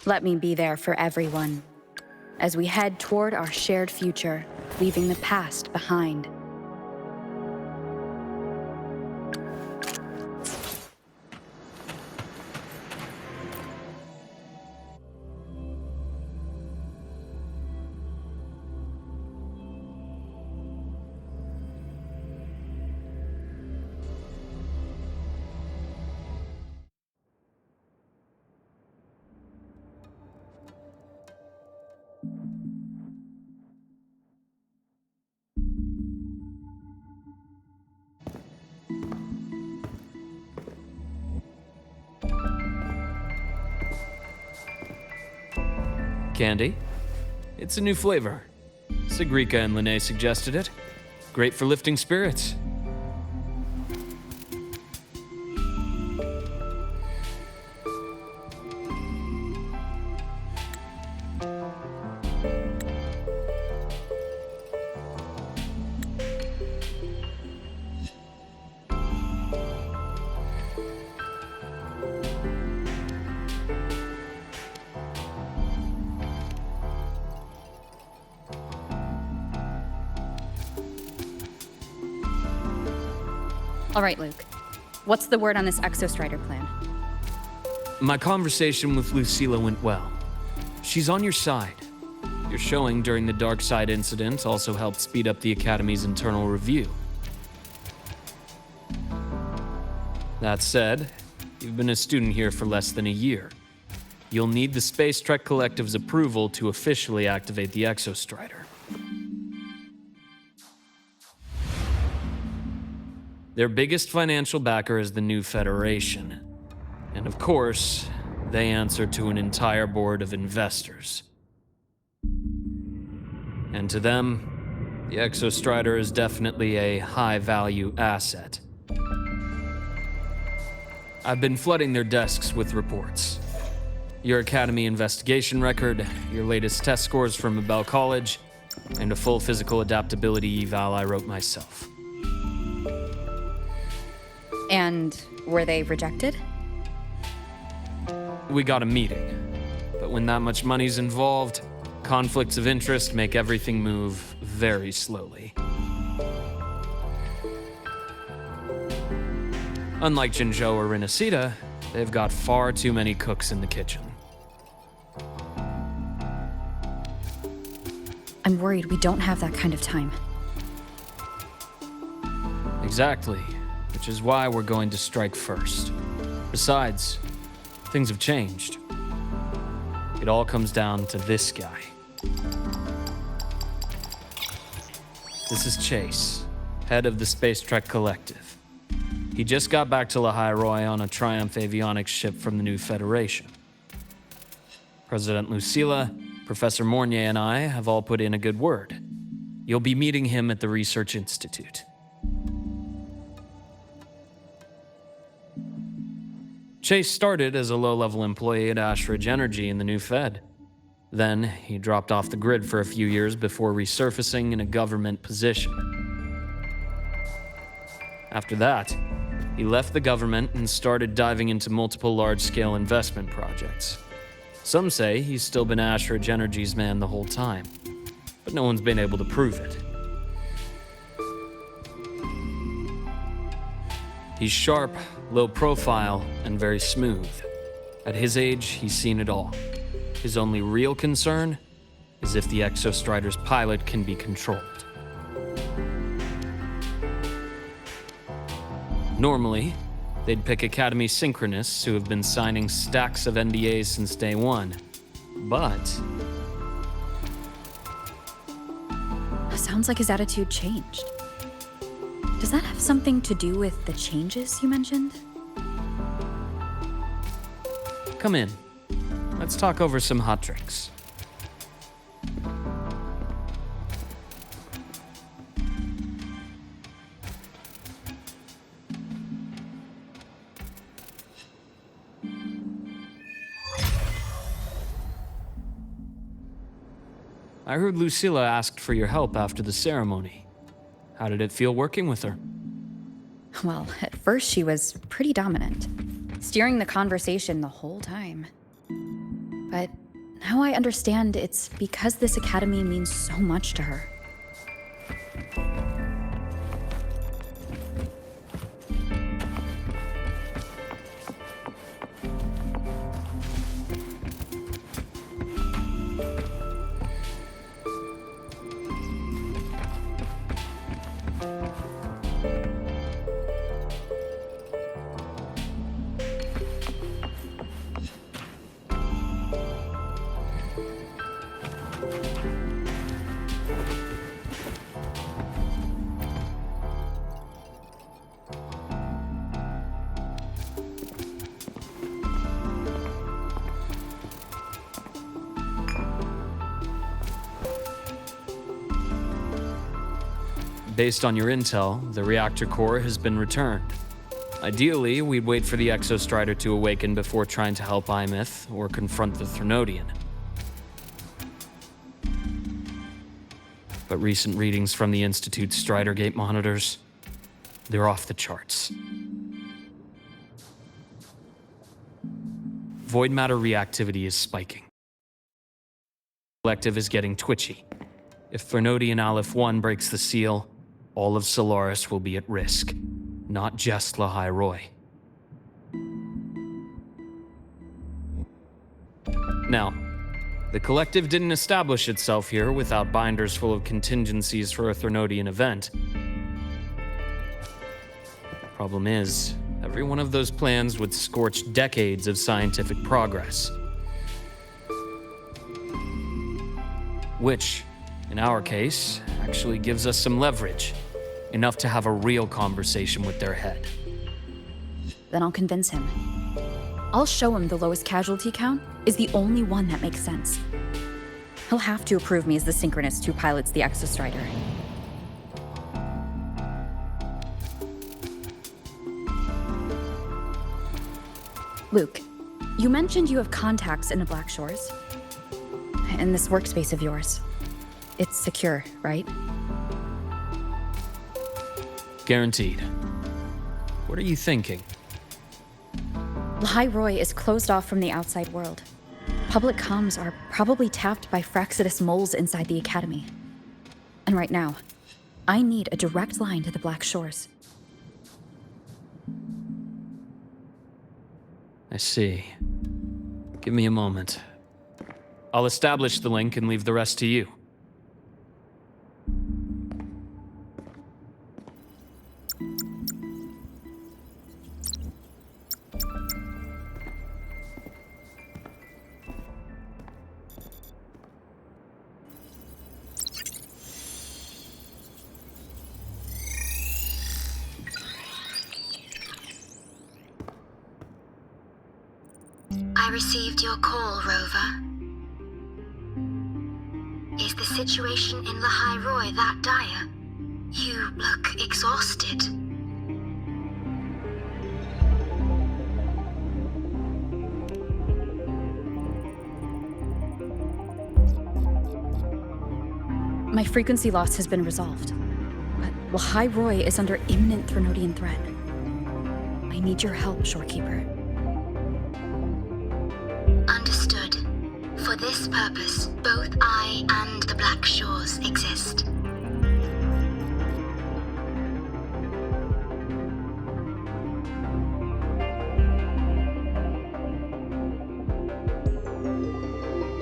Let me be there for everyone, as we head toward our shared future, leaving the past behind. Candy? It's a new flavor. Sigrika and Lahai suggested it. Great for lifting spirits. All right, Luke. What's the word on this Exostrider plan? My conversation with Lucilla went well. She's on your side. Your showing during the Dark Side incident also helped speed up the Academy's internal review. That said, you've been a student here for less than a year. You'll need the Space Trek Collective's approval to officially activate the Exostrider. Their biggest financial backer is the New Federation. And of course, they answer to an entire board of investors. And to them, the Exostrider is definitely a high-value asset. I've been flooding their desks with reports. Your Academy investigation record, your latest test scores from Abel College, and a full physical adaptability eval I wrote myself. And were they rejected? We got a meeting, but when that much money's involved, conflicts of interest make everything move very slowly. Unlike Jinzhou or Rinasida, they've got far too many cooks in the kitchen. I'm worried we don't have that kind of time. Exactly, which is why we're going to strike first. Besides, things have changed. It all comes down to this guy. This is Chase, head of the Space Trek Collective. He just got back to Lahai Roy on a Triumph avionics ship from the New Federation. President Lucilla, Professor Mornier, and I have all put in a good word. You'll be meeting him at the Research Institute. Chase started as a low-level employee at Ashridge Energy in the New Fed. Then, he dropped off the grid for a few years before resurfacing in a government position. After that, he left the government and started diving into multiple large-scale investment projects. Some say he's still been Ashridge Energy's man the whole time, but no one's been able to prove it. He's sharp, low profile, and very smooth. At his age, he's seen it all. His only real concern is if the Exostrider's pilot can be controlled. Normally, They'd pick Academy synchronists who have been signing stacks of NDAs since day one. But sounds like his attitude changed. Does that have something to do with the changes you mentioned? come in. Let's talk over some hot drinks. I heard Lucilla asked for your help after the ceremony. How did it feel working with her? Well, at first she was pretty dominant, steering the conversation the whole time. But now I understand it's because this academy means so much to her. Based on your intel, the reactor core has been returned. Ideally, we'd wait for the Exostrider to awaken before trying to help Imith or confront the Threnodian. But recent readings from the Institute's Strider Gate monitors, they're off the charts. Void matter reactivity is spiking. The collective is getting twitchy. If Threnodian Aleph 1 breaks the seal, all of Solaris will be at risk, not just Lahai Roy. Now, the collective didn't establish itself here without binders full of contingencies for a Threnodian event. Problem is, every one of those plans would scorch decades of scientific progress. Which, in our case, actually gives us some leverage. Enough to have a real conversation with their head. Then I'll convince him. I'll show him the lowest casualty count is the only one that makes sense. He'll have to approve me as the synchronist who pilots the Exostrider. Luke, you mentioned you have contacts in the Black Shores. In this workspace of yours. It's secure, right? Guaranteed. What are you thinking? Lahai Roy is closed off from the outside world. Public comms are probably tapped by Fraxidus moles inside the Academy. And right now, I need a direct line to the Black Shores. I see. Give me a moment. I'll establish the link and leave the rest to you. I received your call, Rover. Is the situation in Lahai Roy that dire? You look exhausted. My frequency loss has been resolved, but Lahai Roy is under imminent Threnodian threat. I need your help, Shorekeeper. Understood. For this purpose, both I and the Black Shores exist.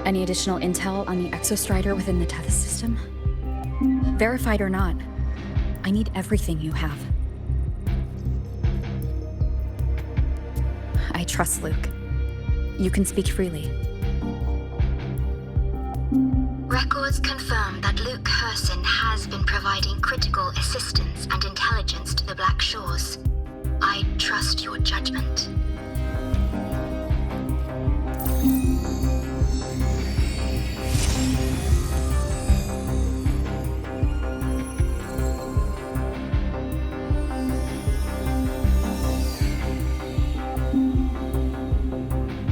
Any additional intel on the Exostrider within the Tethys system? Verified or not, I need everything you have. I trust Luke. You can speak freely. Records confirm that Luke Herson has been providing critical assistance and intelligence to the Black Shores. I trust your judgment.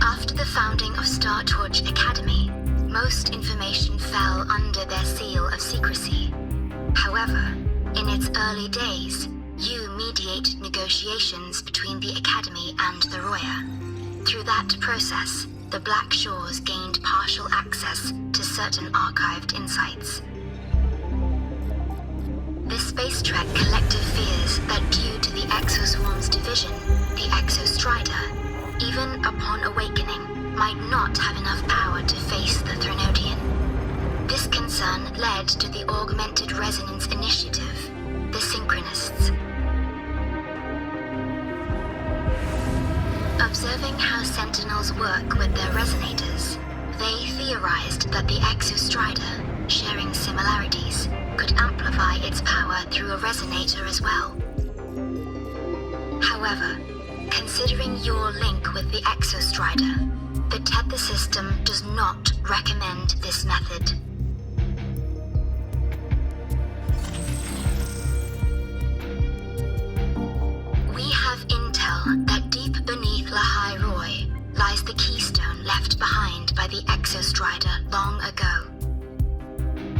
After the founding of Star Torch Academy, most information fell under their seal of secrecy. However, in its early days, you mediated negotiations between the Academy and the Roya. Through that process, the Black Shores gained partial access to certain archived insights. The Space Trek collective fears that due to the Exoswarm's division, the Exostrider, even upon awakening, might not have enough power to face the Threnodian. This concern led to the Augmented Resonance Initiative, the Synchronists. Observing how Sentinels work with their resonators, they theorized that the Exostrider, sharing similarities, could amplify its power through a resonator as well. However, considering your link with the Exostrider, the Tether system does not recommend this method. We have intel that deep beneath Lahai Roy lies the keystone left behind by the Exostrider long ago.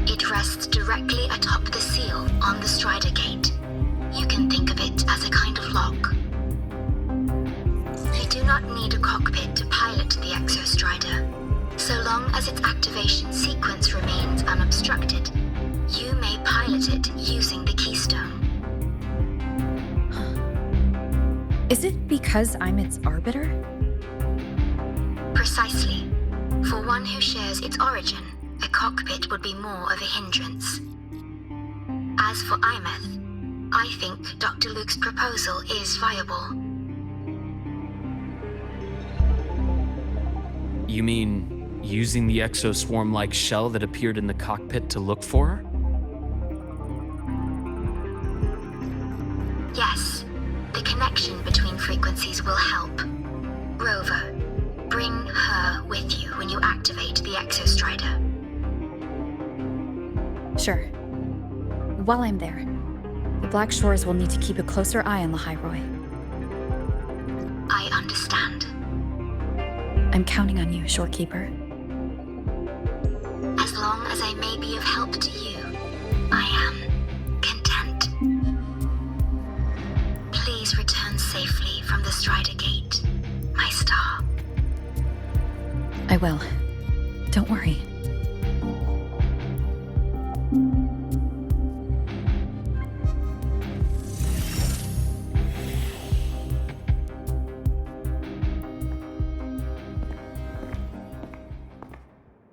It rests directly atop the seal on the Strider Gate. You can think of it as a kind of lock. You do not need a cockpit to pilot the Exostrider. So long as its activation sequence remains unobstructed, you may pilot it using the keystone. Is it because I'm its arbiter? Precisely. For one who shares its origin, a cockpit would be more of a hindrance. As for Imeth, I think Dr. Luke's proposal is viable. You mean using the exoswarm-like shell that appeared in the cockpit to look for her? Yes. The connection between frequencies will help. Rover, bring her with you when you activate the Exostrider. Sure. While I'm there, the Black Shores will need to keep a closer eye on Lahai Roy. I understand. I'm counting on you, Shorekeeper. As long as I may be of help to you, I am content. Please return safely from the Strider Gate, my star. I will. Don't worry.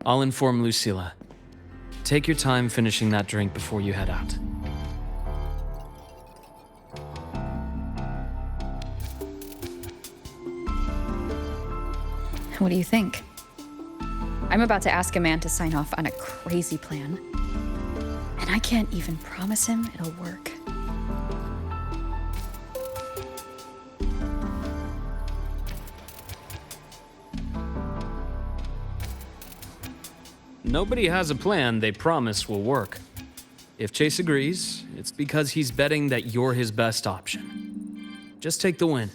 I'll inform Lucilla. Take your time finishing that drink before you head out. What do you think? I'm about to ask a man to sign off on a crazy plan, and I can't even promise him it'll work. Nobody has a plan they promise will work. If Chase agrees, it's because he's betting that you're his best option. Just take the win.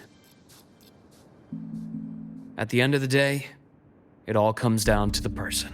At the end of the day, it all comes down to the person.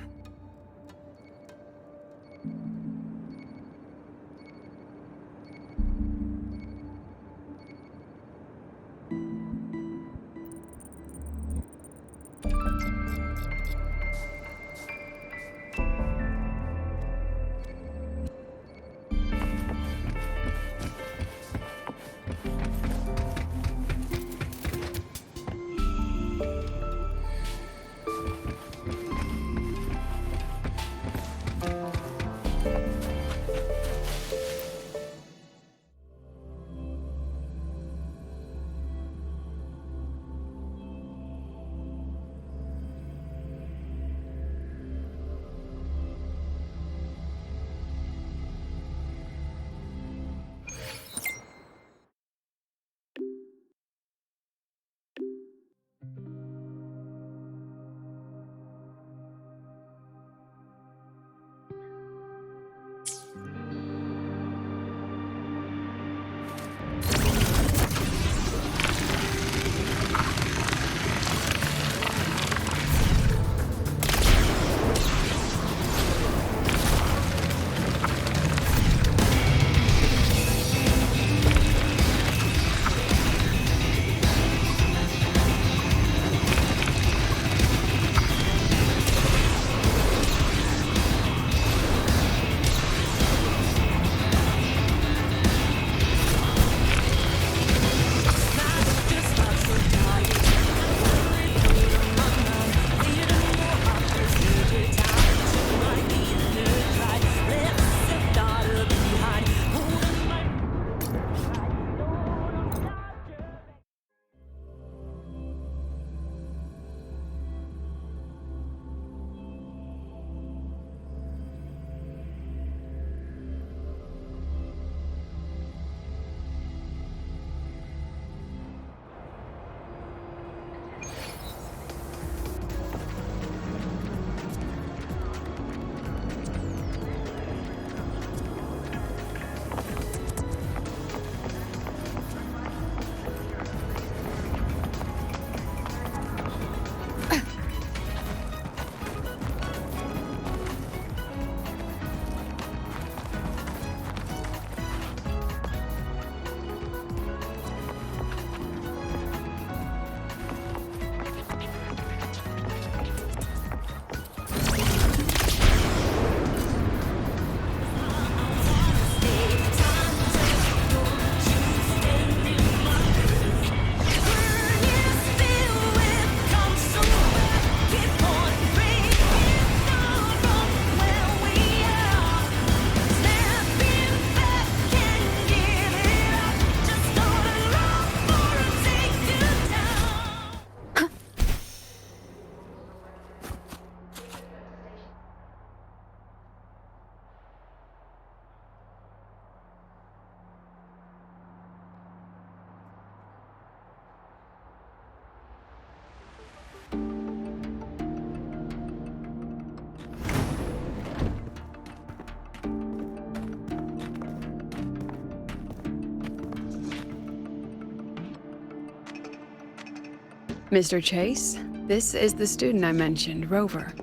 Mr. Chase, this is the student I mentioned, Rover.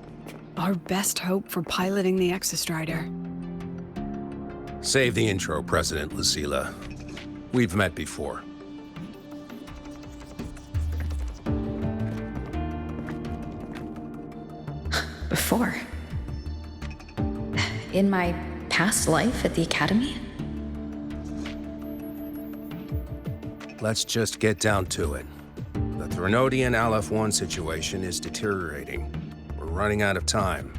Our best hope for piloting the Exostrider. Save the intro, President Lucila. We've met before. Before? In my past life at the Academy? Let's just get down to it. The Threnodian LF1 situation is deteriorating. We're running out of time.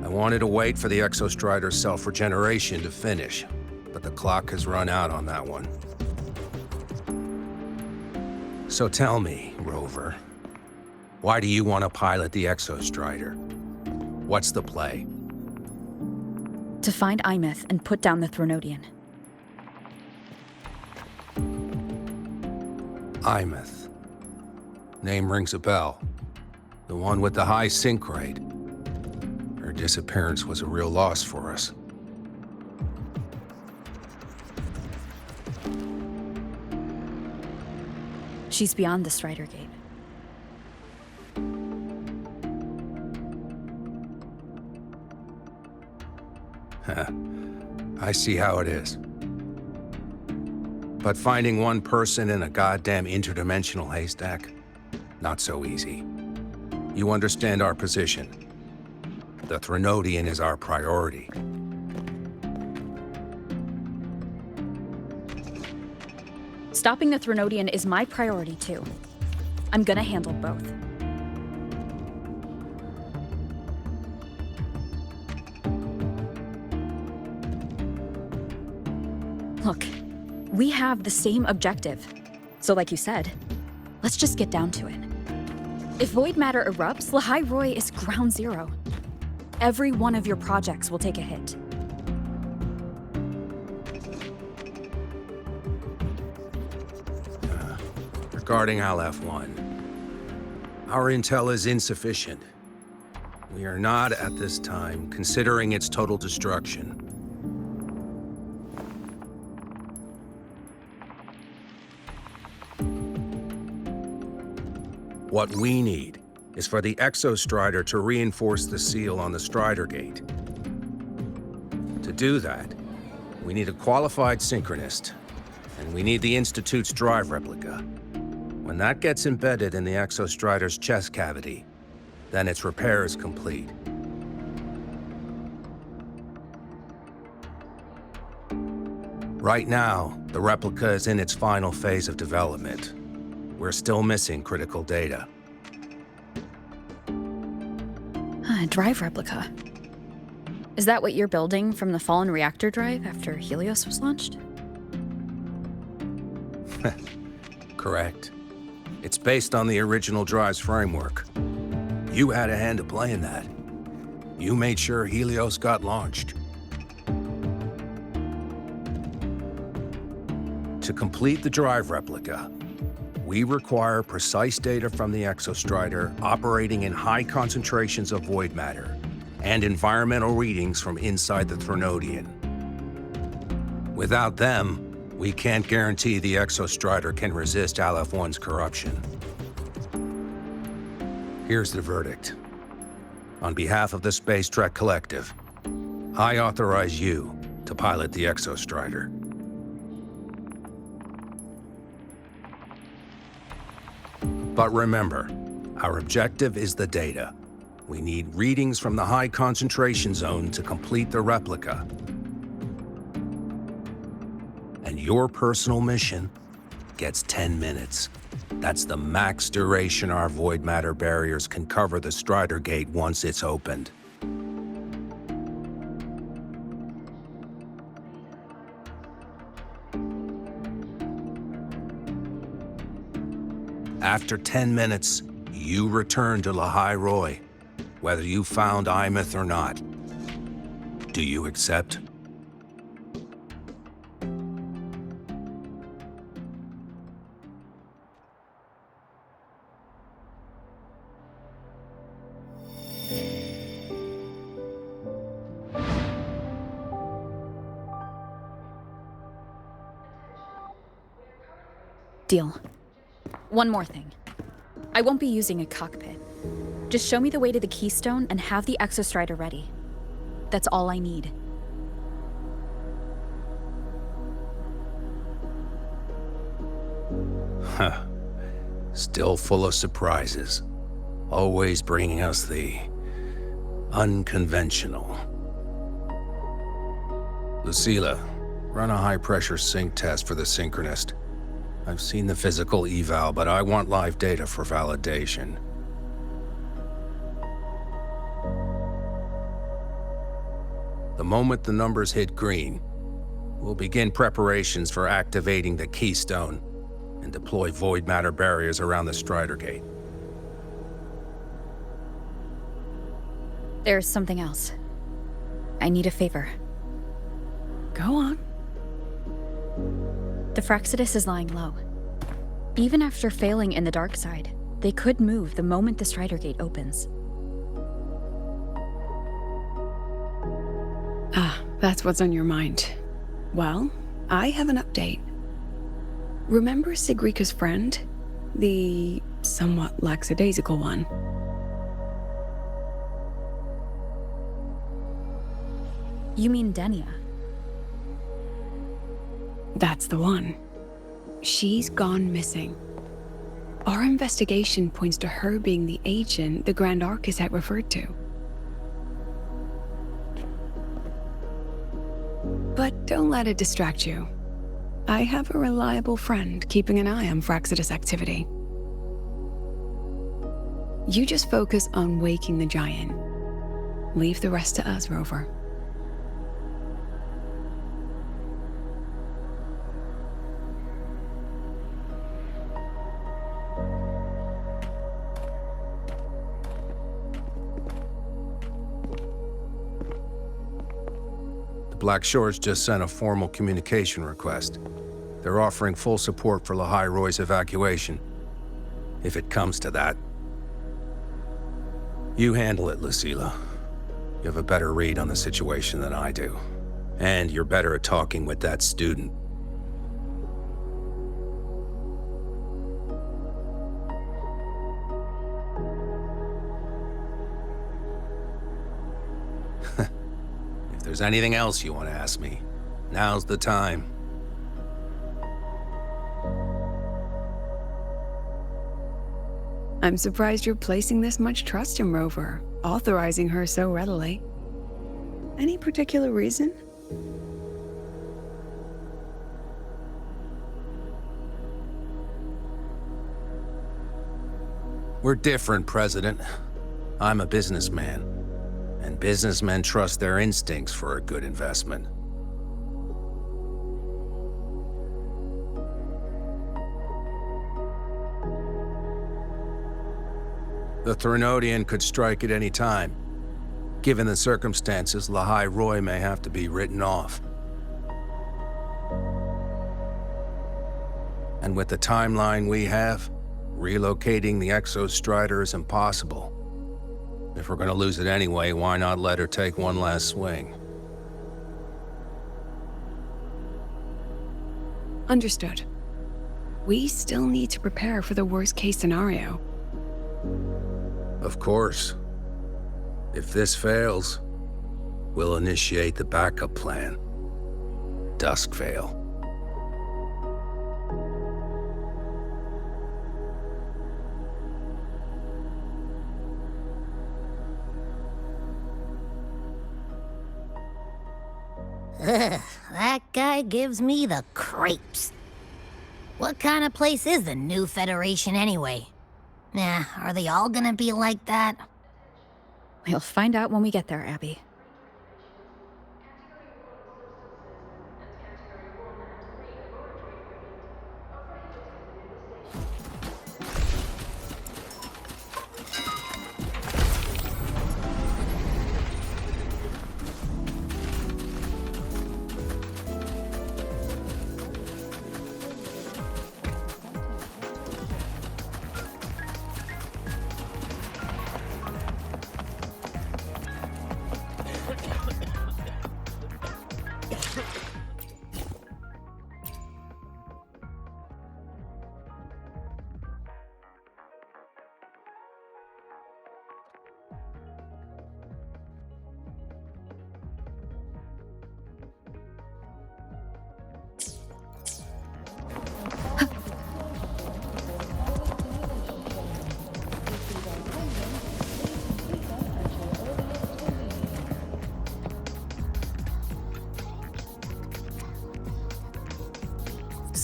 I wanted to wait for the Exostrider's self-regeneration to finish, but the clock has run out on that one. So tell me, Rover, why do you want to pilot the Exostrider? What's the play? To find Imeth and put down the Threnodian. Imeth. Name rings a bell. The one with the high sync rate. Her disappearance was a real loss for us. She's beyond the Strider Gate. I see how it is. But finding one person in a goddamn interdimensional haystack? Not so easy. You understand our position. The Threnodian is our priority. Stopping the Threnodian is my priority too. I'm gonna handle both. Look, we have the same objective. So like you said, let's just get down to it. If void matter erupts, Lahai Roy is ground zero. Every one of your projects will take a hit. Regarding LF1, our intel is insufficient. We are not, at this time, considering its total destruction. What we need is for the Exostrider to reinforce the seal on the Strider Gate. To do that, we need a qualified synchronist, and we need the Institute's drive replica. When that gets embedded in the Exostrider's chest cavity, then its repair is complete. Right now, the replica is in its final phase of development. We're still missing critical data. Drive replica. Is that what you're building from the fallen reactor drive after Helios was launched? Correct. It's based on the original drive's framework. You had a hand to play in that. You made sure Helios got launched. To complete the drive replica, we require precise data from the Exostrider operating in high concentrations of void matter and environmental readings from inside the Threnodian. Without them, we can't guarantee the Exostrider can resist LF1's corruption. Here's the verdict. On behalf of the Space Trek Collective, I authorize you to pilot the Exostrider. But remember, our objective is the data. We need readings from the high concentration zone to complete the replica. And your personal mission gets 10 minutes. That's the max duration our void matter barriers can cover the Strider Gate once it's opened. After 10 minutes, you return to Lahai Roy, whether you found Imeth or not. Do you accept? Deal. One more thing. I won't be using a cockpit. Just show me the way to the Keystone and have the Exostrider ready. That's all I need. Huh. Still full of surprises. Always bringing us the unconventional. Lucilla, run a high-pressure sync test for the Synchronist. I've seen the physical eval, but I want live data for validation. The moment the numbers hit green, we'll begin preparations for activating the Keystone and deploy void matter barriers around the Strider Gate. There's something else. I need a favor. Go on. The Fractsidus is lying low. Even after failing in the dark side, they could move the moment the Strider Gate opens. Ah, that's what's on your mind. Well, I have an update. Remember Sigrika's friend? The somewhat lackadaisical one? You mean Denia? That's the one. She's gone missing. Our investigation points to her being the agent the Grand Architect referred to. But don't let it distract you. I have a reliable friend keeping an eye on Fractsidus activity. You just focus on waking the giant. Leave the rest to us, Rover. Black Shores just sent a formal communication request. They're offering full support for Lahai Roy's evacuation, if it comes to that. You handle it, Lucilla. You have a better read on the situation than I do. And you're better at talking with that student. If there's anything else you want to ask me, now's the time. I'm surprised you're placing this much trust in Rover, authorizing her so readily. Any particular reason? We're different, President. I'm a businessman. And businessmen trust their instincts for a good investment. The Threnodian could strike at any time. Given the circumstances, Lahai Roy may have to be written off. And with the timeline we have, relocating the Exostrider is impossible. If we're gonna lose it anyway, why not let her take one last swing? Understood. We still need to prepare for the worst-case scenario. Of course. If this fails, we'll initiate the backup plan. Duskvale. Ugh, that guy gives me the creeps. What kind of place is the new Federation anyway? Nah, are they all gonna be like that? We'll find out when we get there, Abby.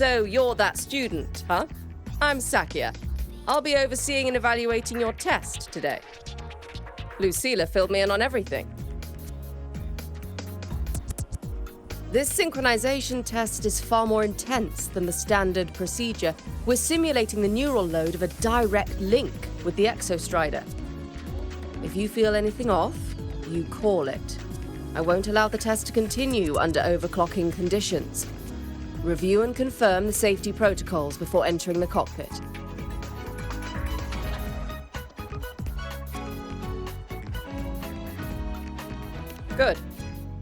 So you're that student, huh? I'm Sakia. I'll be overseeing and evaluating your test today. Lucilla filled me in on everything. This synchronization test is far more intense than the standard procedure. We're simulating the neural load of a direct link with the Exostrider. If you feel anything off, you call it. I won't allow the test to continue under overclocking conditions. Review and confirm the safety protocols before entering the cockpit. Good.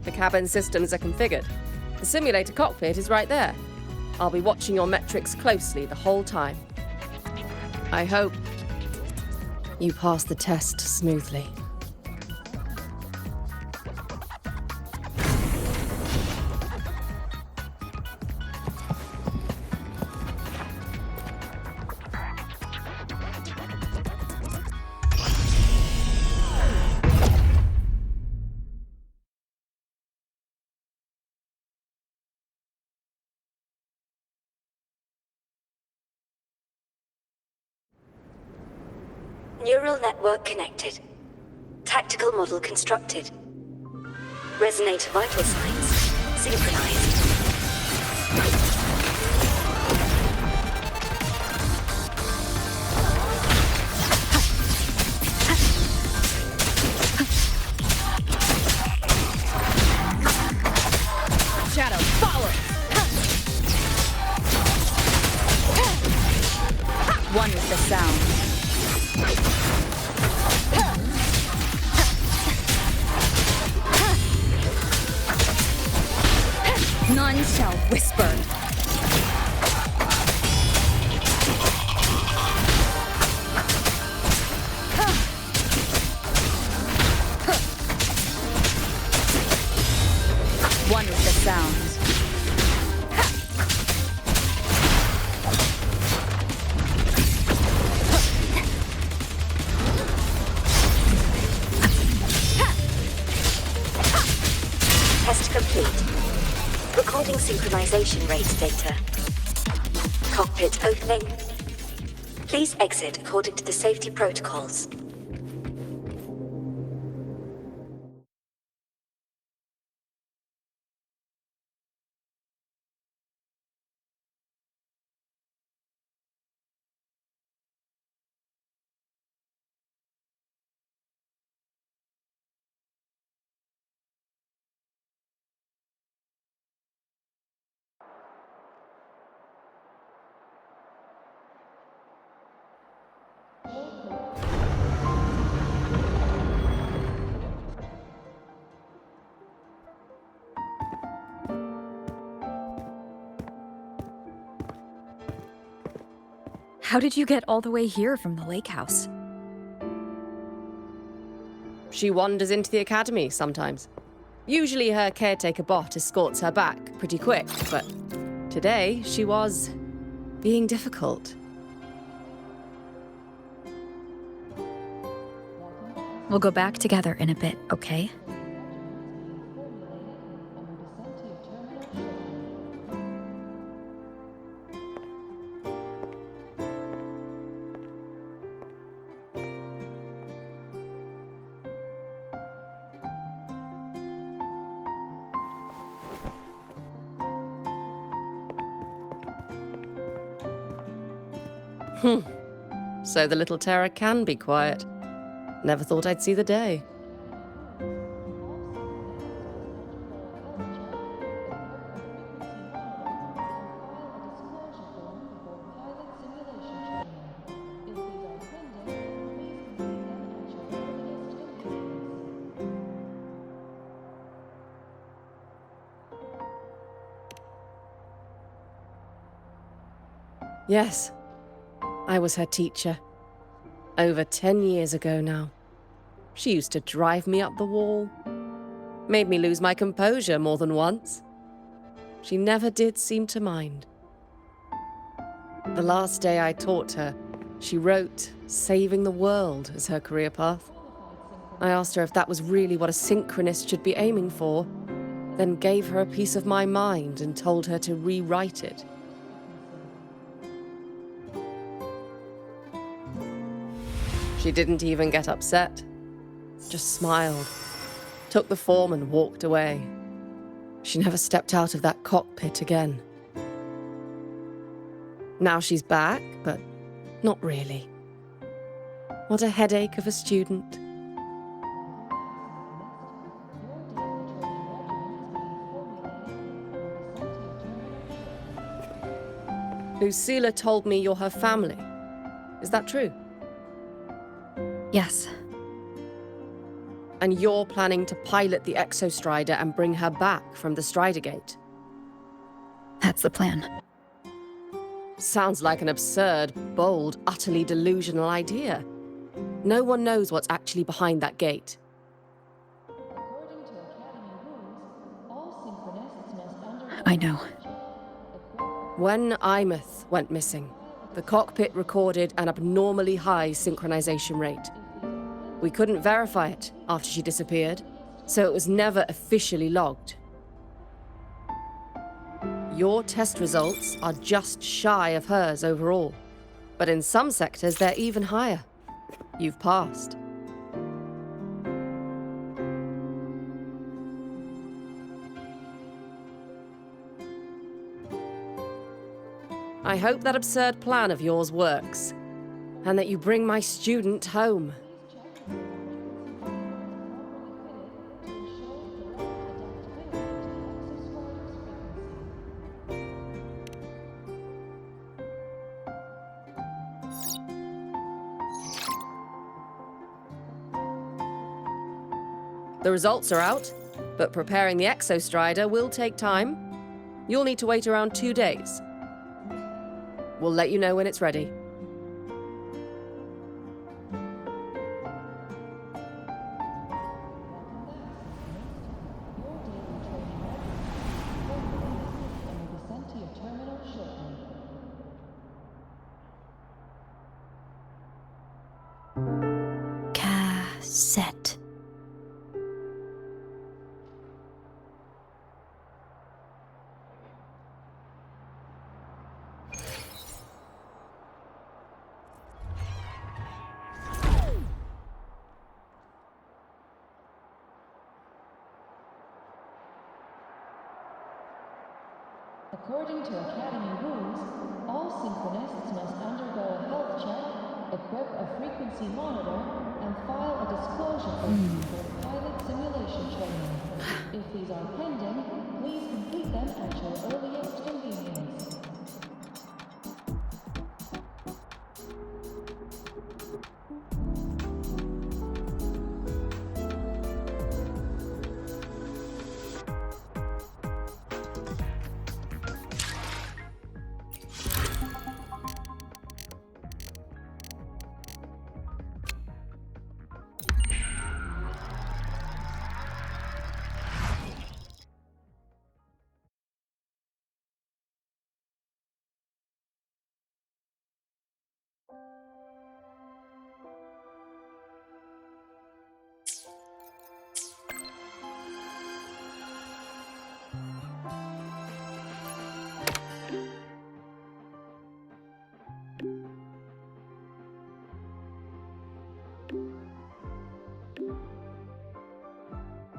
The cabin systems are configured. The simulator cockpit is right there. I'll be watching your metrics closely the whole time. I hope you pass the test smoothly. Neural network connected. Tactical model constructed. Resonator vital signs synchronized. Shadow, follow! One with the sound. None shall whisper. One with the sound. Test complete. Recording synchronization rate data. Cockpit opening. Please exit according to the safety protocols. How did you get all the way here from the lake house? She wanders into the academy sometimes. Usually her caretaker bot escorts her back pretty quick, but today she was being difficult. We'll go back together in a bit, okay? So the little terror can be quiet. Never thought I'd see the day. Yes, I was her teacher. Over 10 years ago now. She used to drive me up the wall. Made me lose my composure more than once. She never did seem to mind. The last day I taught her, she wrote saving the world as her career path. I asked her if that was really what a synchronist should be aiming for, then gave her a piece of my mind and told her to rewrite it. She didn't even get upset. Just smiled, took the form and walked away. She never stepped out of that cockpit again. Now she's back, but not really. What a headache of a student. Lucilla told me you're her family. Is that true? Yes. And you're planning to pilot the Exostrider and bring her back from the Strider Gate? That's the plan. Sounds like an absurd, bold, utterly delusional idea. No one knows what's actually behind that gate. I know. When Imeth went missing, the cockpit recorded an abnormally high synchronization rate. We couldn't verify it after she disappeared, so it was never officially logged. Your test results are just shy of hers overall, but in some sectors they're even higher. You've passed. I hope that absurd plan of yours works, and that you bring my student home. The results are out, but preparing the Exostrider will take time. You'll need to wait around 2 days. We'll let you know when it's ready. Cassette. According to Academy rules, all synchronists must undergo a health check, equip a frequency monitor, and file a disclosure form for pilot simulation training. If these are pending, please complete them at your earliest convenience.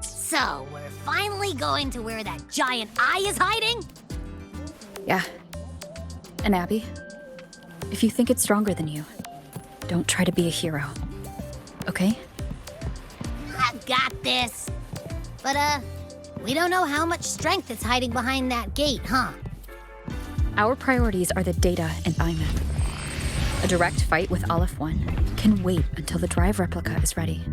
So, we're finally going to where that giant eye is hiding? Yeah. And Abby, if you think it's stronger than you, don't try to be a hero. Okay? I've got this. But, we don't know how much strength is hiding behind that gate, huh? Our priorities are the data and Imeth. A direct fight with Aleph 1 can wait until the drive replica is ready.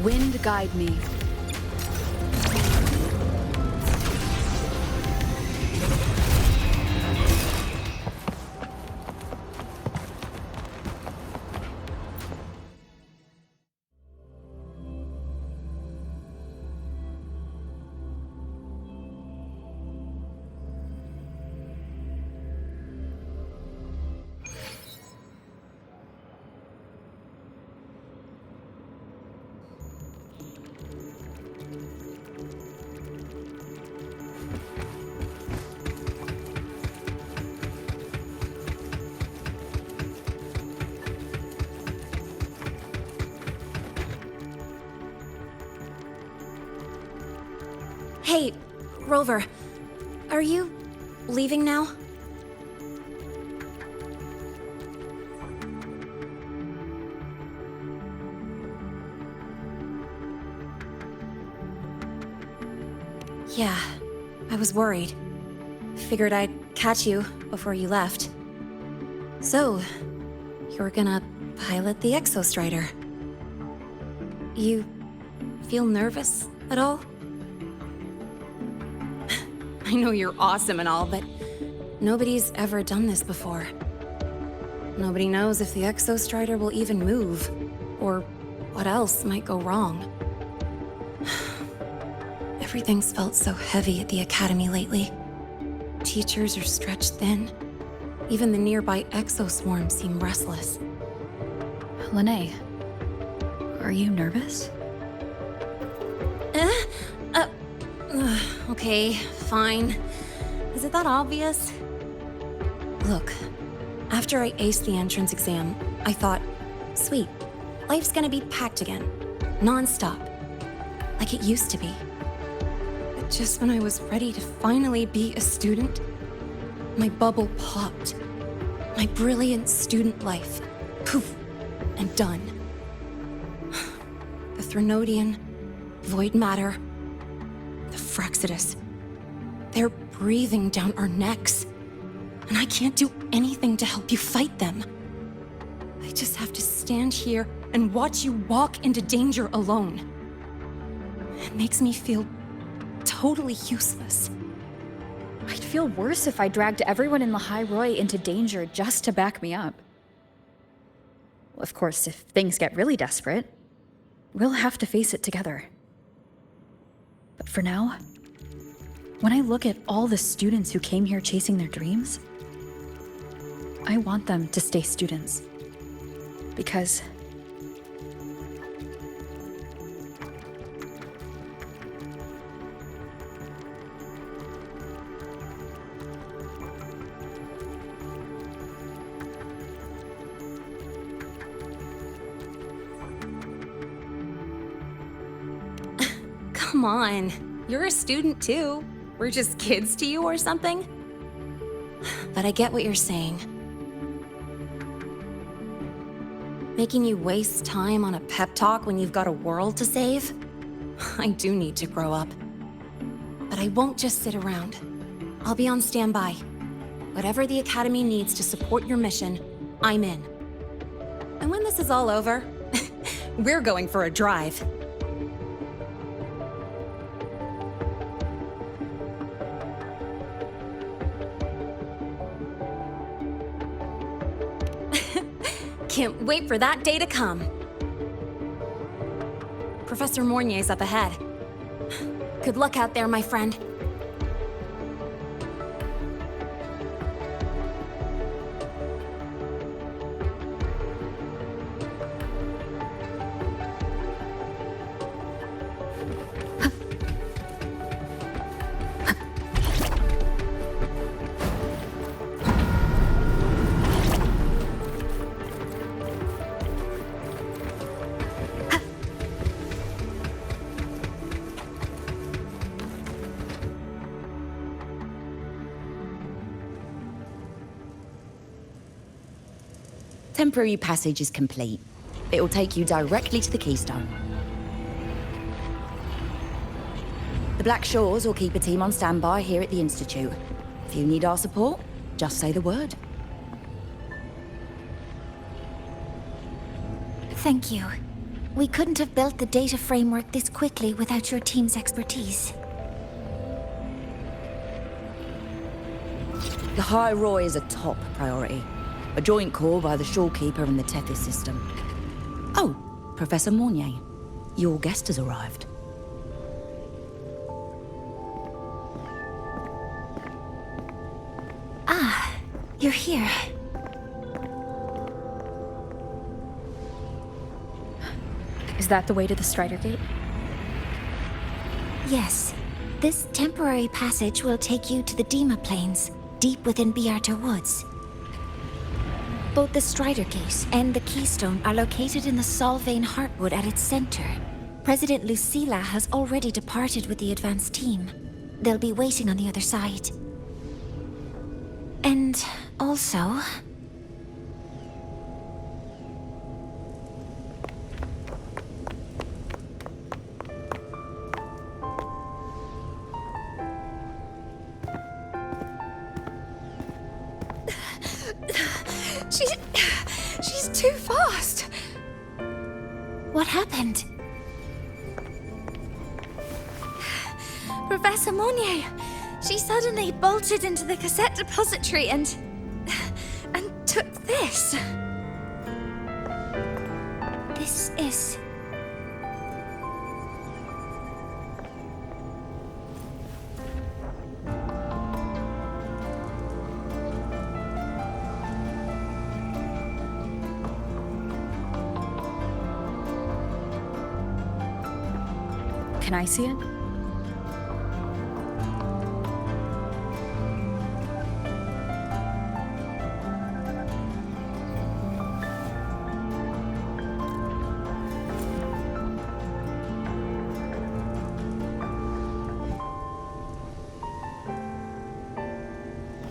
Wind guide me. Hey, Rover, are you leaving now? Yeah, I was worried. Figured I'd catch you before you left. So, you're gonna pilot the Exostrider. You feel nervous at all? I know you're awesome and all, but nobody's ever done this before. Nobody knows if the Exostrider will even move, or what else might go wrong. Everything's felt so heavy at the Academy lately. Teachers are stretched thin. Even the nearby exoswarms seem restless. Lene, are you nervous? Okay, fine. Is it that obvious? Look, after I aced the entrance exam, I thought, sweet, life's gonna be packed again, non-stop, like it used to be. But just when I was ready to finally be a student, my bubble popped. My brilliant student life, poof, and done. The Threnodian, void matter, the Frexidus. They're breathing down our necks. And I can't do anything to help you fight them. I just have to stand here and watch you walk into danger alone. It makes me feel totally useless. I'd feel worse if I dragged everyone in Lahai Roi into danger just to back me up. Of course, if things get really desperate, we'll have to face it together. But for now, when I look at all the students who came here chasing their dreams, I want them to stay students. Because Come on, you're a student too. We're just kids to you or something? But I get what you're saying. Making you waste time on a pep talk when you've got a world to save? I do need to grow up. But I won't just sit around. I'll be on standby. Whatever the Academy needs to support your mission, I'm in. And when this is all over, we're going for a drive. Can't wait for that day to come. Professor Mornier's up ahead. Good luck out there, my friend. Temporary passage is complete. It will take you directly to the Keystone. The Black Shores will keep a team on standby here at the Institute. If you need our support, just say the word. Thank you. We couldn't have built the data framework this quickly without your team's expertise. Lahai Roy is a top priority. A joint call by the Shorekeeper and the Tethys system. Oh, Professor Mornier. Your guest has arrived. Ah, you're here. Is that the way to the Strider Gate? Yes. This temporary passage will take you to the Dima Plains, deep within Biarter Woods. Both the Strider Gate and the Keystone are located in the Solvane Heartwood at its center. President Lucilla has already departed with the advance team. They'll be waiting on the other side. And also... She's too fast. What happened? Professor Monnier, she suddenly bolted into the cassette depository and took this. This is... Can I see it?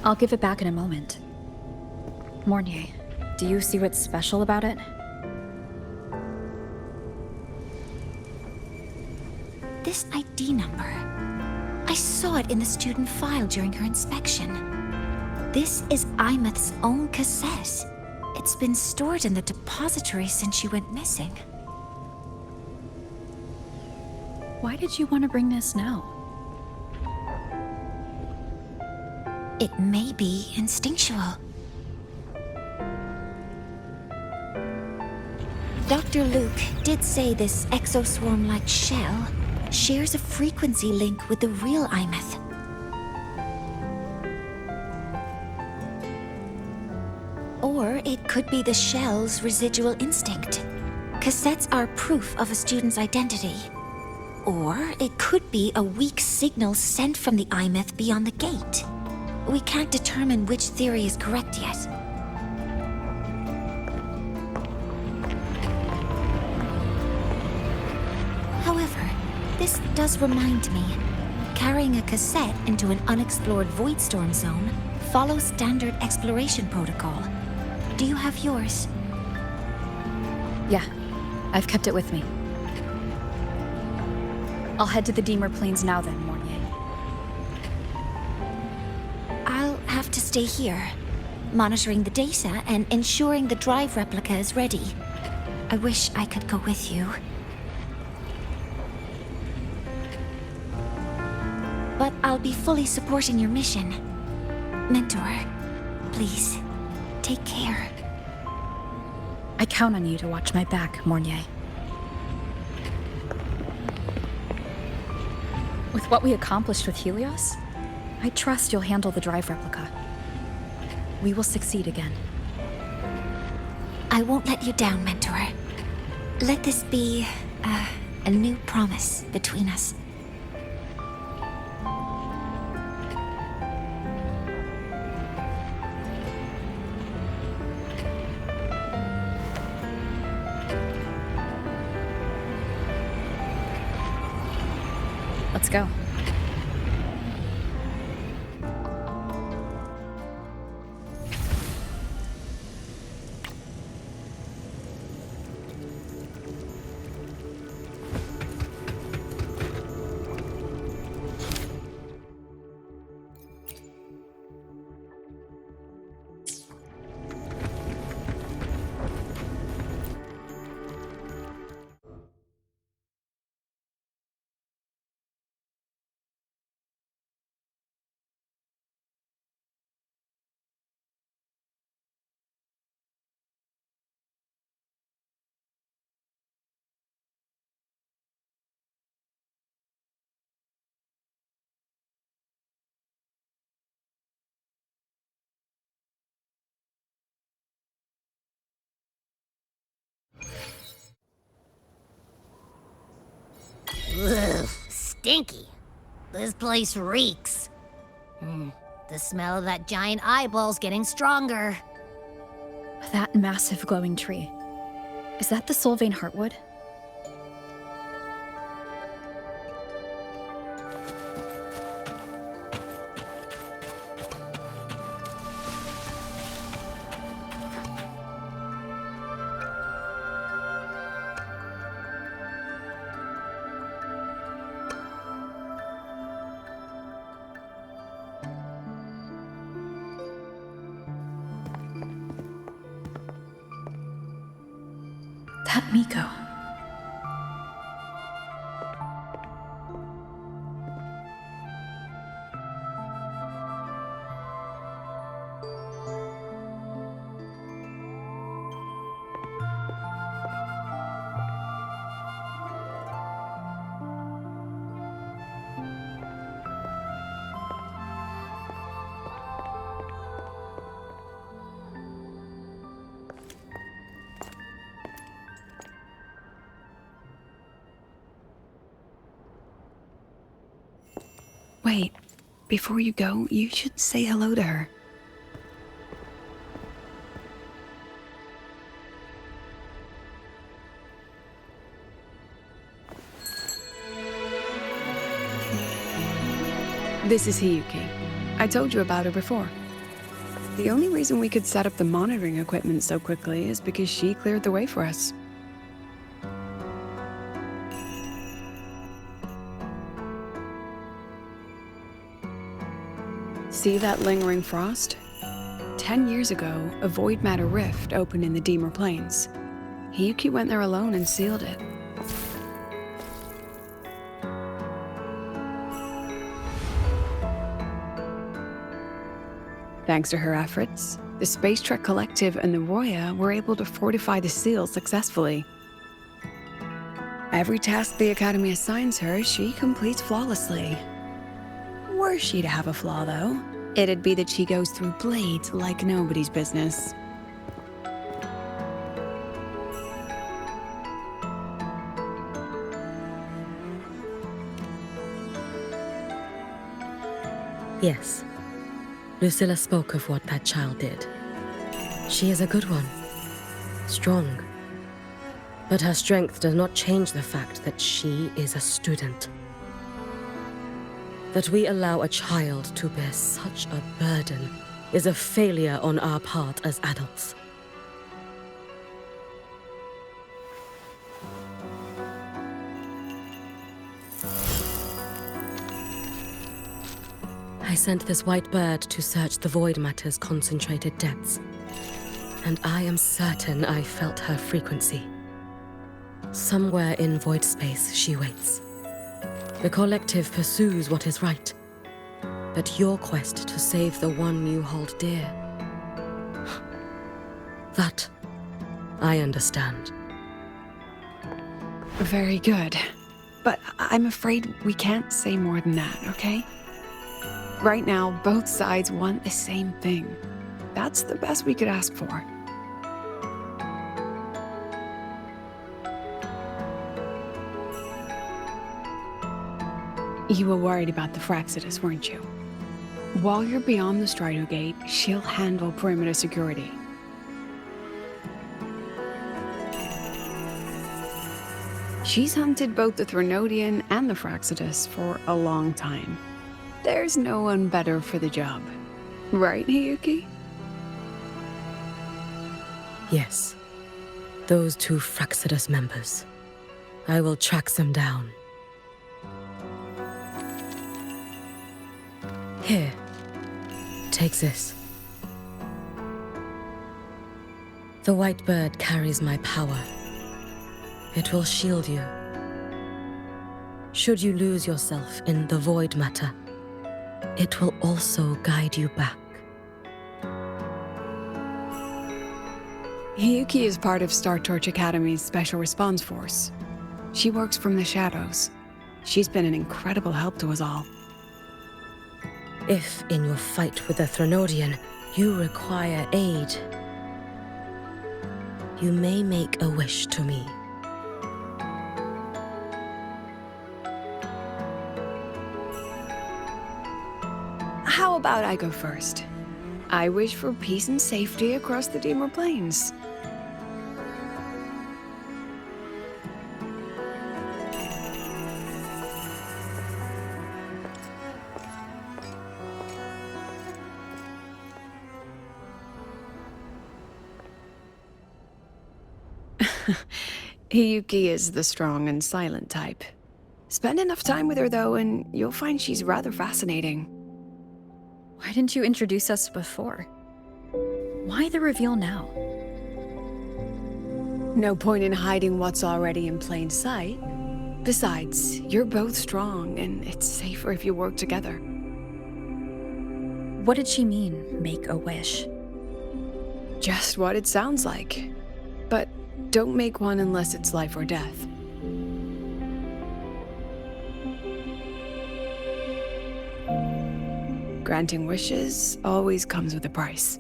I'll give it back in a moment. Mornier, do you see what's special about it? This ID number. I saw it in the student file during her inspection. This is Imeth's own cassette. It's been stored in the depository since she went missing. Why did you want to bring this now? It may be instinctual. Dr. Luke did say this exoswarm-like shell shares a frequency link with the real Imeth. Or it could be the shell's residual instinct. Cassettes are proof of a student's identity. Or it could be a weak signal sent from the Imeth beyond the gate. We can't determine which theory is correct yet. However, this does remind me, carrying a cassette into an unexplored Voidstorm zone follows standard exploration protocol. Do you have yours? Yeah, I've kept it with me. I'll head to the Deemer Plains now then, Mornier. I'll have to stay here, monitoring the data and ensuring the drive replica is ready. I wish I could go with you. But I'll be fully supporting your mission. Mentor, please, take care. I count on you to watch my back, Mornier. With what we accomplished with Helios, I trust you'll handle the drive replica. We will succeed again. I won't let you down, Mentor. Let this be a new promise between us. Let's go. stinky. This place reeks. The smell of that giant eyeball's getting stronger. That massive glowing tree. Is that the Solvane Heartwood? That Miko. Wait, before you go, you should say hello to her. This is Hiyuki. I told you about her before. The only reason we could set up the monitoring equipment so quickly is because she cleared the way for us. See that lingering frost? 10 years ago, a void matter rift opened in the Deemer Plains. Hiyuki went there alone and sealed it. Thanks to her efforts, the Space Trek Collective and the Roya were able to fortify the seal successfully. Every task the Academy assigns her, she completes flawlessly. Were she to have a flaw, though, it'd be that she goes through blades like nobody's business. Yes. Lucilla spoke of what that child did. She is a good one. Strong. But her strength does not change the fact that she is a student. That we allow a child to bear such a burden is a failure on our part as adults. I sent this white bird to search the void matter's concentrated depths, and I am certain I felt her frequency. Somewhere in void space she waits. The collective pursues what is right, but your quest to save the one you hold dear, that I understand. Very good. But I'm afraid we can't say more than that, okay? Right now, both sides want the same thing. That's the best we could ask for. You were worried about the Fraxidus, weren't you? While you're beyond the Strider Gate, she'll handle perimeter security. She's hunted both the Threnodian and the Fraxidus for a long time. There's no one better for the job. Right, Hiyuki? Yes. Those two Fraxidus members. I will track them down. Here. Take this. The white bird carries my power. It will shield you. Should you lose yourself in the void matter, it will also guide you back. Hiyuki is part of Star Torch Academy's Special Response Force. She works from the shadows. She's been an incredible help to us all. If, in your fight with the Threnodian, you require aid, you may make a wish to me. about I go first? I wish for peace and safety across the Dimmer Plains. Hiyuki is the strong and silent type. Spend enough time with her, though, and you'll find she's rather fascinating. Why didn't you introduce us before? Why the reveal now? No point in hiding what's already in plain sight. Besides, you're both strong, and it's safer if you work together. What did she mean, make a wish? Just what it sounds like. But don't make one unless it's life or death. Granting wishes always comes with a price.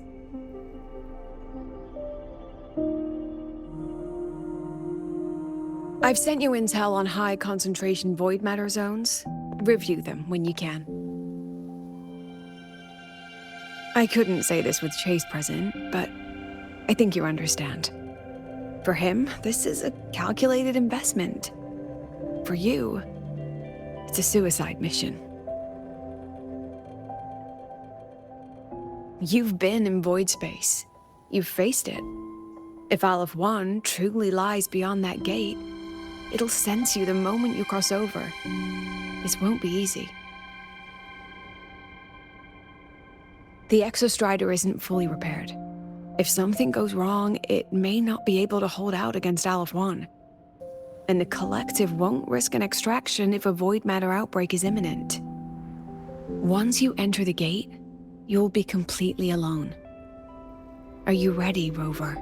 I've sent you intel on high concentration void matter zones. Review them when you can. I couldn't say this with Chase present, but I think you understand. For him, this is a calculated investment. For you, it's a suicide mission. You've been in void space. You've faced it. If Aleph 1 truly lies beyond that gate, it'll sense you the moment you cross over. This won't be easy. The Exostrider isn't fully repaired. If something goes wrong, it may not be able to hold out against Aleph 1. And the Collective won't risk an extraction if a void matter outbreak is imminent. Once you enter the gate, you'll be completely alone. Are you ready, Rover?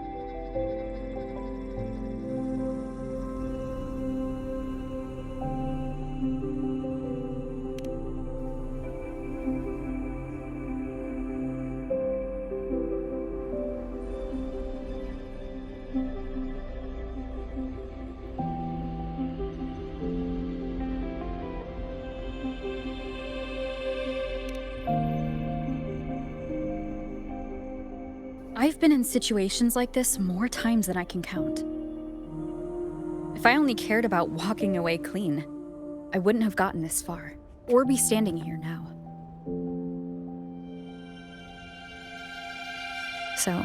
I've been in situations like this more times than I can count. If I only cared about walking away clean, I wouldn't have gotten this far, or be standing here now. So,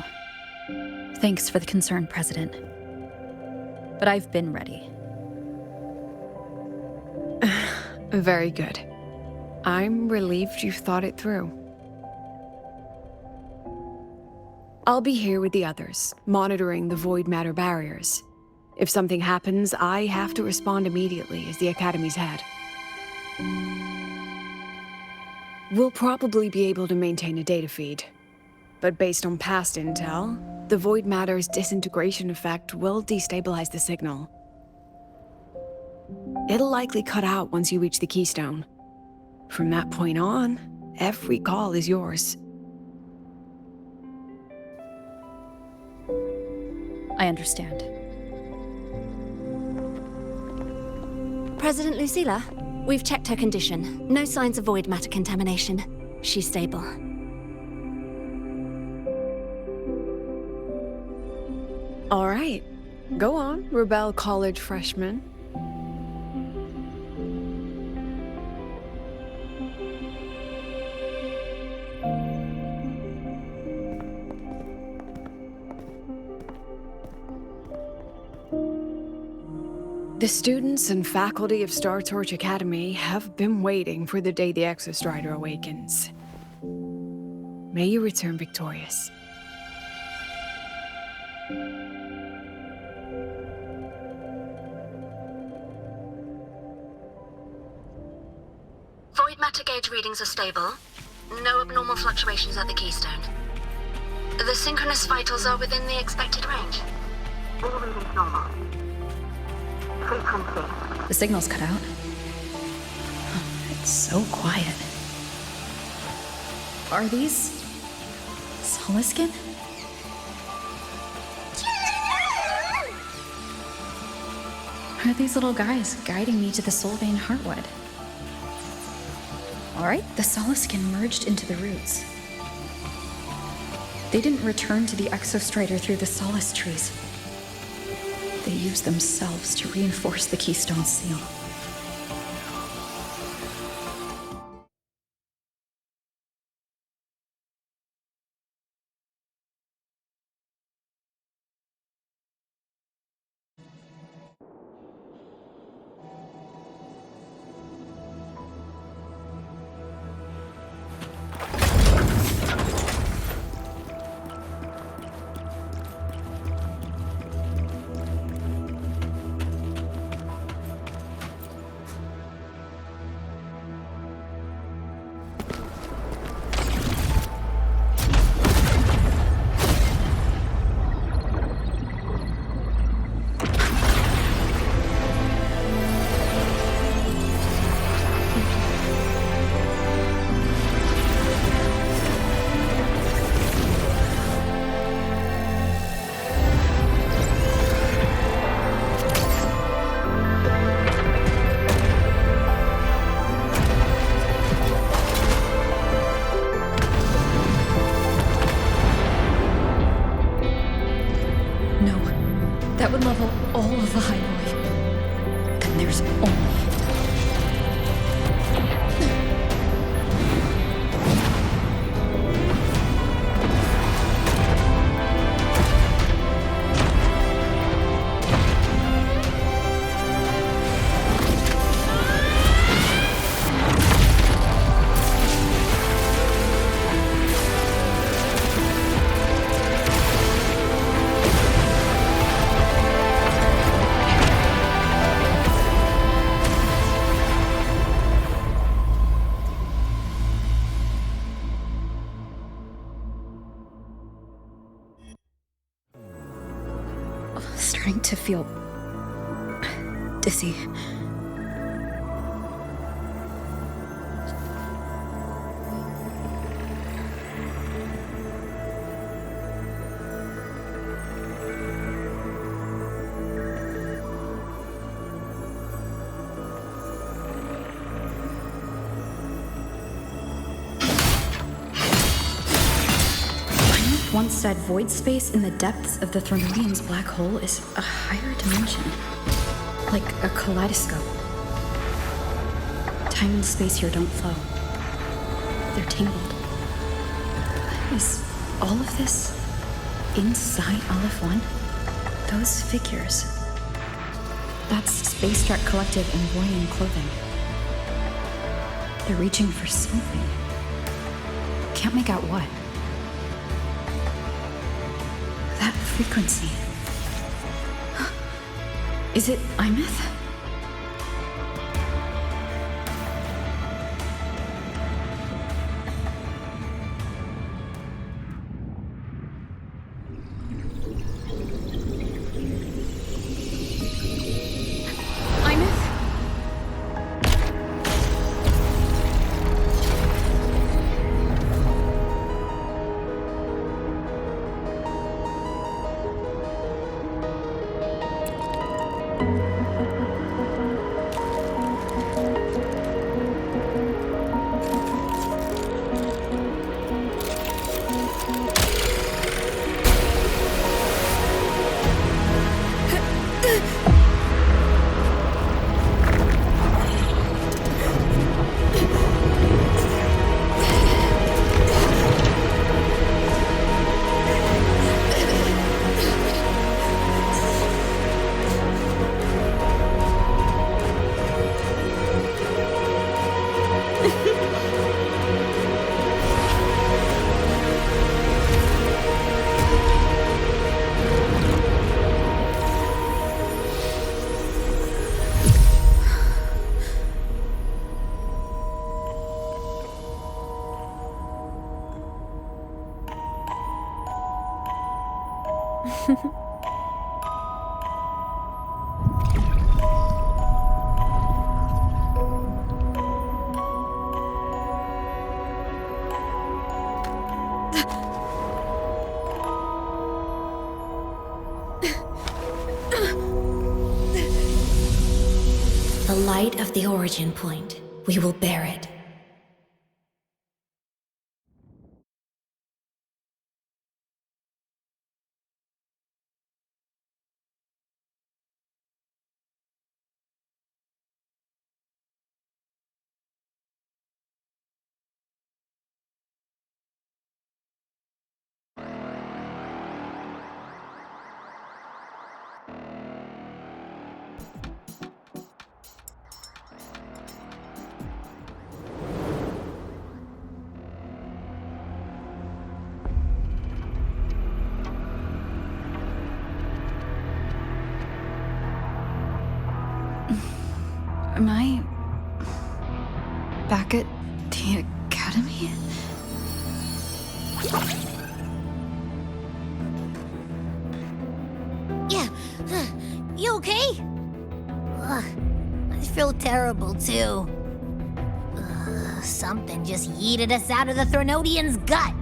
thanks for the concern, President. But I've been ready. Very good. I'm relieved you've thought it through. I'll be here with the others, monitoring the void matter barriers. If something happens, I have to respond immediately as the Academy's head. We'll probably be able to maintain a data feed. But based on past intel, the void matter's disintegration effect will destabilize the signal. It'll likely cut out once you reach the keystone. From that point on, every call is yours. I understand. President Lucilla, we've checked her condition. No signs of void matter contamination. She's stable. All right. Go on, Rebel College freshman. The students and faculty of Star Torch Academy have been waiting for the day the Exostrider awakens. May you return victorious. Void matter gauge readings are stable. No abnormal fluctuations at the keystone. The synchronous vitals are within the expected range. All readings normal. Frequency. The signal's cut out. It's so quiet. Are these Soliskin? Are these little guys guiding me to the Soulbane Heartwood? Alright, the Solaskin merged into the roots. They didn't return to the Exostrider through the Solace trees. They used themselves to reinforce the Keystone Seal. That would level all of the Lahai. Then there's only... Starting to feel dizzy. Once said void space in the depths of the Thermodium's black hole is a higher dimension. Like a kaleidoscope. Time and space here don't flow. They're tangled. Is all of this inside Aleph 1? Those figures. That's Space Trek Collective in Voyan clothing. They're reaching for something. Can't make out what. That frequency. Is it Imeth? The light of the origin point. We will bear it. Am I back at the academy? Yeah, you okay? Ugh, I feel terrible too. Something just yeeted us out of the Threnodian's gut.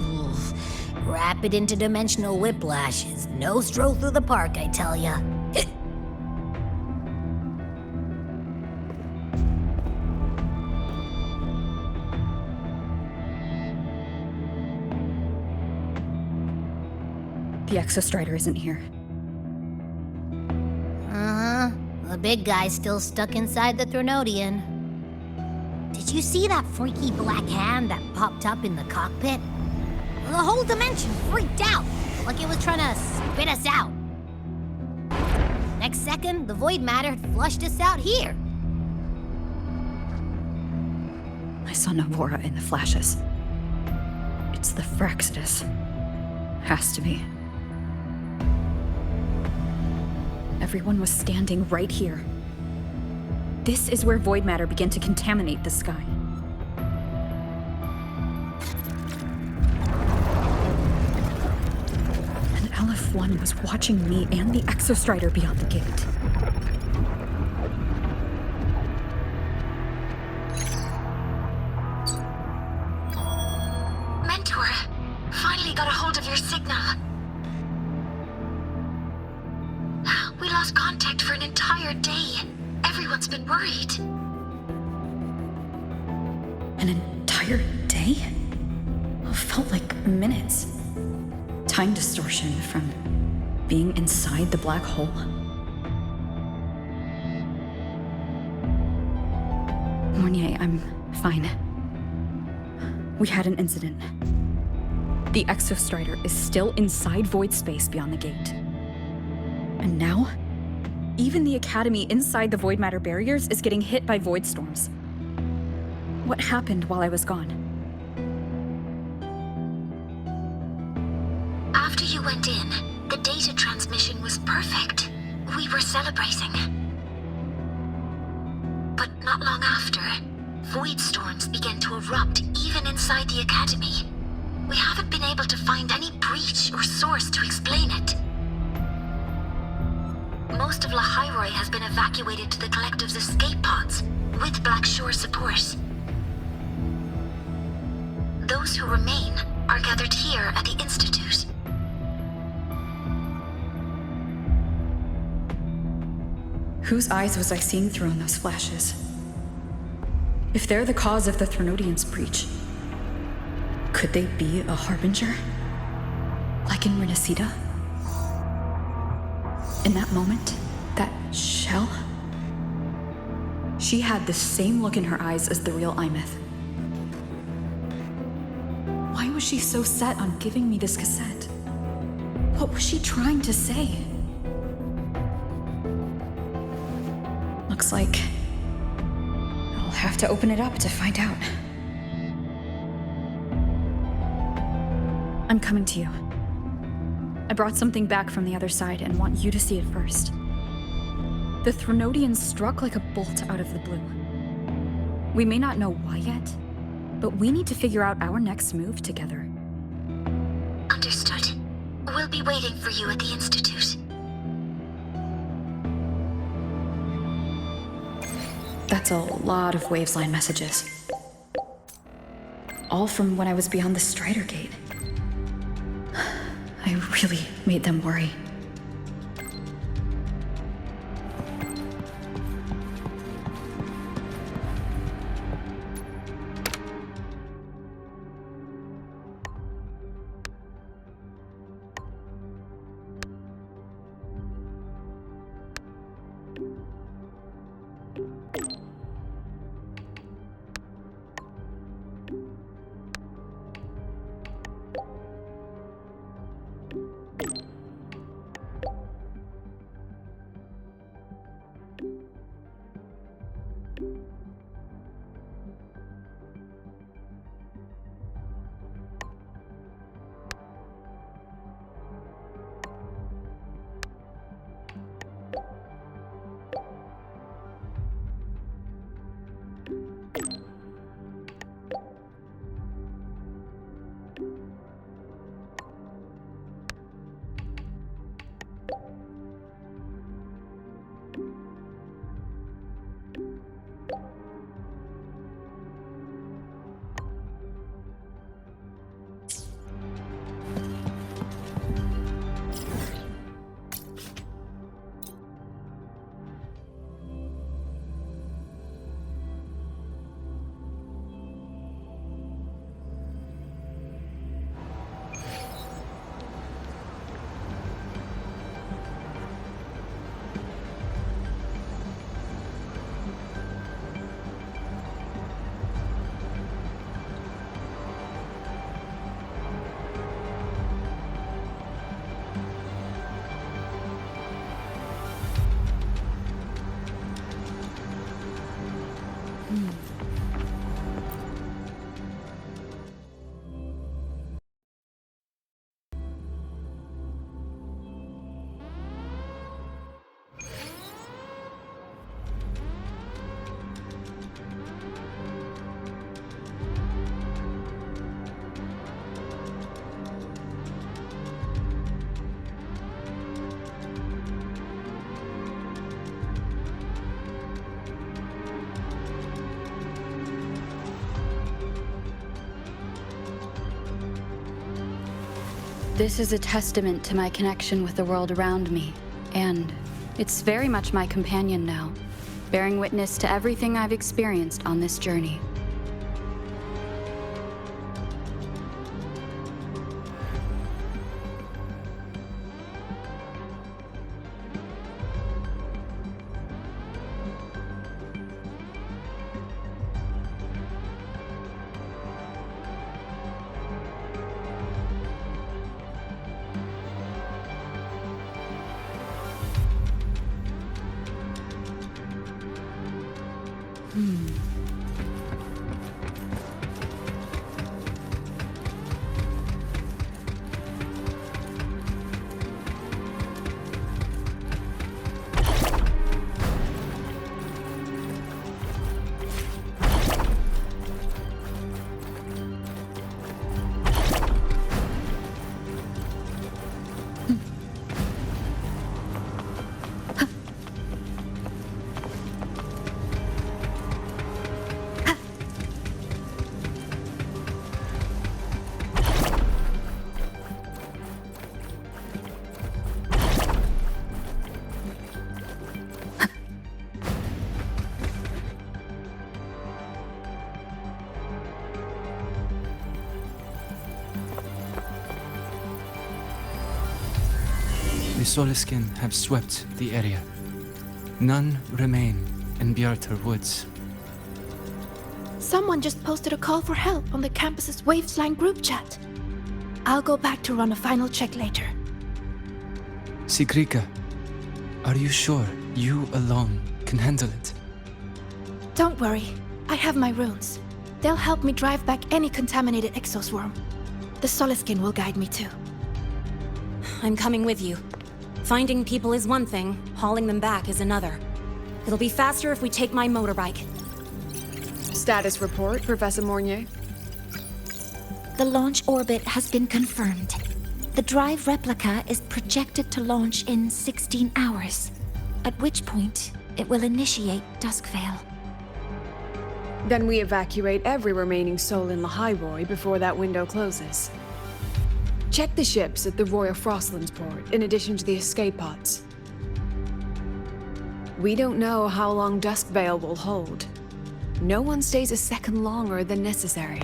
Oof. Rapid interdimensional whiplash is no stroll through the park, I tell ya. The Exostrider isn't here. Uh-huh. The big guy's still stuck inside the Threnodian. Did you see that freaky black hand that popped up in the cockpit? The whole dimension freaked out, like it was trying to spit us out. Next second, the void matter had flushed us out here. I saw Navora in the flashes. It's the Fractsidus. Has to be. Everyone was standing right here. This is where void matter began to contaminate the sky. And LF1 was watching me and the Exostrider beyond the gate. Mentor, finally got a hold of your signal. We lost contact for an entire day. Everyone's been worried. An entire day? It felt like minutes. Time distortion from being inside the black hole. Mornier, I'm fine. We had an incident. The Exostrider is still inside void space beyond the gate. And now, even the Academy inside the void matter barriers is getting hit by void storms. What happened while I was gone? After you went in, the data transmission was perfect. We were celebrating. But not long after, void storms began to erupt even inside the Academy. We haven't been able to find any breach or source to explain it. Most of Lahai has been evacuated to the Collective's escape pods, with Black Shore support. Those who remain are gathered here at the Institute. Whose eyes was I seeing through in those flashes? If they're the cause of the Threnodian's breach, could they be a harbinger? Like in Renacida? In that moment, that shell? She had the same look in her eyes as the real Imeth. Why was she so set on giving me this cassette? What was she trying to say? Looks like I'll have to open it up to find out. I'm coming to you. I brought something back from the other side and want you to see it first. The Threnodian struck like a bolt out of the blue. We may not know why yet, but we need to figure out our next move together. Understood. We'll be waiting for you at the Institute. That's a lot of Wavesline messages. All from when I was beyond the Strider Gate. I really made them worry. This is a testament to my connection with the world around me, and it's very much my companion now, bearing witness to everything I've experienced on this journey. The Soliskin have swept the area. None remain in Bjartar Woods. Someone just posted a call for help on the campus's Wavesline group chat. I'll go back to run a final check later. Sigrika, are you sure you alone can handle it? Don't worry, I have my runes. They'll help me drive back any contaminated exoswarm. The Soliskin will guide me too. I'm coming with you. Finding people is one thing, hauling them back is another. It'll be faster if we take my motorbike. Status report, Professor Mornier. The launch orbit has been confirmed. The drive replica is projected to launch in 16 hours, at which point it will initiate Duskvale. Then we evacuate every remaining soul in Lahai before that window closes. Check the ships at the Royal Frostlands port, in addition to the escape pods. We don't know how long Duskvale will hold. No one stays a second longer than necessary.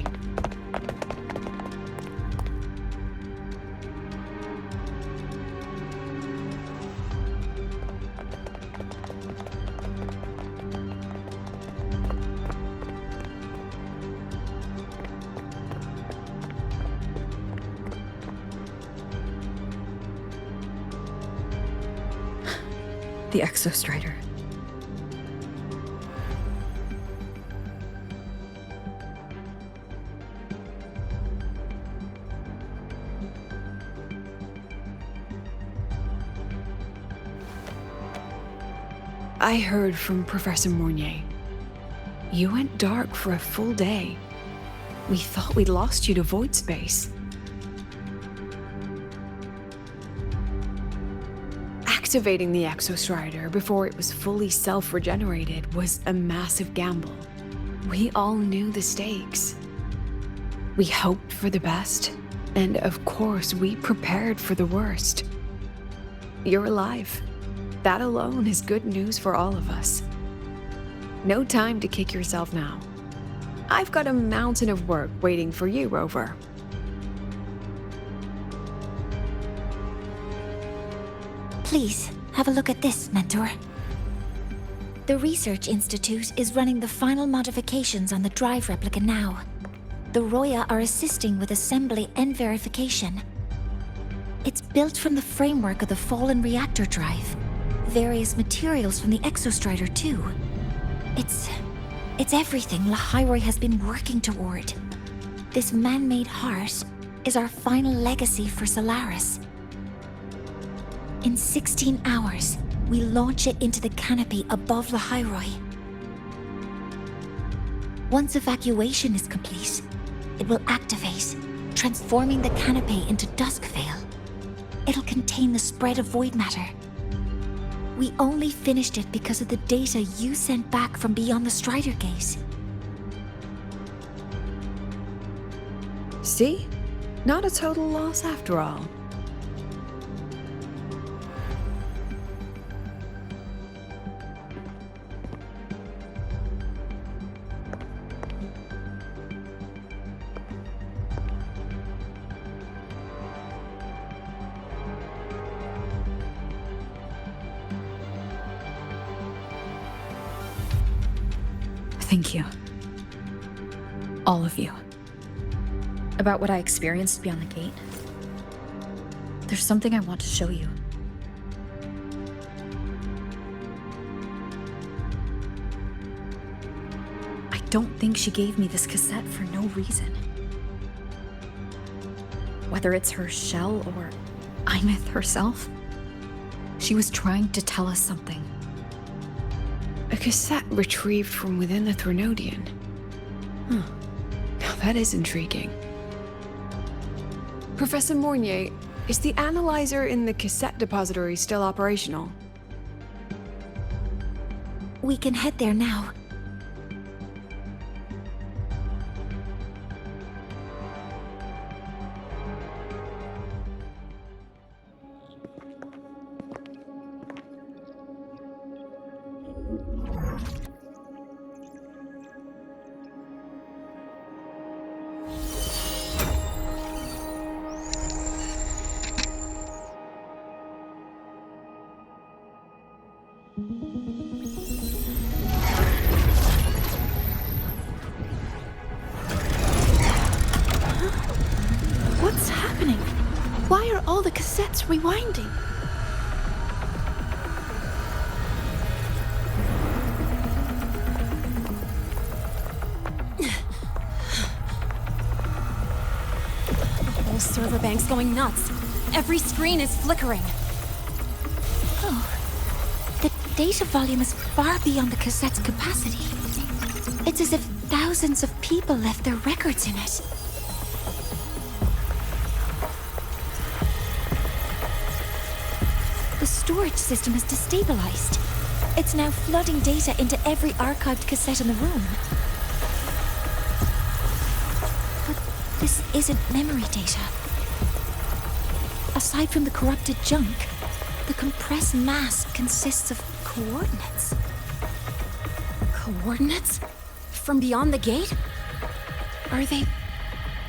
The Exostrider. I heard from Professor Mornier. You went dark for a full day. We thought we'd lost you to void space. Activating the Exostrider before it was fully self-regenerated was a massive gamble. We all knew the stakes. We hoped for the best, and of course we prepared for the worst. You're alive. That alone is good news for all of us. No time to kick yourself now. I've got a mountain of work waiting for you, Rover. Please, have a look at this, Mentor. The Research Institute is running the final modifications on the drive replica now. The Roya are assisting with assembly and verification. It's built from the framework of the fallen reactor drive. Various materials from the Exostrider, too. It's everything Lahai has been working toward. This man-made heart is our final legacy for Solaris. In 16 hours, we launch it into the canopy above Lahai. Once evacuation is complete, it will activate, transforming the canopy into Duskvale. It'll contain the spread of void matter. We only finished it because of the data you sent back from beyond the Strider Gate. See? Not a total loss after all. Thank you. All of you. About what I experienced beyond the gate. There's something I want to show you. I don't think she gave me this cassette for no reason. Whether it's her shell or Imith herself, she was trying to tell us something. A cassette retrieved from within the Threnodian. Huh. Now that is intriguing. Professor Mornier, is the analyzer in the cassette depository still operational? We can head there now. What's happening? Why are all the cassettes rewinding? The whole server bank's going nuts. Every screen is flickering. Oh. The data volume is far beyond the cassette's capacity. It's as if thousands of people left their records in it. The storage system is destabilized. It's now flooding data into every archived cassette in the room. But this isn't memory data. Aside from the corrupted junk, the compressed mass consists of coordinates. Coordinates? From beyond the gate? Are they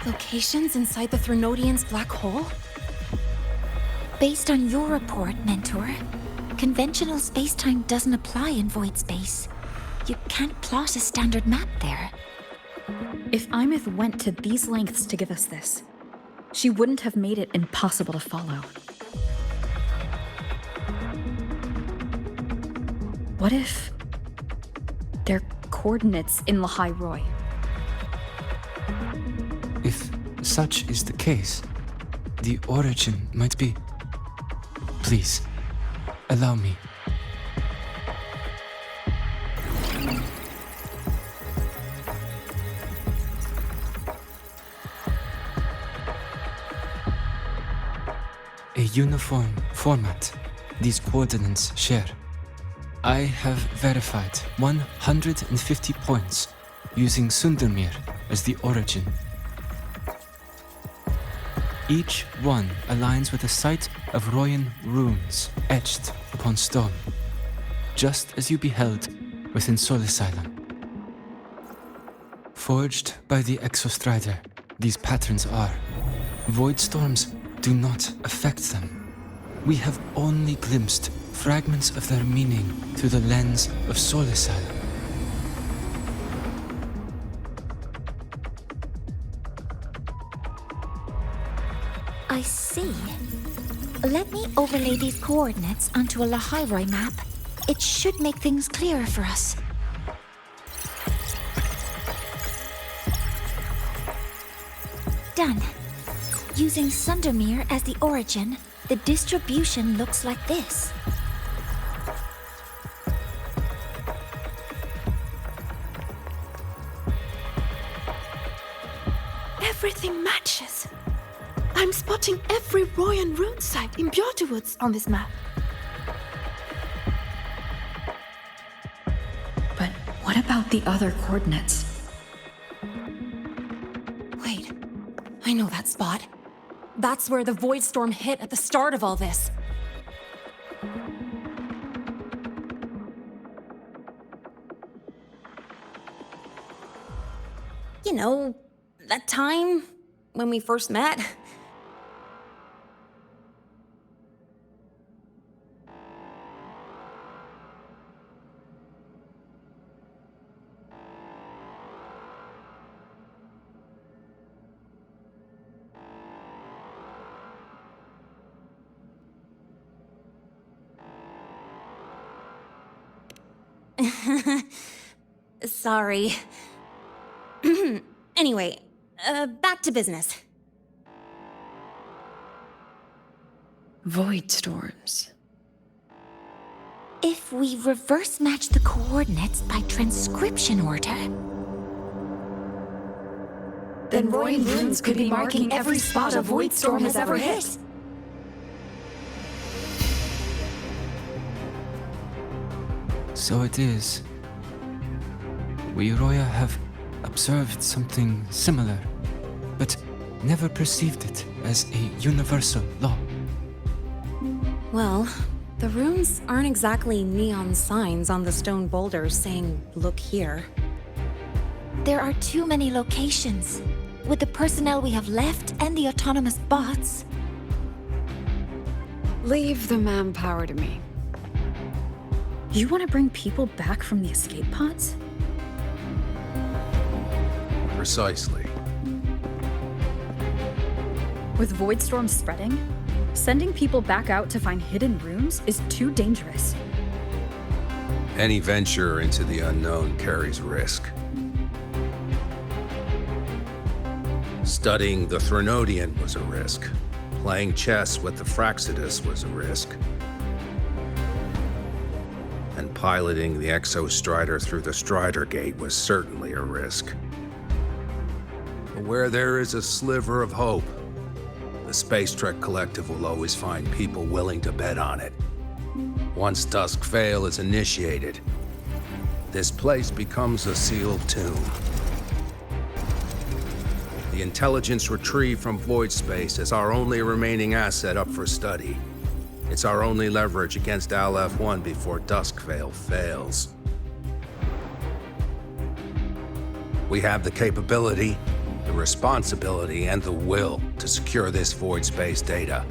locations inside the Threnodian's black hole? Based on your report, Mentor, conventional space-time doesn't apply in void space. You can't plot a standard map there. If Imith went to these lengths to give us this, she wouldn't have made it impossible to follow. What if they're coordinates in Lahai Roy? If such is the case, the origin might be... Please, allow me. A uniform format these coordinates share. I have verified 150 points using Sundermere as the origin. Each one aligns with a site of Royan runes etched upon stone, just as you beheld within Solisylum. Forged by the Exostrider, these patterns are. Void storms do not affect them. We have only glimpsed fragments of their meaning through the lens of Solisylum. I see. Let me overlay these coordinates onto a Lahai Roy map. It should make things clearer for us. Done. Using Sundermere as the origin, the distribution looks like this. Everything matches. I'm spotting every Royan rune site in Bjorterwoods on this map. But what about the other coordinates? Wait, I know that spot. That's where the Void Storm hit at the start of all this. You know, that time when we first met. Sorry. Anyway, back to business. Void storms. If we reverse match the coordinates by transcription order, Then Roy and Runes could be marking every spot a void storm has ever hit. So it is. We Roya have observed something similar, but never perceived it as a universal law. Well, the runes aren't exactly neon signs on the stone boulders saying, "Look here." there are too many locations. With the personnel we have left and the autonomous bots. Leave the manpower to me. You want to bring people back from the escape pods? Precisely. With void storms spreading, sending people back out to find hidden rooms is too dangerous. Any venture into the unknown carries risk. Studying the Threnodian was a risk. Playing chess with the Fraxidus was a risk. And piloting the Exostrider through the Strider Gate was certainly a risk. But where there is a sliver of hope, the Space Trek Collective will always find people willing to bet on it. Once Dusk Vale is initiated, this place becomes a sealed tomb. The intelligence retrieved from void space is our only remaining asset up for study. It's our only leverage against Aleph-1 before Dusk Vale fails. We have the capability, the responsibility, and the will to secure this void space data.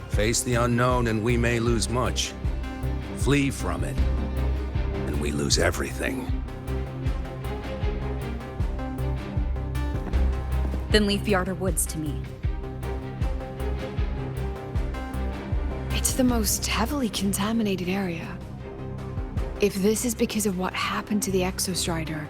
Face the unknown and we may lose much. Flee from it, and we lose everything. Then leave the Outer Woods to me. It's the most heavily contaminated area. If this is because of what happened to the Exostrider,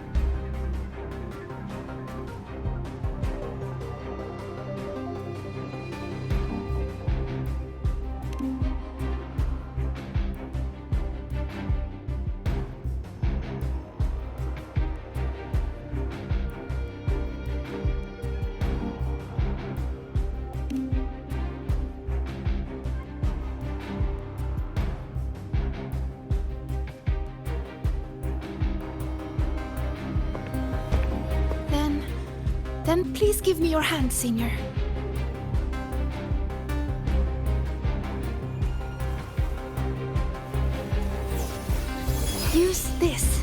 Then please give me your hand, Senior. Use this.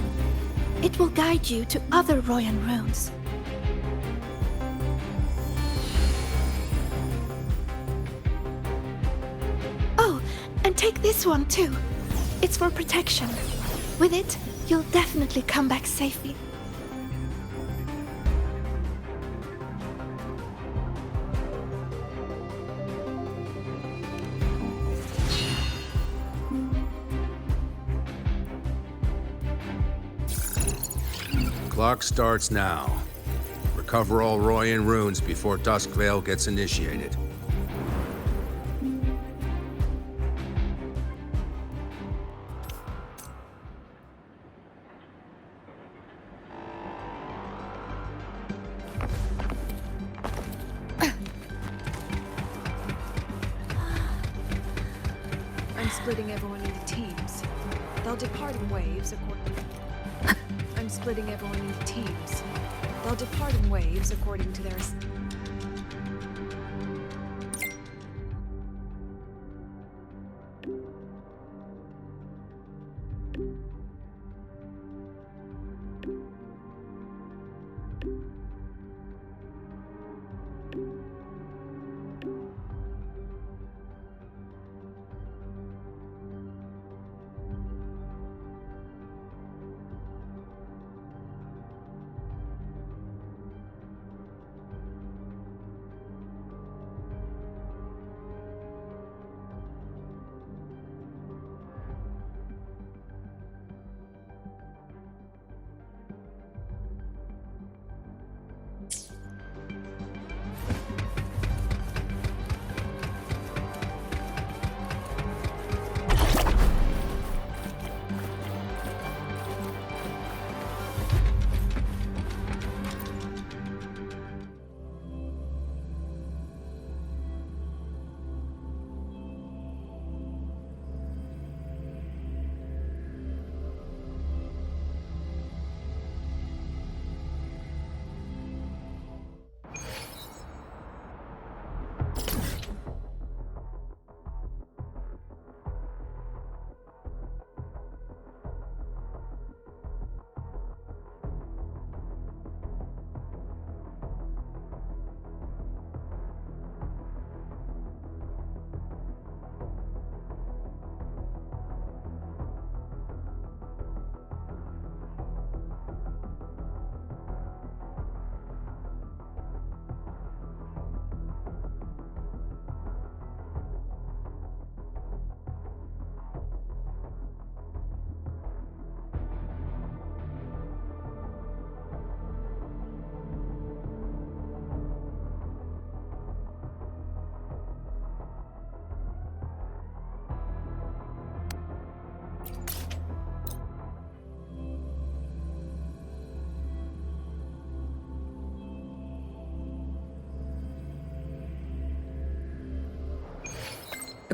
It will guide you to other Royan runes. Oh, and take this one too. It's for protection. With it, you'll definitely come back safely. Clock starts now. Recover all Royan runes before Dusk Vale gets initiated. I'm splitting everyone into teams. They'll depart in waves according... I'm splitting everyone into teams. They'll depart in waves according to their...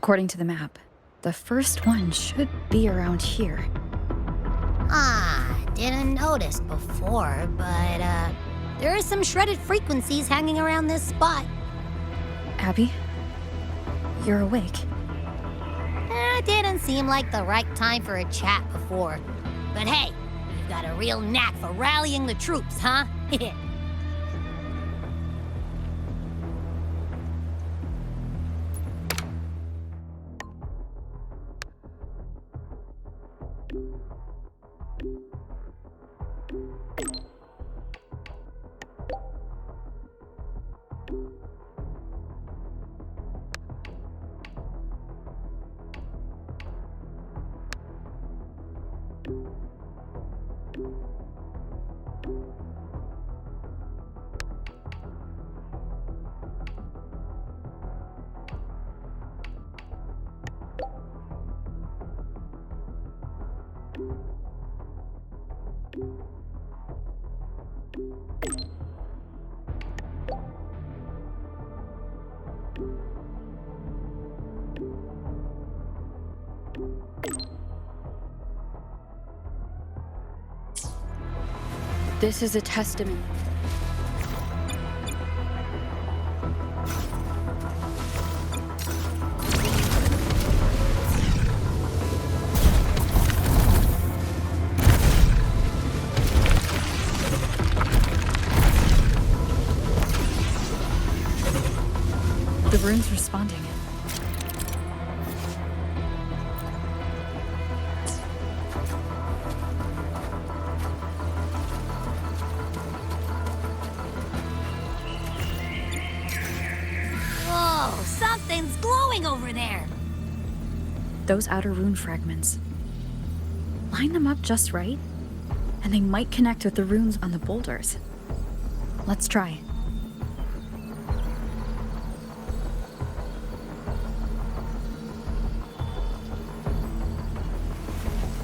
According to the map, the first one should be around here. Didn't notice before, but, there are some shredded frequencies hanging around this spot. Abby? You're awake. Didn't seem like the right time for a chat before. But hey, you've got a real knack for rallying the troops, huh? This is a testament. The rune's responding. Whoa, something's glowing over there. Those outer rune fragments. Line them up just right, and they might connect with the runes on the boulders. Let's try.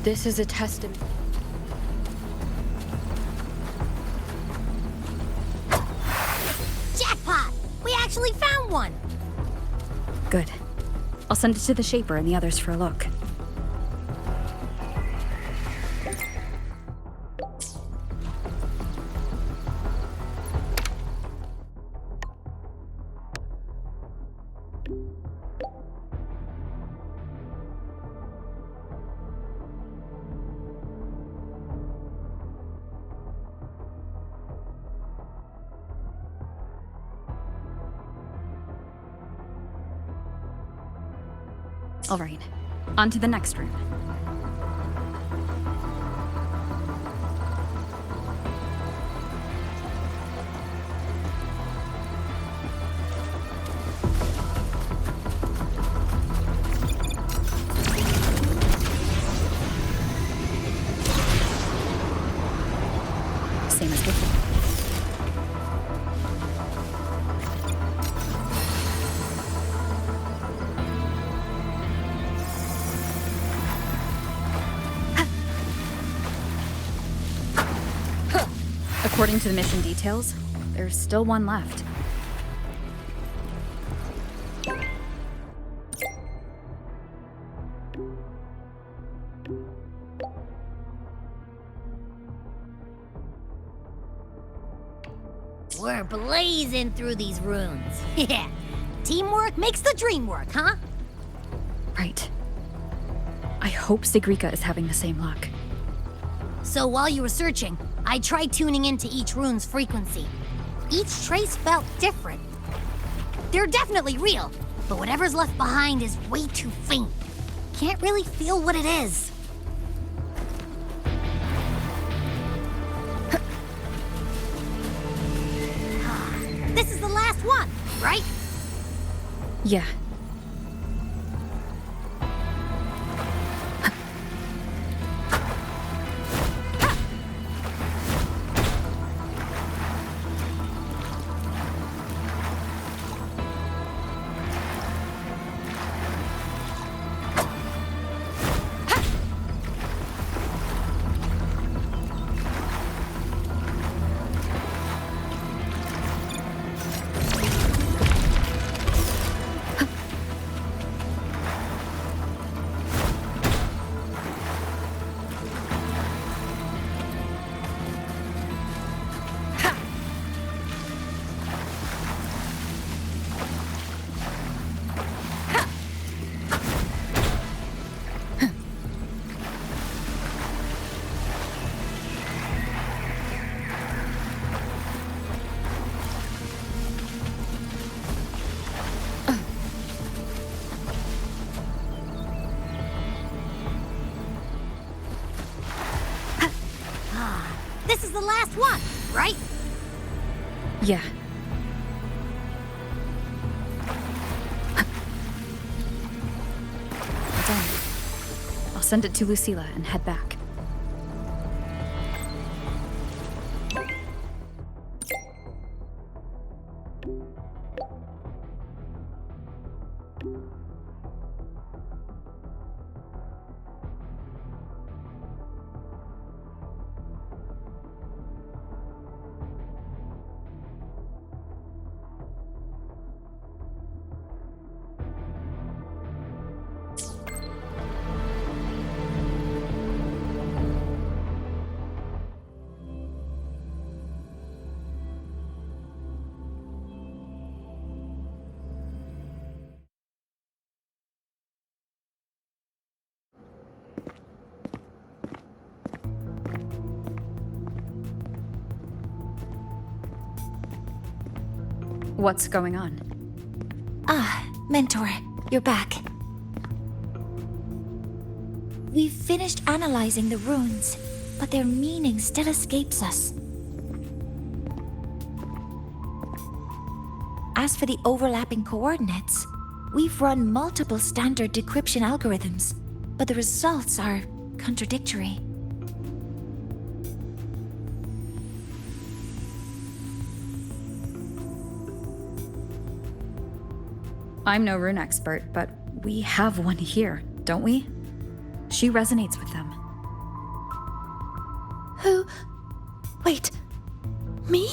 This is a testament. Jackpot! We actually found one! Good. I'll send it to the Shaper and the others for a look. All right, on to the next room. Same as before. According to the mission details, there's still one left. We're blazing through these runes. Yeah. Teamwork makes the dream work, huh? Right. I hope Sigrika is having the same luck. So while you were searching, I tried tuning into each rune's frequency. Each trace felt different. They're definitely real, but whatever's left behind is way too faint. Can't really feel what it is. This is the last one, right? Yeah. last one, right? Yeah. Done. I'll send it to Lucilla and head back. What's going on? Ah, Mentor, you're back. We've finished analyzing the runes, but their meaning still escapes us. As for the overlapping coordinates, we've run multiple standard decryption algorithms, but the results are contradictory. I'm no rune expert, but we have one here, don't we? She resonates with them. Who? Wait. Me?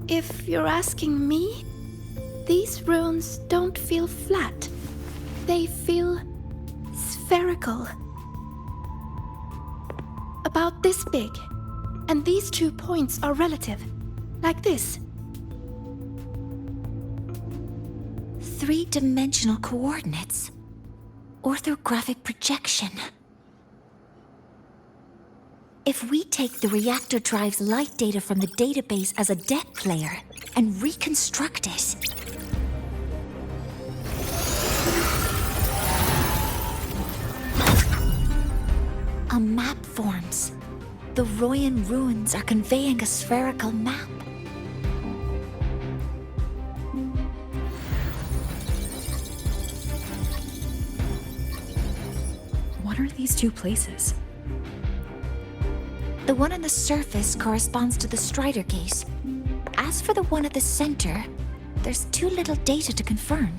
If you're asking me, these runes don't feel flat. They feel spherical. About this big. And these 2 points are relative. Like this. 3-dimensional coordinates. Orthographic projection. If we take the reactor drive's light data from the database as a deck player and reconstruct it, a map forms. The Royan runes are conveying a spherical map. What are these 2 places? The one on the surface corresponds to the Strider Gate. As for the one at the center, there's too little data to confirm.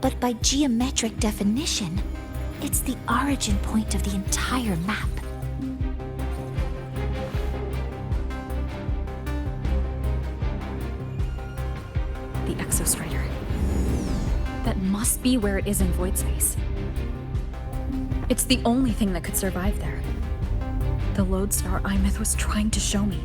But by geometric definition, it's the origin point of the entire map. The Exostrider. That must be where it is in void space. It's the only thing that could survive there. The lodestar Imyth was trying to show me.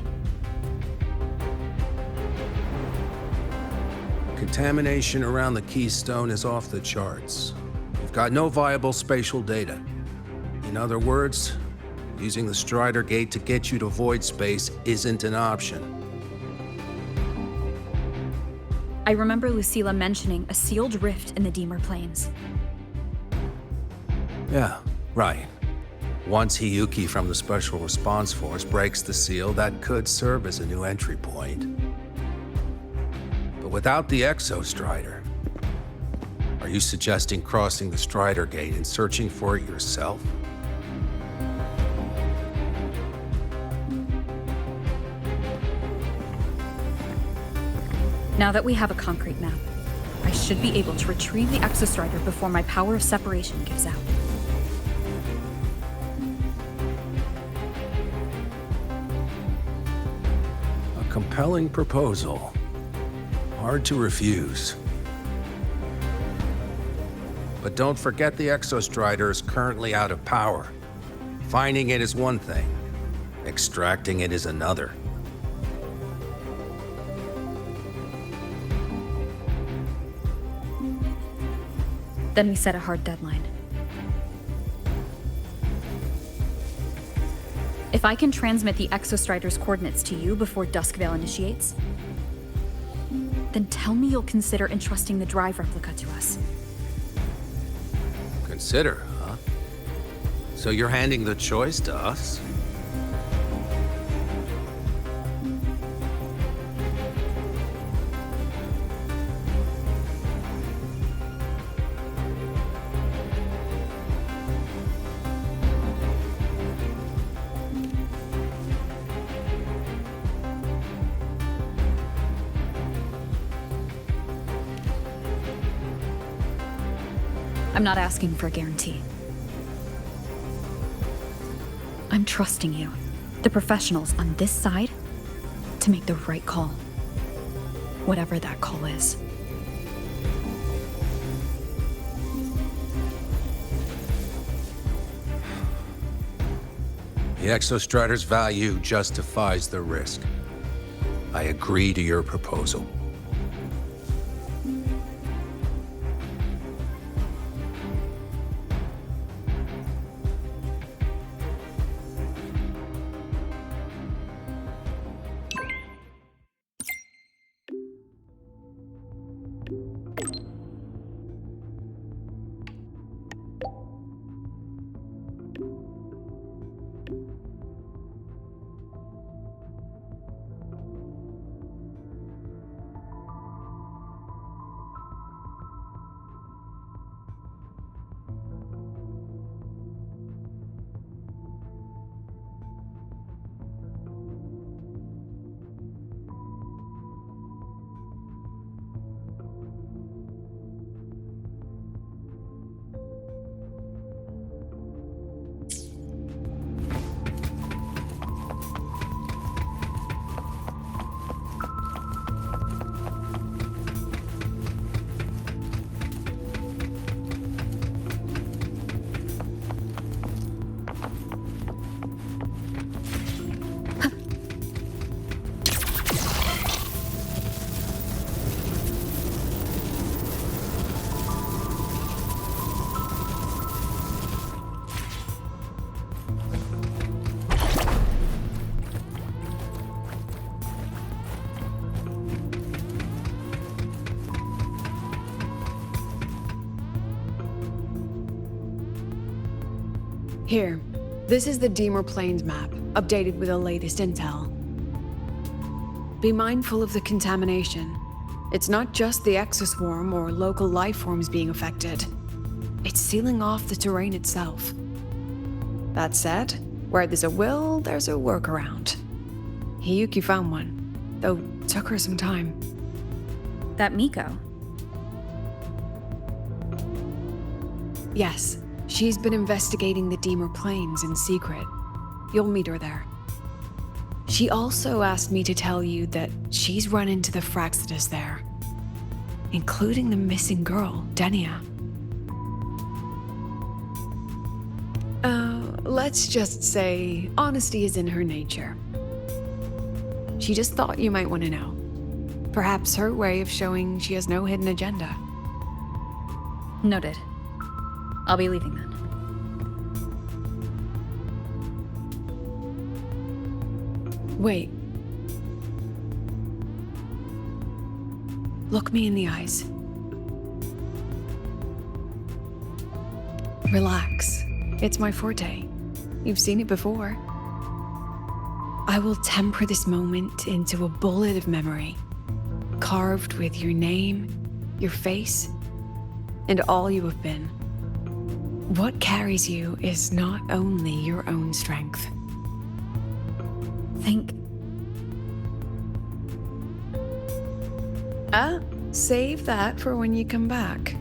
Contamination around the keystone is off the charts. We've got no viable spatial data. In other words, using the Strider Gate to get you to void space isn't an option. I remember Lucilla mentioning a sealed rift in the Deemer Plains. Yeah, right. Once Hiyuki from the Special Response Force breaks the seal, that could serve as a new entry point. But without the Exostrider, are you suggesting crossing the Strider Gate and searching for it yourself? Now that we have a concrete map, I should be able to retrieve the Exostrider before my power of separation gives out. A compelling proposal. Hard to refuse. But don't forget the Exostrider is currently out of power. Finding it is one thing. Extracting it is another. Then we set a hard deadline. If I can transmit the Exostrider's coordinates to you before Duskvale initiates, then tell me you'll consider entrusting the drive replica to us. Consider, huh? So you're handing the choice to us? I'm not asking for a guarantee. I'm trusting you, the professionals on this side, to make the right call. Whatever that call is. The Exostrider's value justifies the risk. I agree to your proposal. Here, this is the Deemer Plains map, updated with the latest intel. Be mindful of the contamination. It's not just the exoswarm or local life forms being affected. It's sealing off the terrain itself. That said, where there's a will, there's a workaround. Hiyuki found one, though it took her some time. That Miko? Yes, she's been investigating the Deemer Plains in secret. You'll meet her there. She also asked me to tell you that she's run into the Fraxidus there, including the missing girl, Denia. Let's just say honesty is in her nature. She just thought you might want to know. Perhaps her way of showing she has no hidden agenda. Noted. I'll be leaving then. Wait. Look me in the eyes. Relax. It's my forte. You've seen it before. I will temper this moment into a bullet of memory, carved with your name, your face, and all you have been. What carries you is not only your own strength. Think. Save that for when you come back.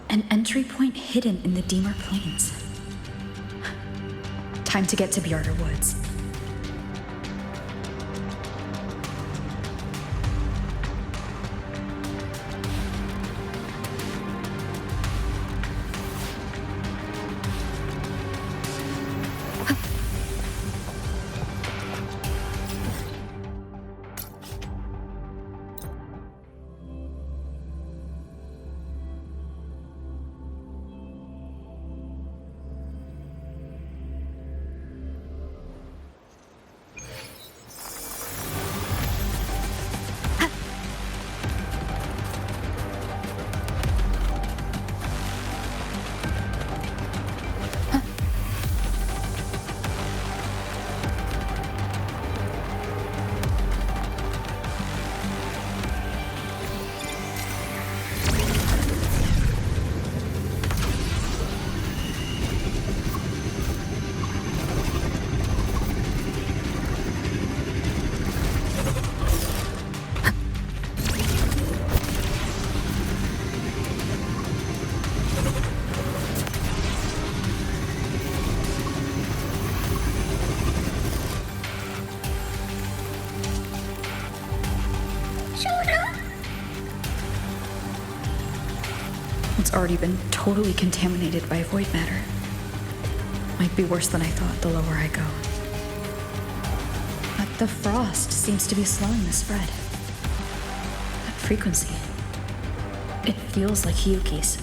An entry point hidden in the Deemer Plains. Time to get to Bjarter Woods. already been totally contaminated by void matter. Might be worse than I thought the lower I go. But the frost seems to be slowing the spread. That frequency. It feels like Hiyuki's.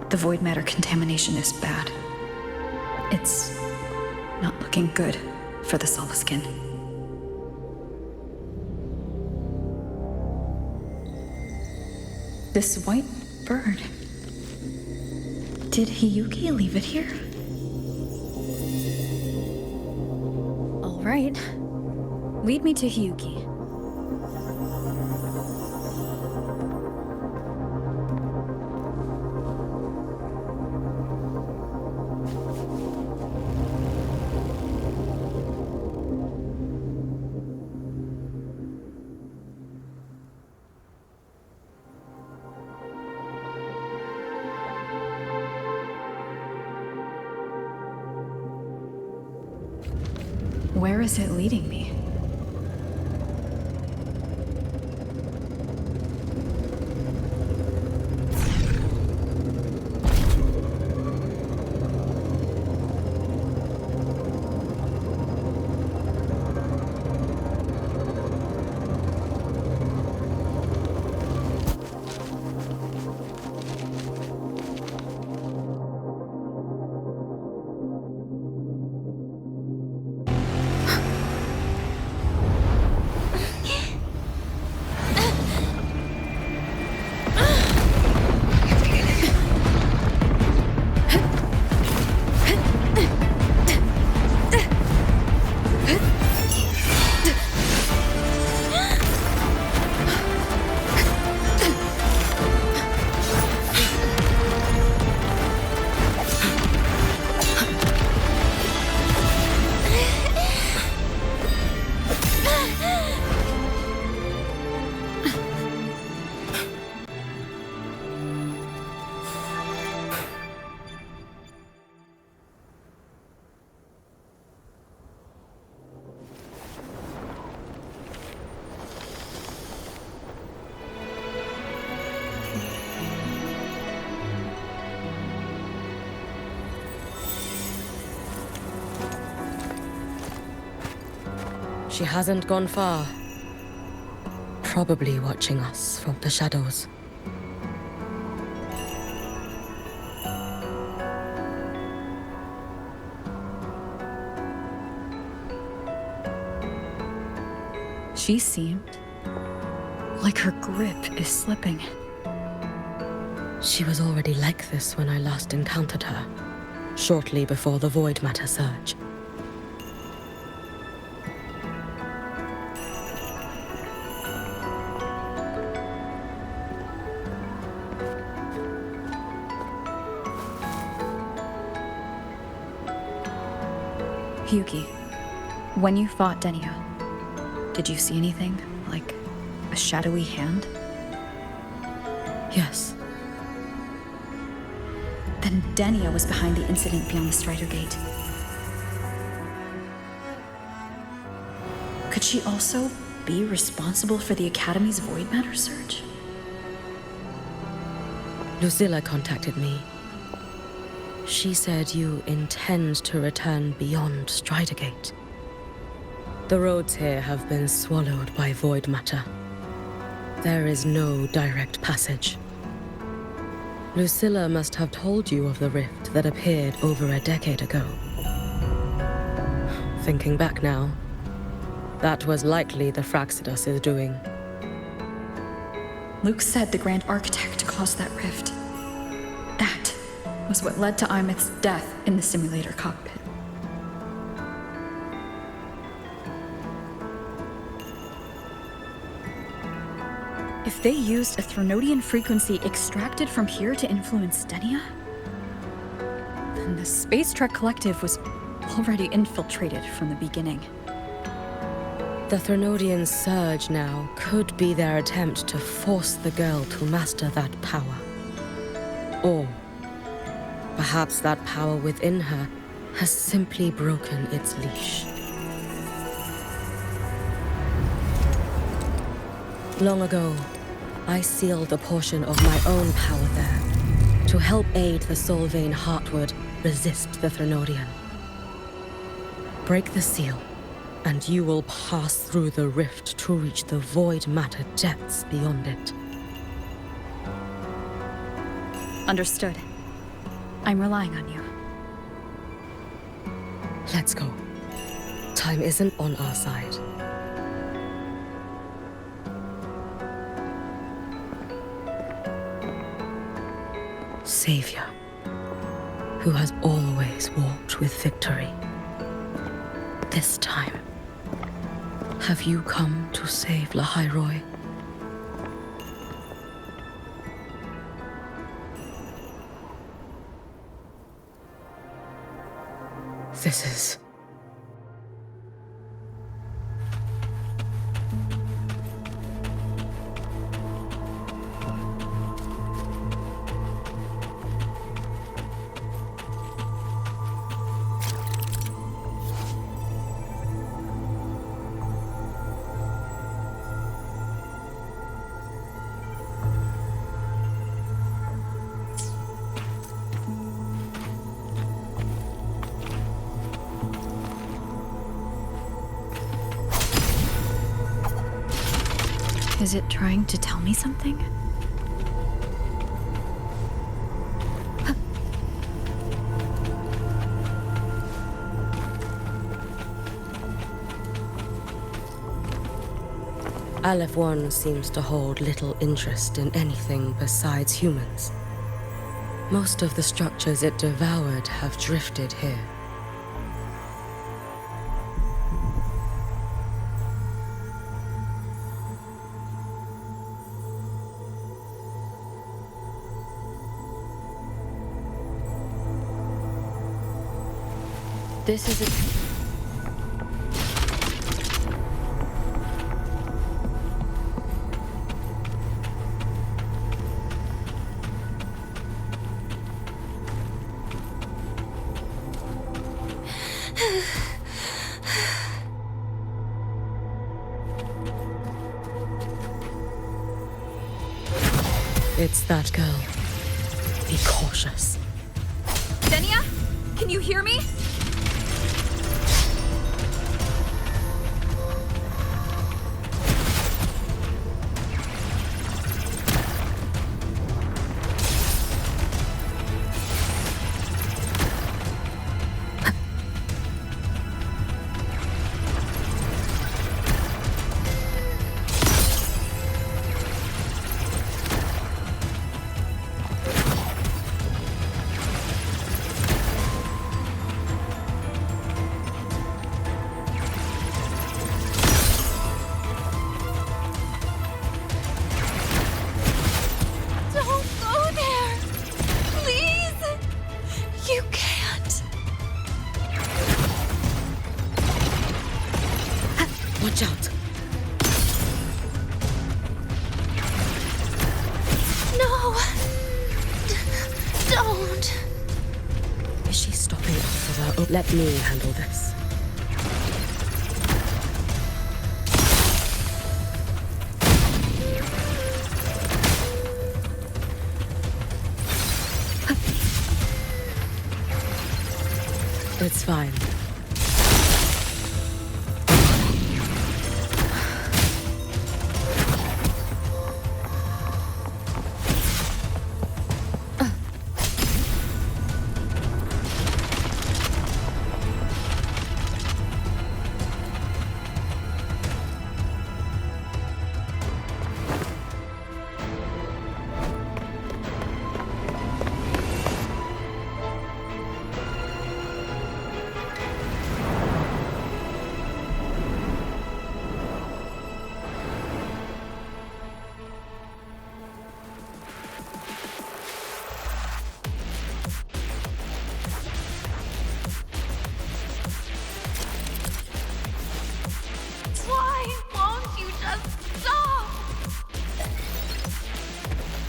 The void matter contamination is bad. It's not looking good for the Solaskin. This white bird. Did Hiyuki leave it here? All right. Lead me to Hiyuki. Where is it leading me? She hasn't gone far. Probably watching us from the shadows. She seemed like her grip is slipping. She was already like this when I last encountered her, shortly before the void matter surge. Hiyuki, when you fought Denia, did you see anything? Like a shadowy hand? Yes. Then Denia was behind the incident beyond the Strider Gate. Could she also be responsible for the Academy's void matter surge? Lucilla contacted me. She said you intend to return beyond Strider Gate. The roads here have been swallowed by void matter. There is no direct passage. Lucilla must have told you of the rift that appeared over a decade ago. Thinking back now, that was likely the Fraxidus' doing. Luke said the Grand Architect caused that rift. That was what led to Imith's death in the simulator cockpit. If they used a Threnodian frequency extracted from here to influence Denia, then the Space Trek Collective was already infiltrated from the beginning. The Threnodian surge now could be their attempt to force the girl to master that power. Or perhaps that power within her has simply broken its leash. Long ago, I sealed a portion of my own power there to help aid the Solvane Heartwood resist the Threnodian. Break the seal, and you will pass through the rift to reach the void matter depths beyond it. Understood. I'm relying on you. Let's go. Time isn't on our side. Savior, who has always walked with victory. This time, have you come to save Lahai Roy? This is... Is it trying to tell me something? Aleph 1 seems to hold little interest in anything besides humans. Most of the structures it devoured have drifted here. This is a... It's that girl. Be cautious. Denia? Can you hear me? Watch out. No! Let me handle this. It's fine.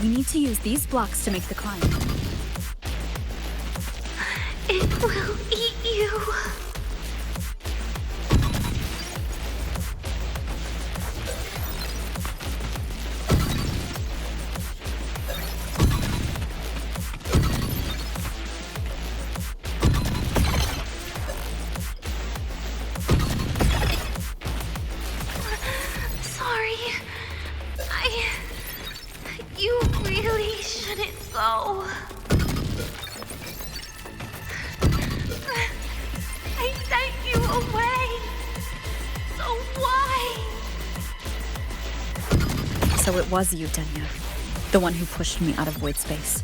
We need to use these blocks to make the climb. It will eat you. Sorry. You really shouldn't go. I sent you away. So why? So it was you, Denya. The one who pushed me out of void space.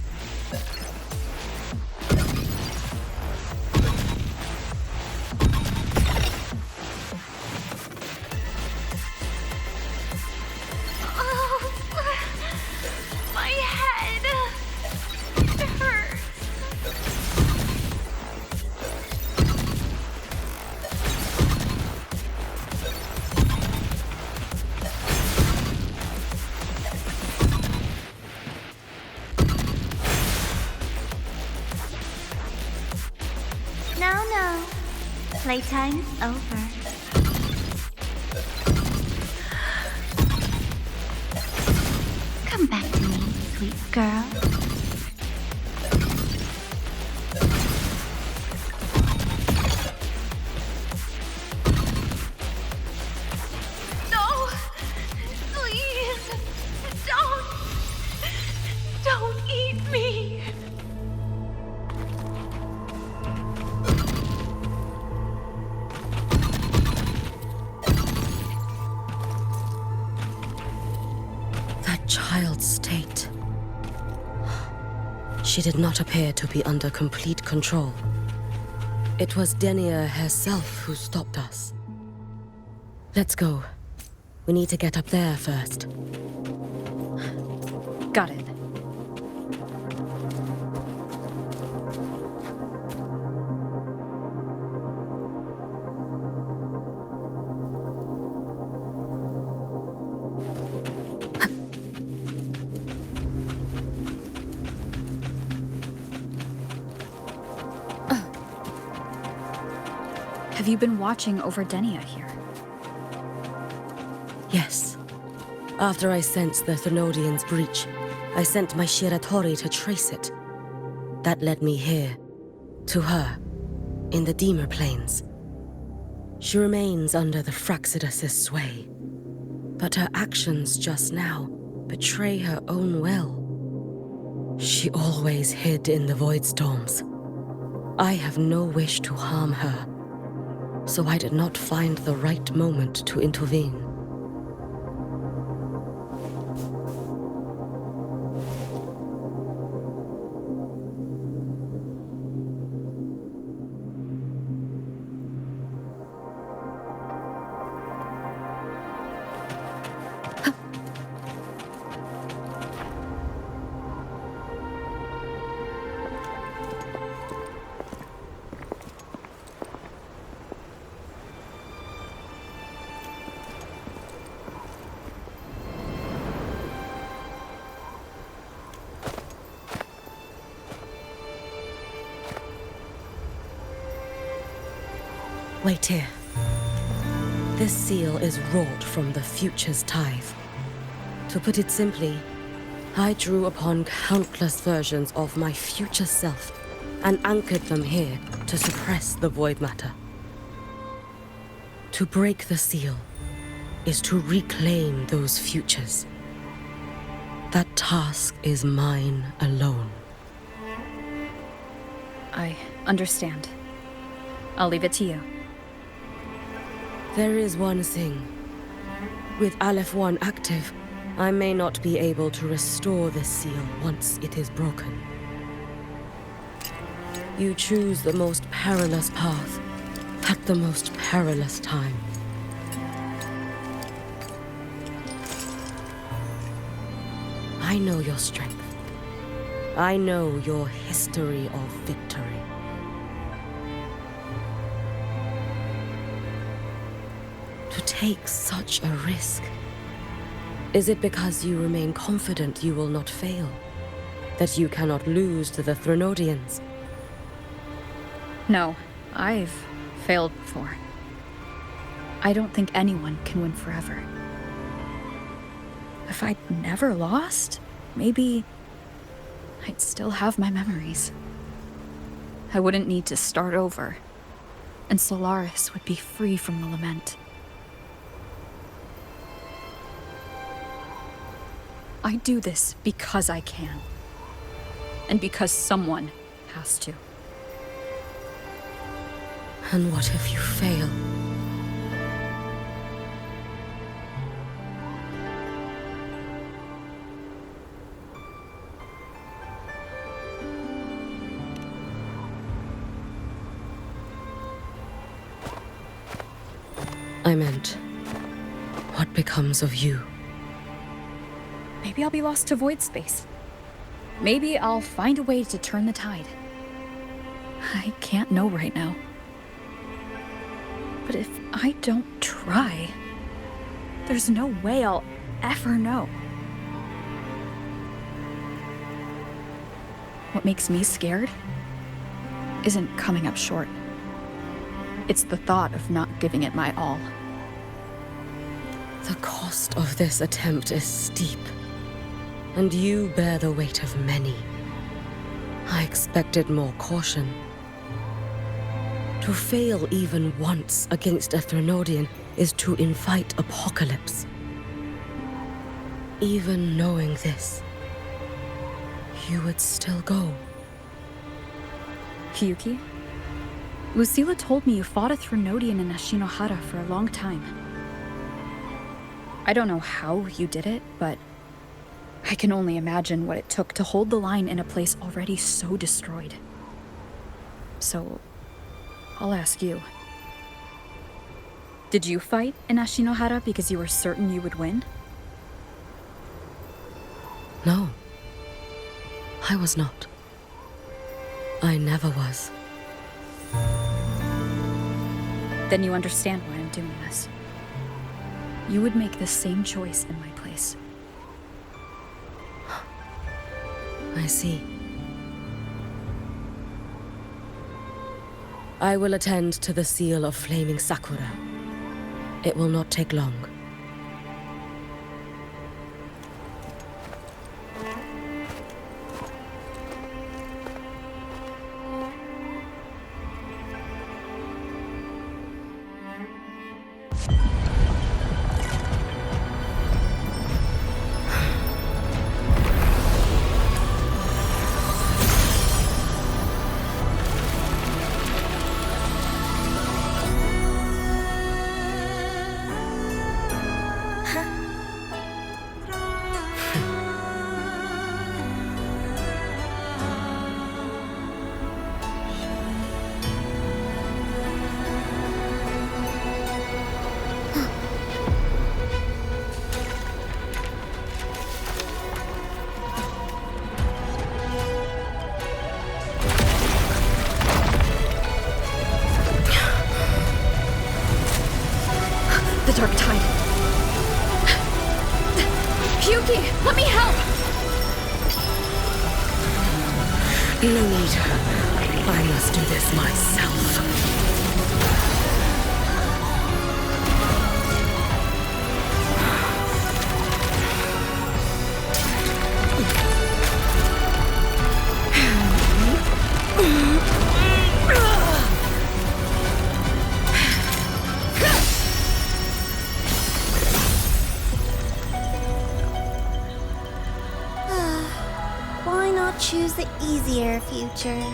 No. Playtime's over. Come back to me, sweet girl. No! Please! Don't eat me! Child's state. She did not appear to be under complete control. It was Denia herself who stopped us. Let's go. We need to get up there first. Got it. Have you been watching over Denia here? Yes. After I sensed the Thenodian's breach, I sent my Shiratori to trace it. That led me here, to her, in the Deemer Plains. She remains under the Fraxidus' sway, but her actions just now betray her own will. She always hid in the Void Storms. I have no wish to harm her, so I did not find the right moment to intervene. Wait here. This seal is wrought from the future's tithe. To put it simply, I drew upon countless versions of my future self and anchored them here to suppress the void matter. To break the seal is to reclaim those futures. That task is mine alone. I understand. I'll leave it to you. There is one thing. With Aleph 1 active, I may not be able to restore this seal once it is broken. You choose the most perilous path at the most perilous time. I know your strength. I know your history of victory. To take such a risk, is it because you remain confident you will not fail? That you cannot lose to the Threnodians? No, I've failed before. I don't think anyone can win forever. If I'd never lost, maybe I'd still have my memories. I wouldn't need to start over, and Solaris would be free from the lament. I do this because I can, and because someone has to. And what if you fail? I meant, what becomes of you? Maybe I'll be lost to void space. Maybe I'll find a way to turn the tide. I can't know right now. But if I don't try, there's no way I'll ever know. What makes me scared isn't coming up short. It's the thought of not giving it my all. The cost of this attempt is steep, and you bear the weight of many. I expected more caution. To fail even once against a Threnodian is to invite apocalypse. Even knowing this, you would still go. Hiyuki? Lucilla told me you fought a Threnodian in Ashinohara for a long time. I don't know how you did it, but I can only imagine what it took to hold the line in a place already so destroyed. So, I'll ask you. Did you fight in Ashinohara because you were certain you would win? No. I was not. I never was. Then you understand why I'm doing this. You would make the same choice in my place. I see. I will attend to the seal of Flaming Sakura. It will not take long. Dark Tide. Hyuki, let me help! No need. I must do this myself. future.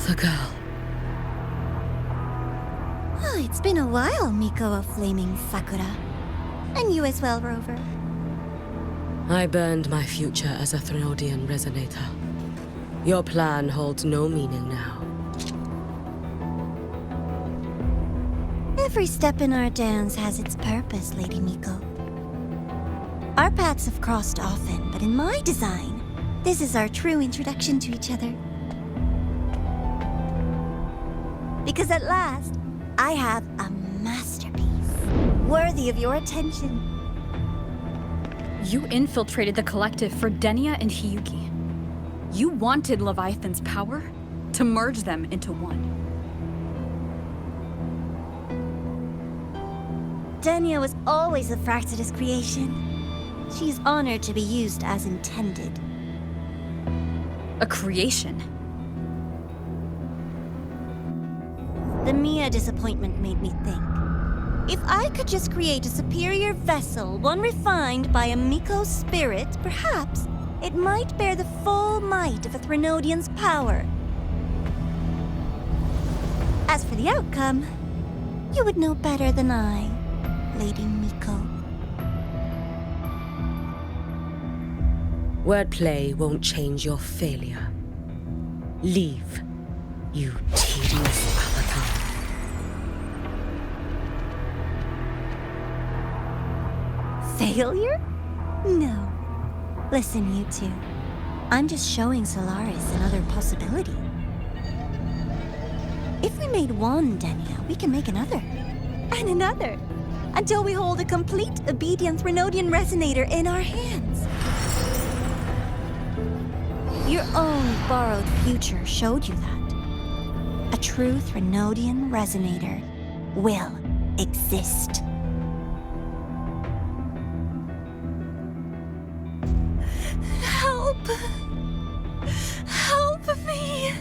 The girl. Oh, it's been a while, Miko of Flaming Sakura. And you as well, Rover. I burned my future as a Threnodian resonator. Your plan holds no meaning now. Every step in our dance has its purpose, Lady Miko. Our paths have crossed often, but in my design, this is our true introduction to each other. Because at last, I have a masterpiece, worthy of your attention. You infiltrated the collective for Denia and Hiyuki. You wanted Leviathan's power to merge them into one. Denia was always a Fraxidus creation. She's honored to be used as intended. A creation? The Mia disappointment made me think. If I could just create a superior vessel, one refined by a Miko spirit, perhaps it might bear the full might of a Threnodian's power. As for the outcome, you would know better than I, Lady Miko. Wordplay won't change your failure. Leave, you tedious avatar. Failure? No. Listen, you two. I'm just showing Solaris another possibility. If we made one Denia, we can make another. And another. Until we hold a complete obedient Threnodian resonator in our hands. Your own borrowed future showed you that. A true Threnodian resonator will exist. Help! Help me!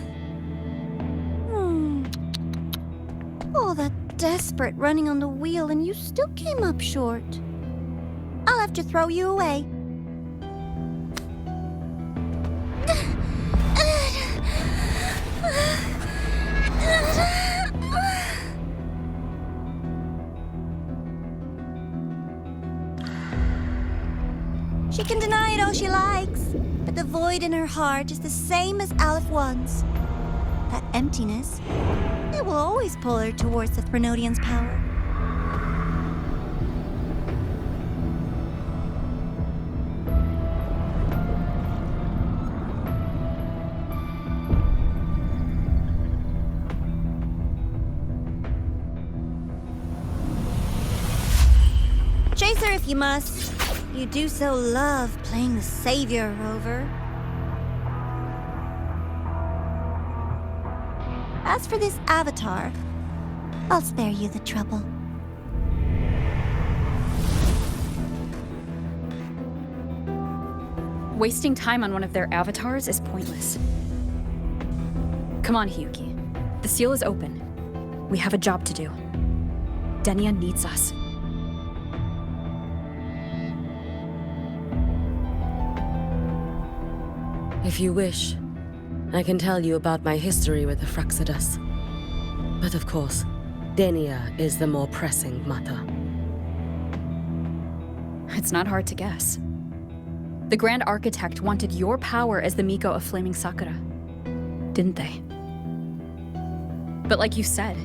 All that desperate running on the wheel and you still came up short. I'll have to throw you away. She can deny it all she likes, but the void in her heart is the same as Aleph One's. That emptiness, it will always pull her towards the Threnodian's power. Chase her if you must. You do so love playing the savior, Rover. As for this avatar, I'll spare you the trouble. Wasting time on one of their avatars is pointless. Come on, Hiyuki. The seal is open. We have a job to do. Denia needs us. If you wish, I can tell you about my history with the Fraxidus. But of course, Denia is the more pressing matter. It's not hard to guess. The Grand Architect wanted your power as the Miko of Flaming Sakura, didn't they? But like you said,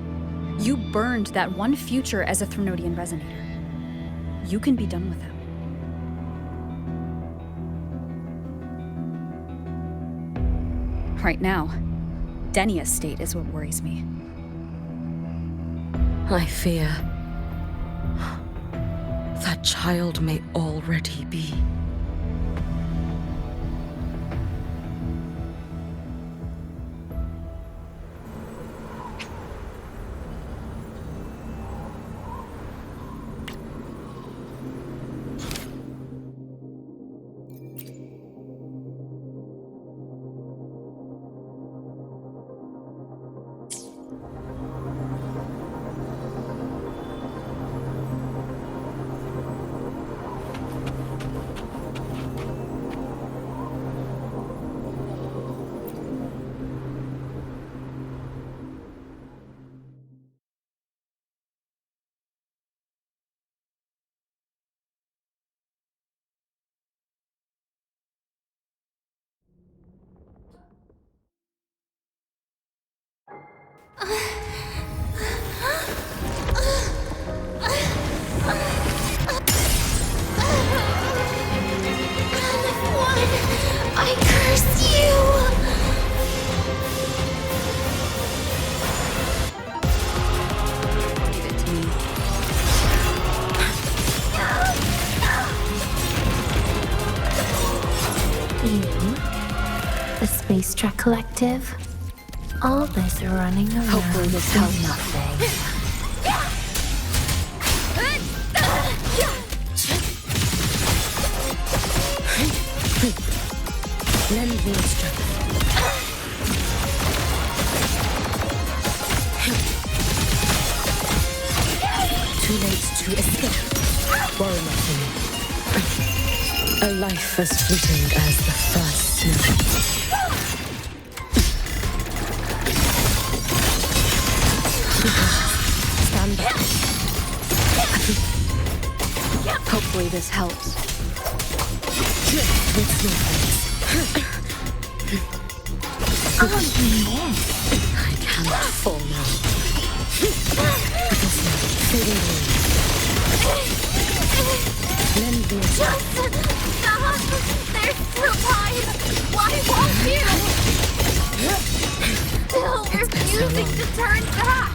you burned that one future as a Threnodian resonator. You can be done with him. Right now, Denia's state is what worries me. I fear that child may already be. I curse you! Give it to me. You, the Space Trek Collective, all this running around. Hopefully this helps nothing. Lend me your strength. Too late to escape. Worry not for me. A life as fleeting as the first snow. Stand back. Hopefully this helps. Drift with snowflakes. Oh, yes. I cannot fall now. Fading away. Lend me a Just stop! They're still alive! Why won't you? Still refusing to turn back!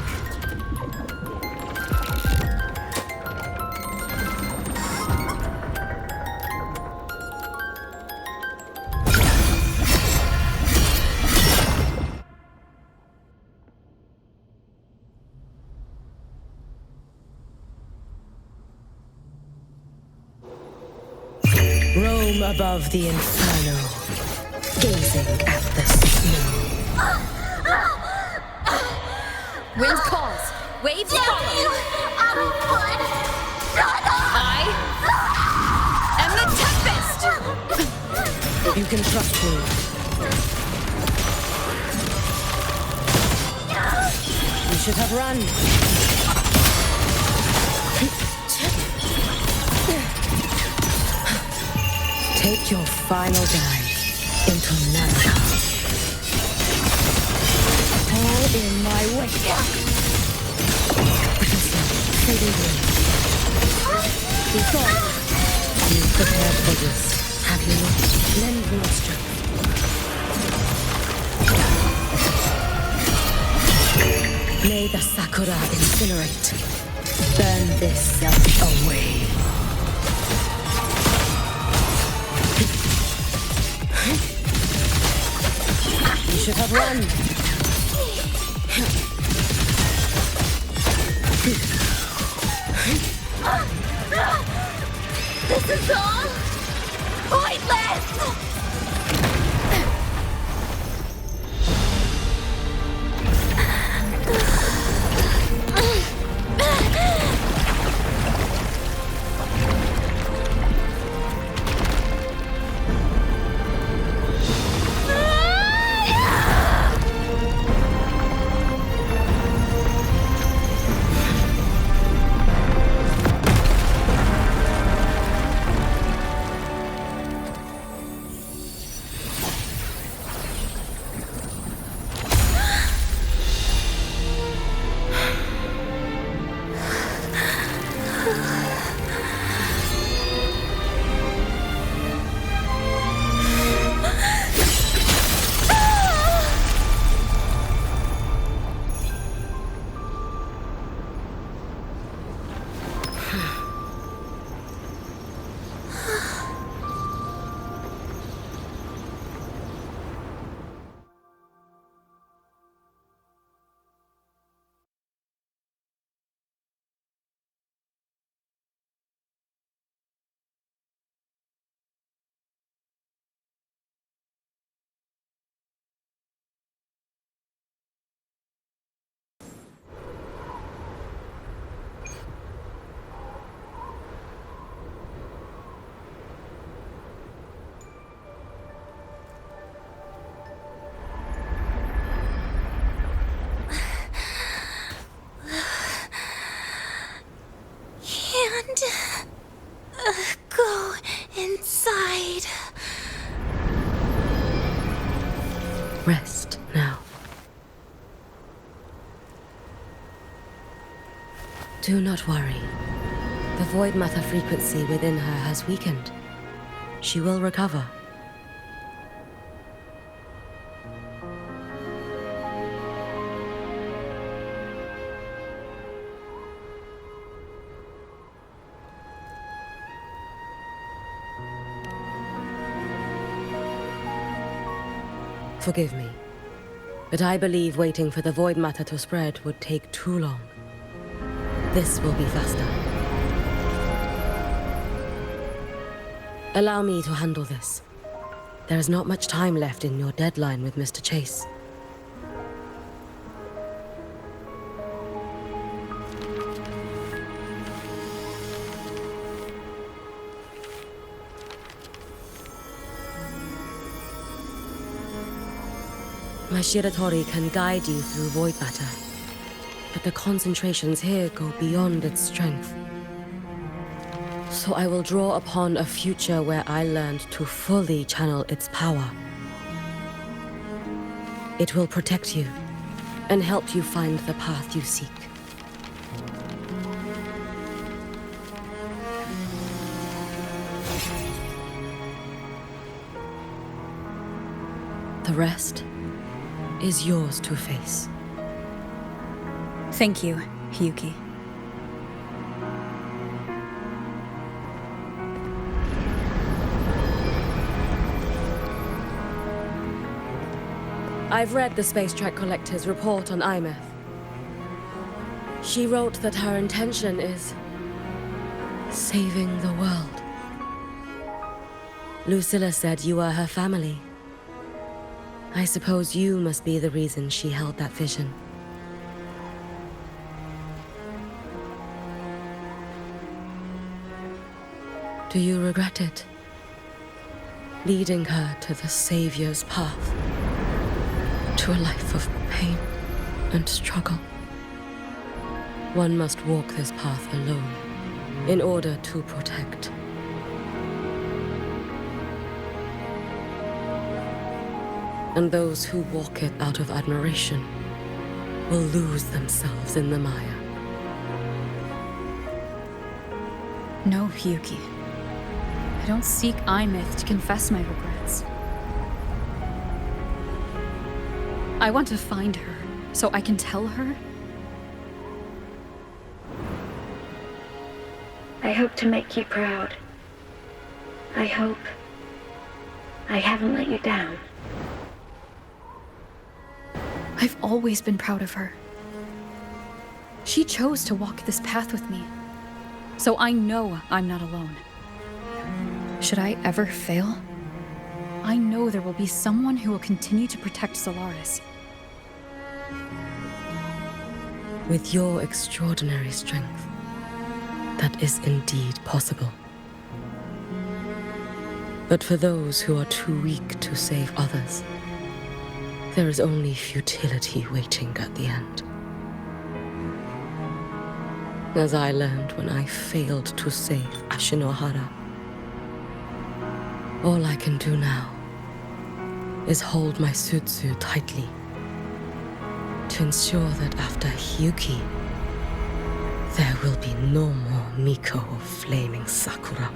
Roam above the inferno, gazing at the snow. Wind calls. Waves follow. I am the Tempest! You can trust me. You should have run. Take your final dive into Lahai. all in my way. Fading away. Be gone. You prepared for this, have you not? Lend me your strength. May the Sakura incinerate. Burn this self away. You should have run. This is all pointless! Go inside. Rest now. Do not worry. The void matter frequency within her has weakened. She will recover. Forgive me, but I believe waiting for the void matter to spread would take too long. This will be faster. Allow me to handle this. There is not much time left in your deadline with Mr. Chase. My Shiratori can guide you through void matter, but the concentrations here go beyond its strength. So I will draw upon a future where I learned to fully channel its power. It will protect you and help you find the path you seek. The rest is yours to face. Thank you, Hyuki. I've read the Space Track Collector's report on Imeth. She wrote that her intention is saving the world. Lucilla said you are her family. I suppose you must be the reason she held that vision. Do you regret it? Leading her to the Savior's path? To a life of pain and struggle? One must walk this path alone in order to protect. And those who walk it out of admiration will lose themselves in the mire. No, Hyuki. I don't seek Imeth to confess my regrets. I want to find her, so I can tell her. I hope to make you proud. I hope I haven't let you down. I've always been proud of her. She chose to walk this path with me, so I know I'm not alone. Should I ever fail, I know there will be someone who will continue to protect Solaris. With your extraordinary strength, that is indeed possible. But for those who are too weak to save others, there is only futility waiting at the end. As I learned when I failed to save Ashinohara. All I can do now is hold my Sutsu tightly to ensure that after Hyuki, there will be no more Miko of Flaming Sakura.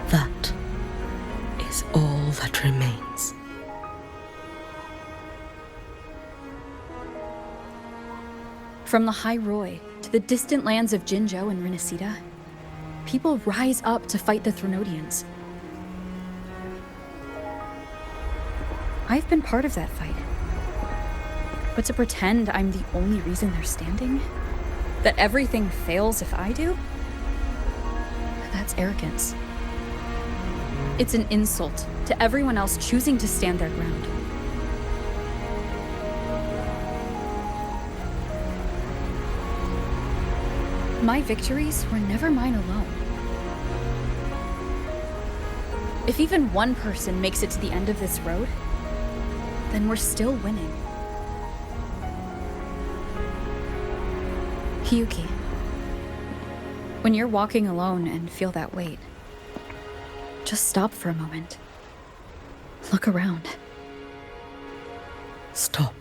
That is all that remains. From Lahai Roi to the distant lands of Jinzhou and Rinasida, people rise up to fight the Threnodians. I've been part of that fight. But to pretend I'm the only reason they're standing? That everything fails if I do? That's arrogance. It's an insult to everyone else choosing to stand their ground. My victories were never mine alone. If even one person makes it to the end of this road, then we're still winning. Hyuki, when you're walking alone and feel that weight, just stop for a moment. Look around. Stop.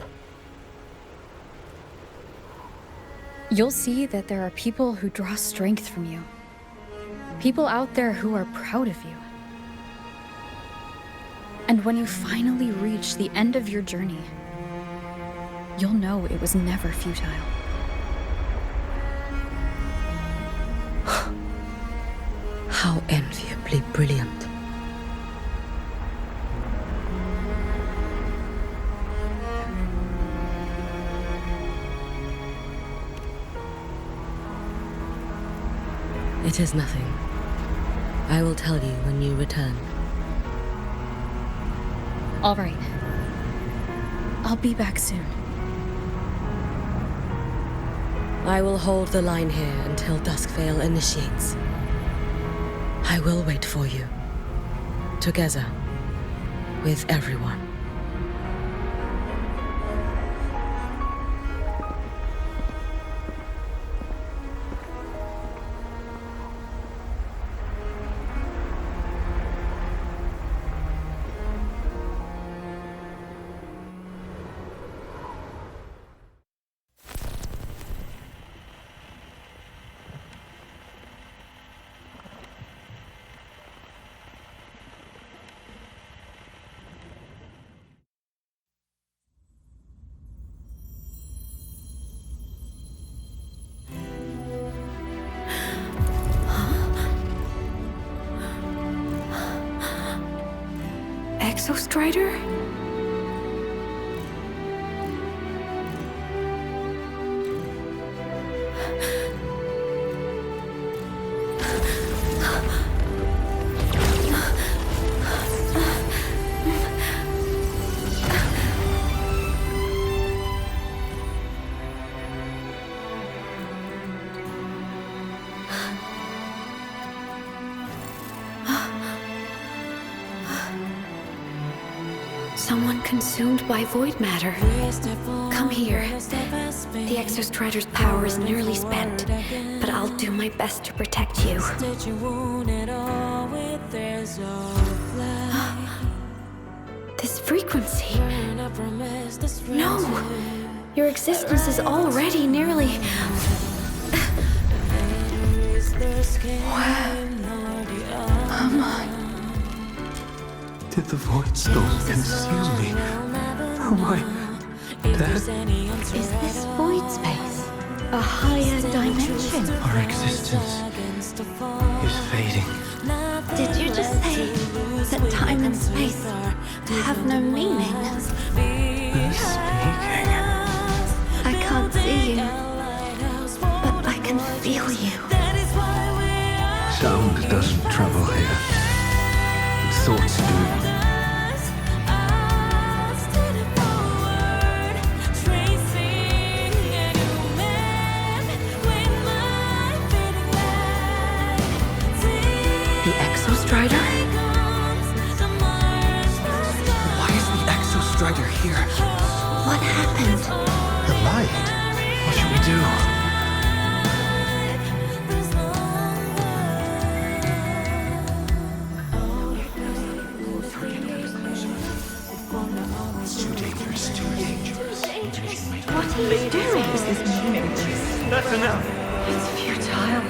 you'll see that there are people who draw strength from you. People out there who are proud of you. And when you finally reach the end of your journey, you'll know it was never futile. How enviably brilliant. It is nothing. I will tell you when you return. All right. I'll be back soon. I will hold the line here until Duskvale initiates. I will wait for you. Together. With everyone. Exostrider? Someone consumed by void matter. Come here. The Exostrider's power is nearly spent, but I'll do my best to protect you. This frequency. No! Your existence is already nearly... Where am I? Did the void storm consume me? Am I dead? Is this void space a higher dimension? Our existence is fading. Did you just say that time and space have no meaning? Who's speaking? I can't see you, but I can feel you. Sound doesn't travel here. Thoughts do. The Exostrider? Why is the Exostrider here? What happened? The light. What should we do? It's too dangerous, too dangerous. What are you doing? Is this meaningless? That's enough. It's futile.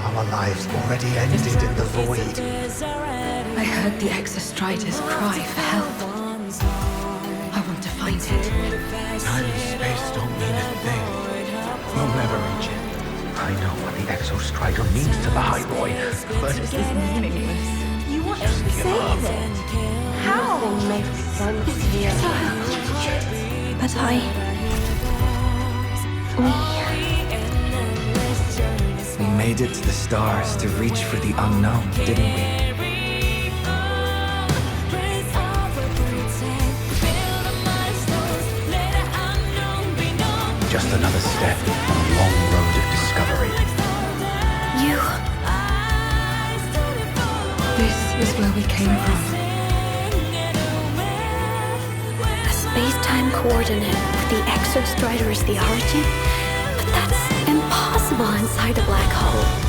Our lives already ended in the void. I heard the Exostrider's cry for help. I want to find it. Time and space don't mean a thing. We'll never reach it. I know what the Exostrider means to the High Boy, but this is meaningless. You want to save it? How? It's futile. But We made it to the stars to reach for the unknown, didn't we? Just another step on a long road of discovery. You. This is where we came from. a space-time coordinate with the Exostrider as the origin? But that's impossible inside a black hole.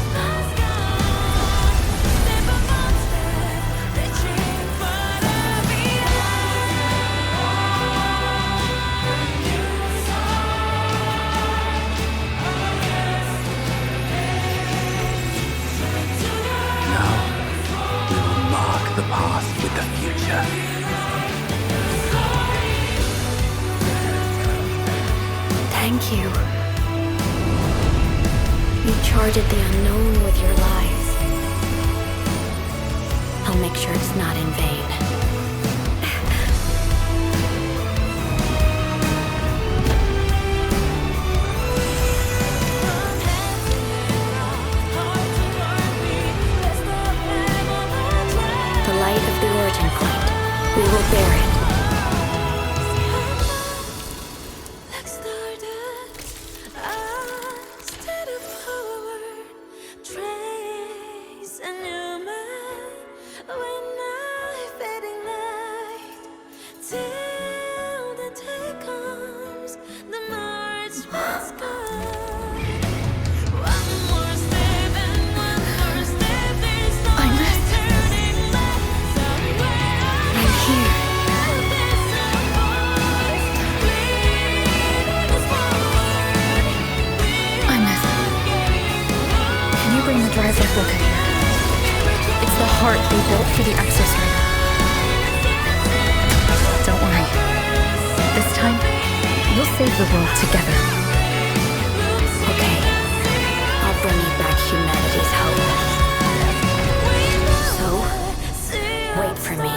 guarded the unknown with your lies. I'll make sure it's not in vain. The light of the origin point. We will bear it. For the Exostrider. Don't worry. This time, we'll save the world together. Okay. I'll bring you back humanity's hope. So, wait for me.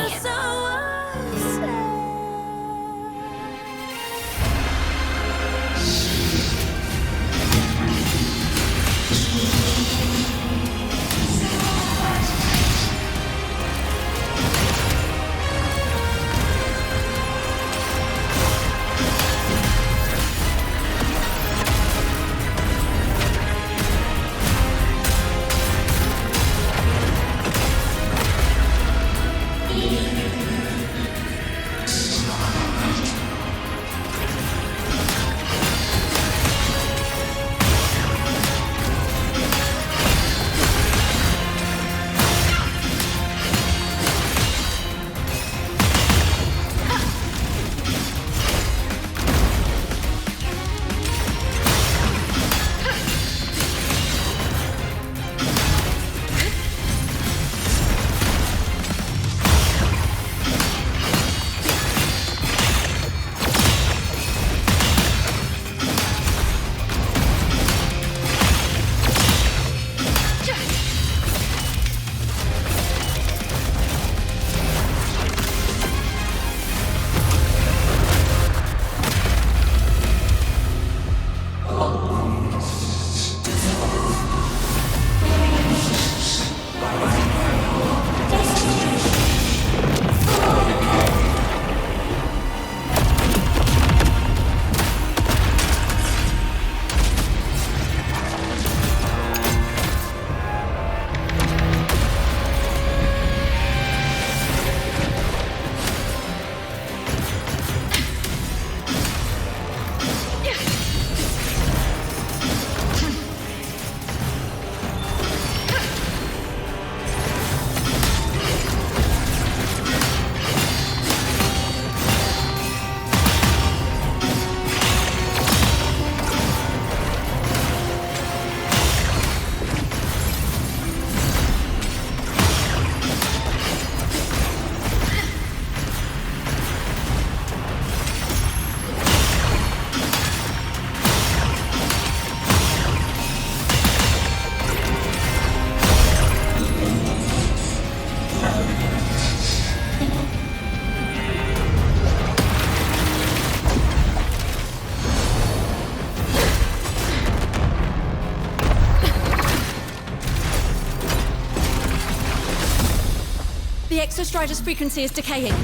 The Exostrider's frequency is decaying.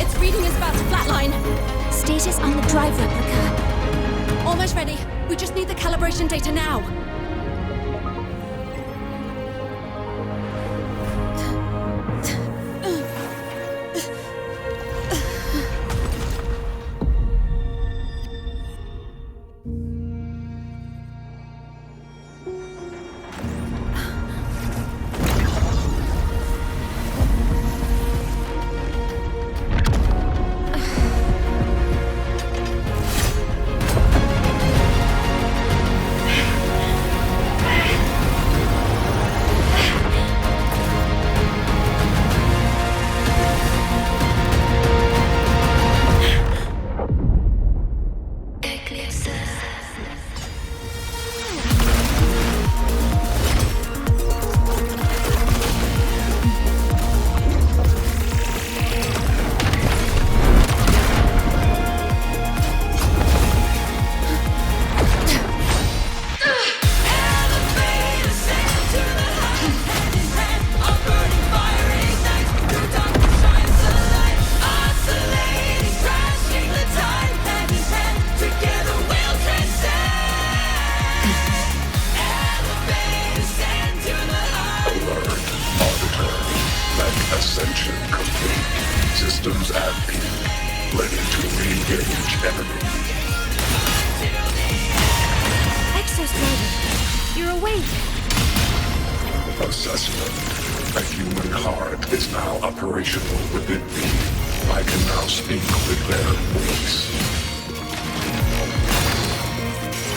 Its reading is about to flatline. Status on the drive replica. Almost ready. We just need the calibration data now. systems at peak, ready to re-engage enemy. Exostrider, you're awake. Assessment. A human heart is now operational within me. I can now speak with their voice.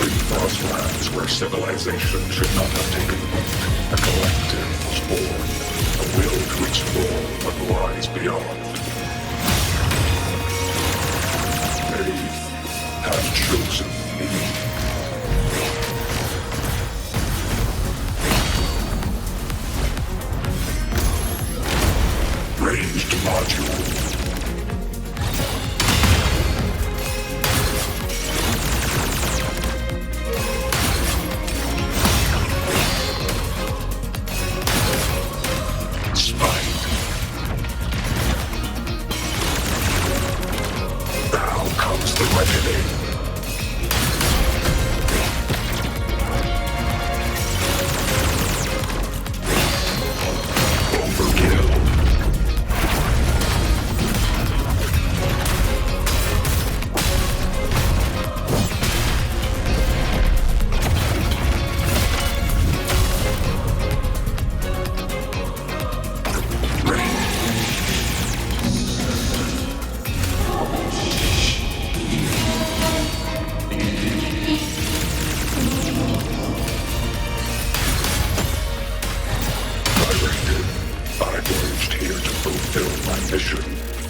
In Frostlands, where civilization should not have taken root, a collective was born. A will to explore what lies beyond. They have chosen me. Ranged module. Spite. Now comes the reckoning. Overkill.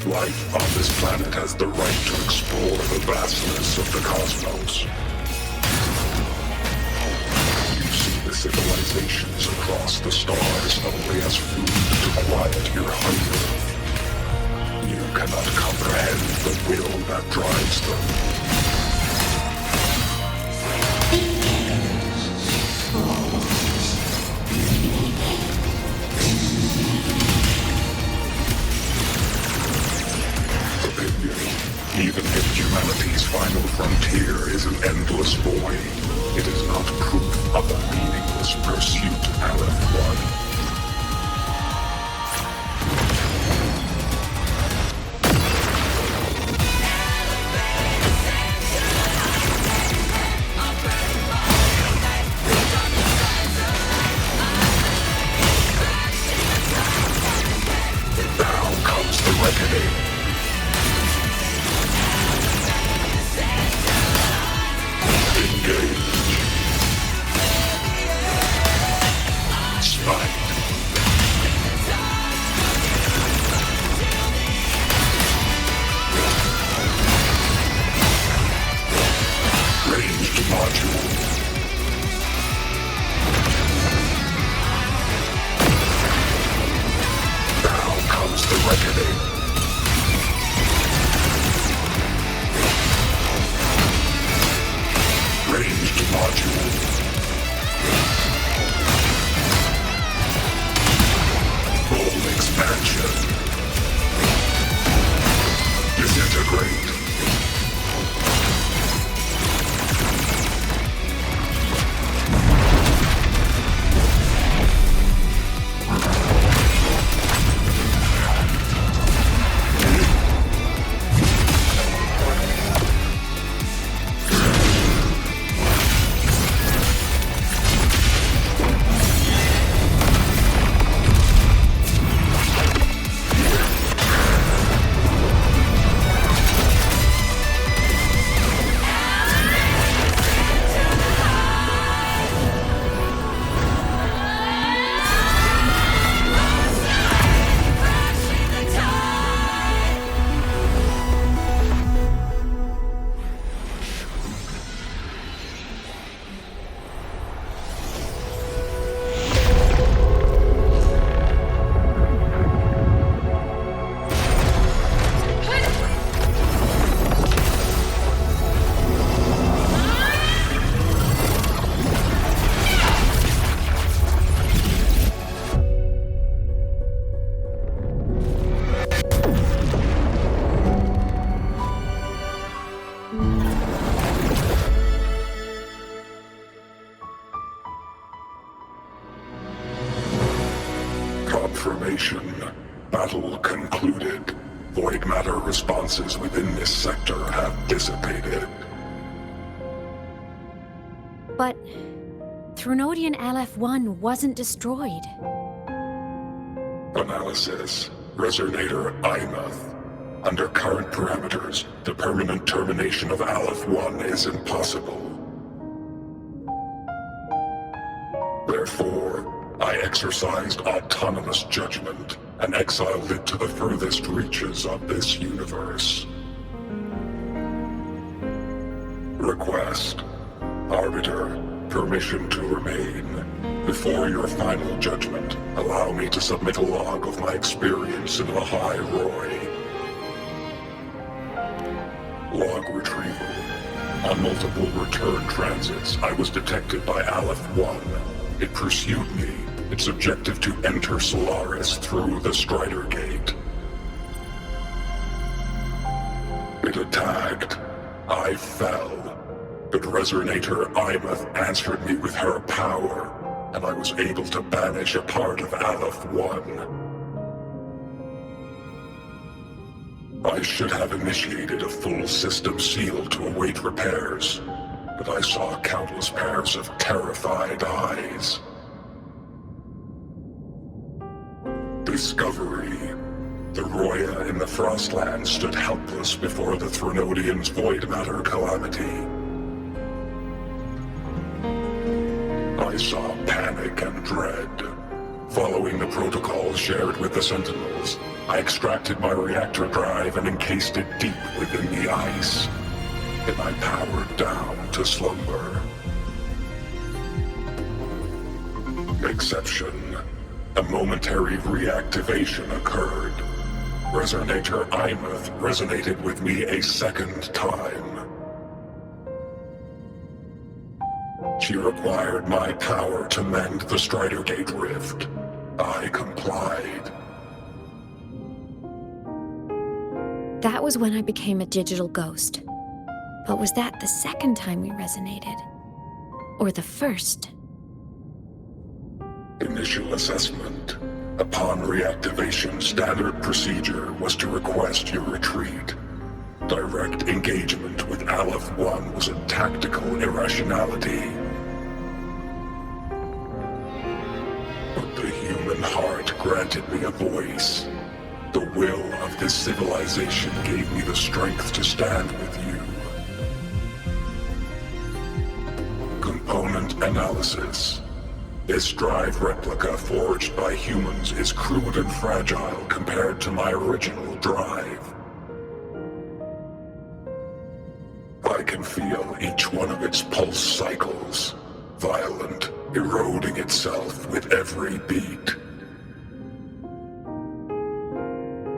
Life on this planet has the right to explore the vastness of the cosmos. You see the civilizations across the stars only as food to quiet your hunger. You cannot comprehend the will that drives them. Even if humanity's final frontier is an endless void, it is not proof of a meaningless pursuit, LF1. Now comes the reckoning. Engage. Spike. void matter responses within this sector have dissipated. But Threnodian LF-1 wasn't destroyed. Analysis. Resonator Imuth. Under current parameters, the permanent termination of Aleph-1 is impossible. Therefore, I exercised autonomous judgment and exiled it to the furthest reaches of this universe. Request. Arbiter, permission to remain. Before your final judgment, allow me to submit a log of my experience in Lahai Roy. Log retrieval. On multiple return transits, I was detected by Aleph-1. It pursued me, its objective to enter Solaris through the Strider Gate. It attacked. I fell. But Resonator Imuth answered me with her power, and I was able to banish a part of Aleph-1. I should have initiated a full system seal to await repairs, but I saw countless pairs of terrified eyes. Discovery. The Roya in the Frostland stood helpless before the Threnodians' void matter calamity. I saw panic and dread. Following the protocols shared with the Sentinels, I extracted my reactor drive and encased it deep within the ice. Then I powered down to slumber. Exception. A momentary reactivation occurred. Resonator Imuth resonated with me a second time. She required my power to mend the Strider Gate rift. I complied. That was when I became a digital ghost. But was that the second time we resonated? Or the first? Initial assessment. Upon reactivation, standard procedure was to request your retreat. Direct engagement with Aleph-1 was a tactical irrationality. But the human heart granted me a voice. The will of this civilization gave me the strength to stand with you. Component analysis. This drive replica forged by humans is crude and fragile compared to my original drive. I can feel each one of its pulse cycles, violent, eroding itself with every beat.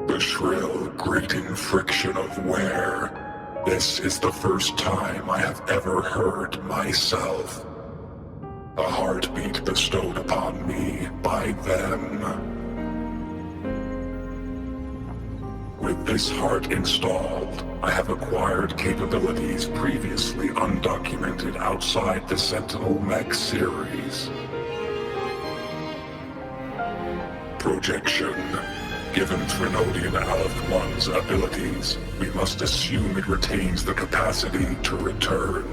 The shrill, grating friction of wear. This is the first time I have ever heard myself. A heartbeat bestowed upon me by them. With this heart installed, I have acquired capabilities previously undocumented outside the Sentinel Mech series. Projection. Given Threnodian Aleph-1's abilities, we must assume it retains the capacity to return.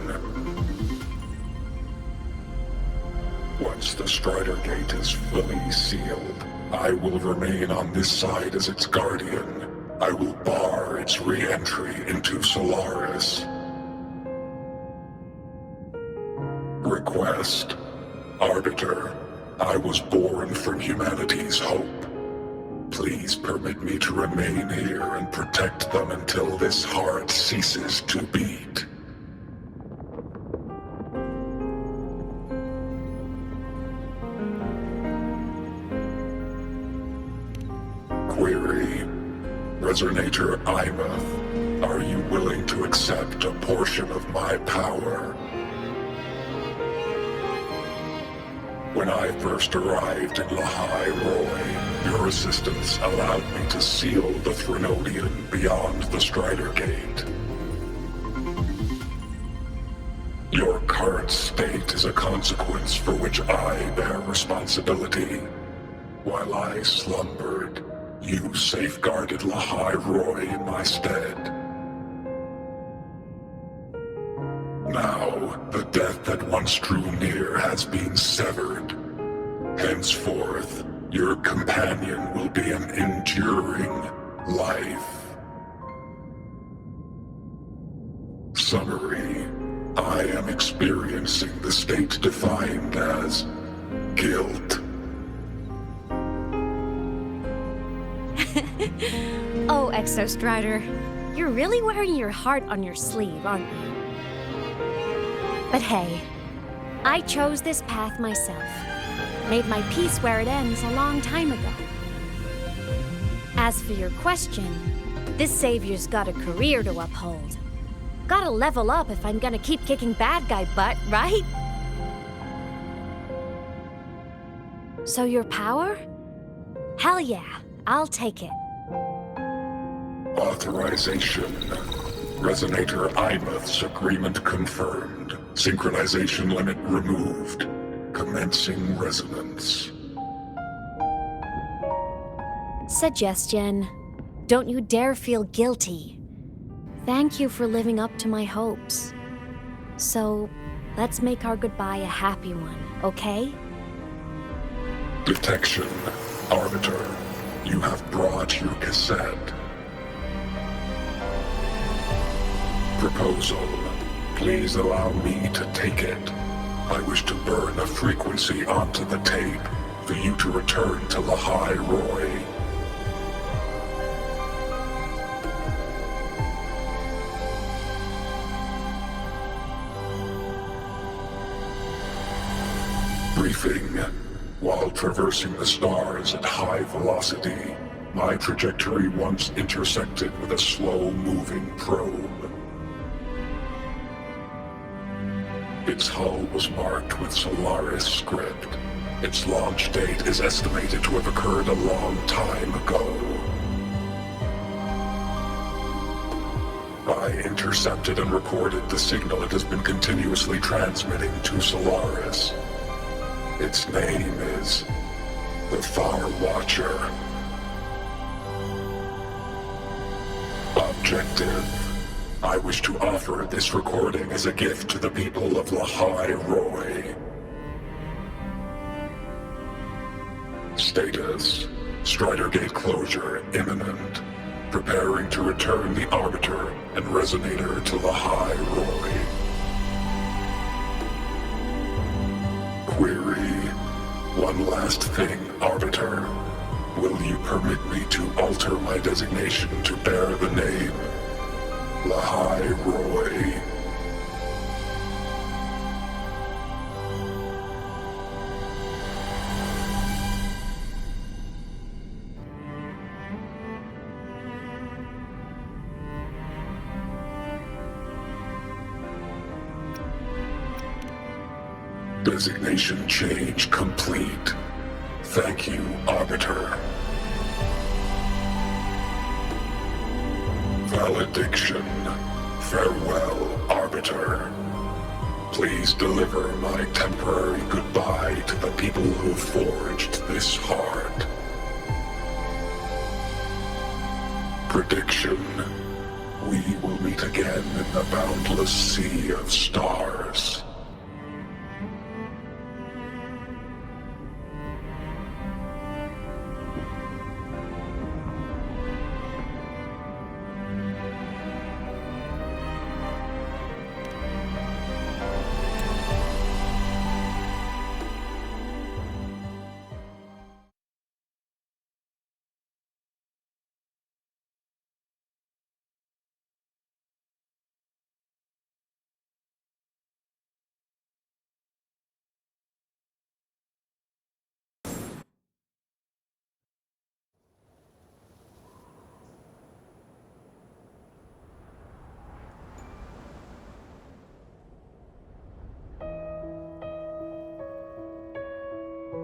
Once the Strider Gate is fully sealed, I will remain on this side as its guardian. I will bar its re-entry into Solaris. Request. Arbiter, I was born from humanity's hope. Please permit me to remain here and protect them until this heart ceases to beat. Query. Resonator Imuth, are you willing to accept a portion of my power? When I first arrived in Lahai Roy, your assistance allowed me to seal the Threnodian beyond the Strider Gate. Your current state is a consequence for which I bear responsibility. While I slumbered, You safeguarded Lahai Roy in my stead. Now, the death that once drew near has been severed. Henceforth, your companion will be an enduring life. Summary: I am experiencing the state defined as guilt. Oh, Exostrider, you're really wearing your heart on your sleeve, aren't you? But hey, I chose this path myself. Made my peace where it ends a long time ago. As for your question, this savior's got a career to uphold. Gotta level up if I'm gonna keep kicking bad guy butt, right? So your power? Hell yeah, I'll take it. Authorization. Resonator Imouth's agreement confirmed. Synchronization limit removed. Commencing resonance. Suggestion. Don't you dare feel guilty. Thank you for living up to my hopes. So, let's make our goodbye a happy one, okay? Detection. Arbiter, you have brought your cassette. Proposal. Please allow me to take it. I wish to burn a frequency onto the tape for you to return to Lahai Roy. Briefing. While traversing the stars at high velocity, my trajectory once intersected with a slow-moving probe. Its hull was marked with Solaris script. Its launch date is estimated to have occurred a long time ago. I intercepted and recorded the signal it has been continuously transmitting to Solaris. Its name is the Far Watcher. Objective. I wish to offer this recording as a gift to the people of Lahai Roy. Status. Strider Gate closure imminent. Preparing to return the Arbiter and Resonator to Lahai Roy. Query. One last thing, Arbiter. Will you permit me to alter my designation to bear the name Lahai Roy? Designation change complete. Thank you, Arbiter. Valediction. Farewell, Arbiter. Please deliver my temporary goodbye to the people who forged this heart. Prediction. We will meet again in the boundless sea of stars.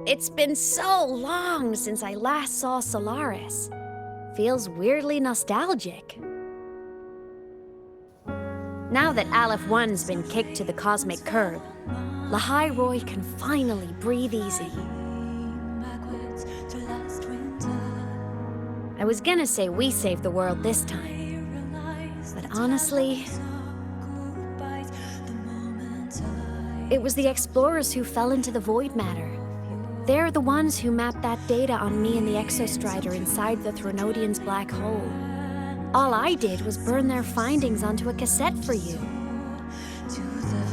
It's been so long since I last saw Solaris. Feels weirdly nostalgic. Now that Aleph 1's been kicked to the cosmic curb, Lahai Roy can finally breathe easy. I I was gonna say we saved the world this time. But honestly, it was the explorers who fell into the void matter. They're the ones who mapped that data on me and the Exostrider inside the Threnodian's black hole. All I did was burn their findings onto a cassette for you.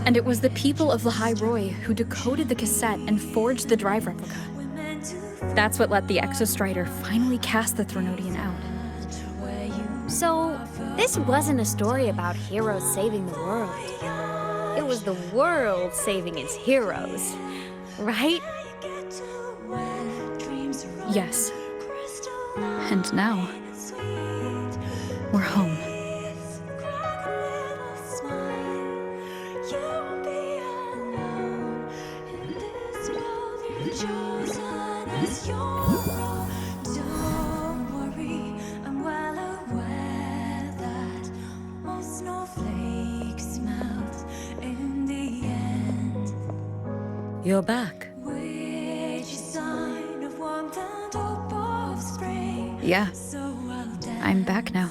And it was the people of Lahai Roy who decoded the cassette and forged the drive replica. That's what let the Exostrider finally cast the Threnodian out. So, this wasn't a story about heroes saving the world. It was the world saving its heroes, right? Yes. And now, we're home. You're back. Yeah. I'm back now.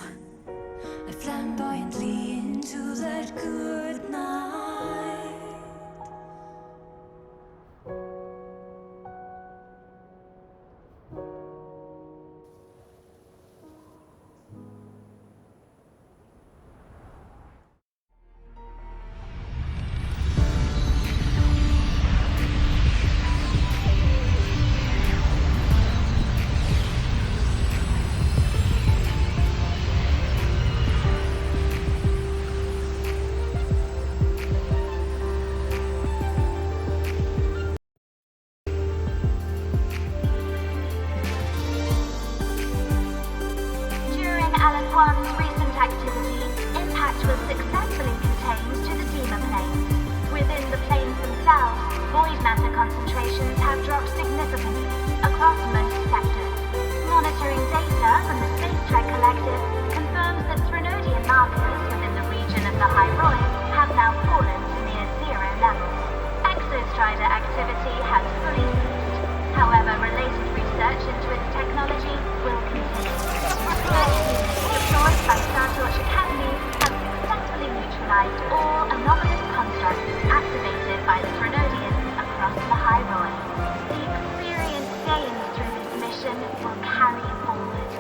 One's recent activity, impact was successfully contained to the Dema planes. Within the planes themselves, void matter concentrations have dropped significantly across most sectors. Monitoring data from the Space Trek Collective confirms that Threnodian markers within the region of Lahai Roy have now fallen to near zero levels. Exostrider activity has fully ceased. However, related research into its technology will continue. Deployed by Startorch Academy have successfully neutralized all anomalous constructs activated by the Threnodians across Lahai Roy. The experience gained through this mission will carry forward.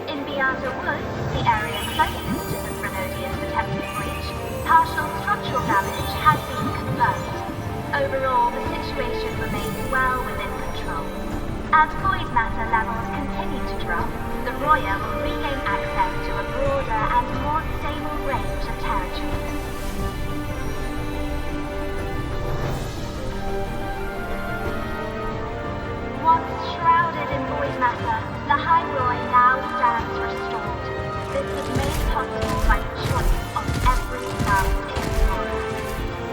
In Beata Woods, the area closest to the Threnodians' attempted breach, partial structural damage has been confirmed. Overall, the situation remains well within control. As void matter levels continue to drop, the Roya will regain access to a broader and more stable range of territory. Once shrouded in void matter, Lahai Roy now stands restored. This was made possible by the choice of every last explorer.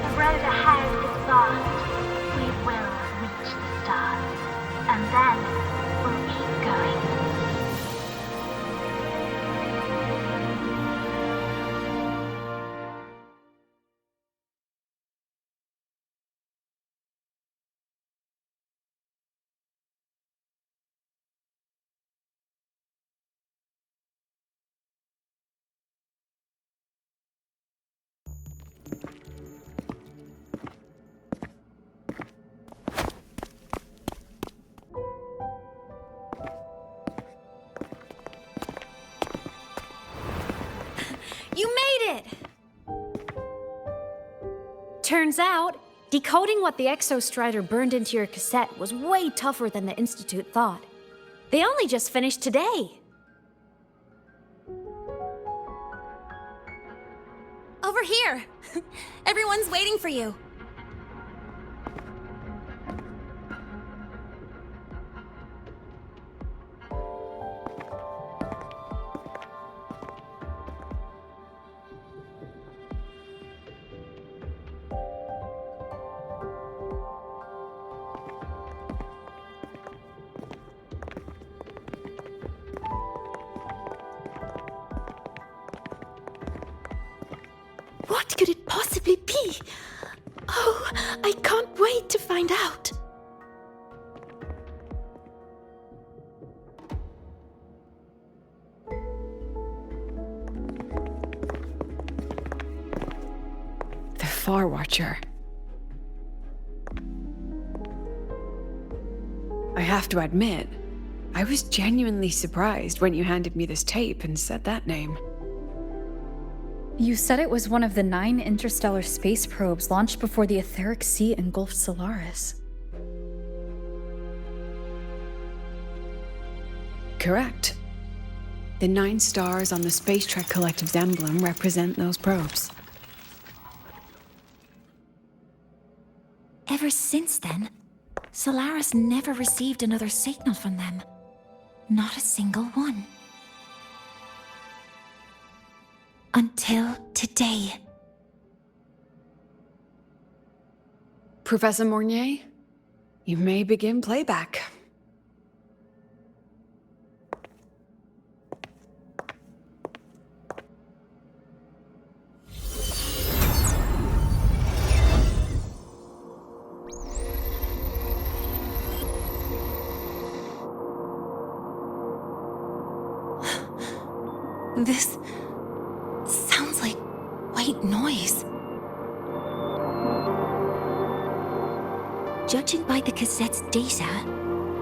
The road ahead is vast. We will reach the stars. And then we'll keep going. You made it! Turns out, decoding what the Exostrider burned into your cassette was way tougher than the Institute thought. They only just finished today. Over here! Everyone's waiting for you. What could it possibly be? Oh, I can't wait to find out. Far Watcher. I have to admit, I was genuinely surprised when you handed me this tape and said that name. You said it was one of the 9 interstellar space probes launched before the etheric sea engulfed Solaris. Correct. The 9 stars on the Space Trek Collective's emblem represent those probes. Ever since then, Solaris never received another signal from them. Not a single one. Until today. Professor Mornier, you may begin playback. This sounds like white noise. Judging by the cassette's data,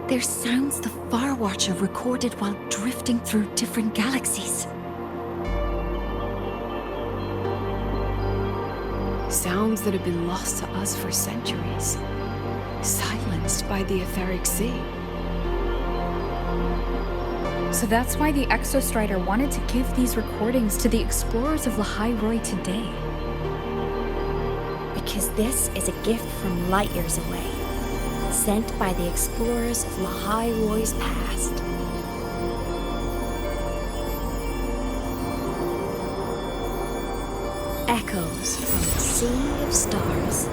they're sounds the Far Watcher recorded while drifting through different galaxies. Sounds that have been lost to us for centuries. Silenced by the etheric sea. So that's why the Exostrider wanted to give these recordings to the explorers of Lahai Roi today. Because this is a gift from light years away, sent by the explorers of Lahai Roi's past. Echoes from the sea of stars.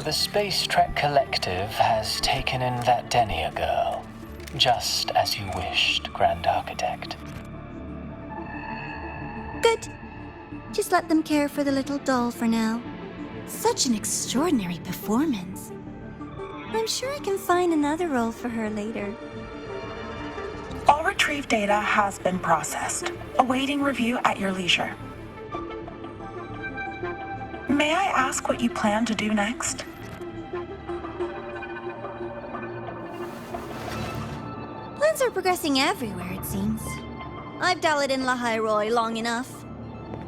The Space Trek Collective has taken in that Denia girl, just as you wished, Grand Architect. Good. Just let them care for the little doll for now. Such an extraordinary performance. I'm sure I can find another role for her later. All retrieved data has been processed, awaiting review at your leisure. May I ask what you plan to do next? Plans are progressing everywhere, it seems. I've dallied in Lahai Roi long enough.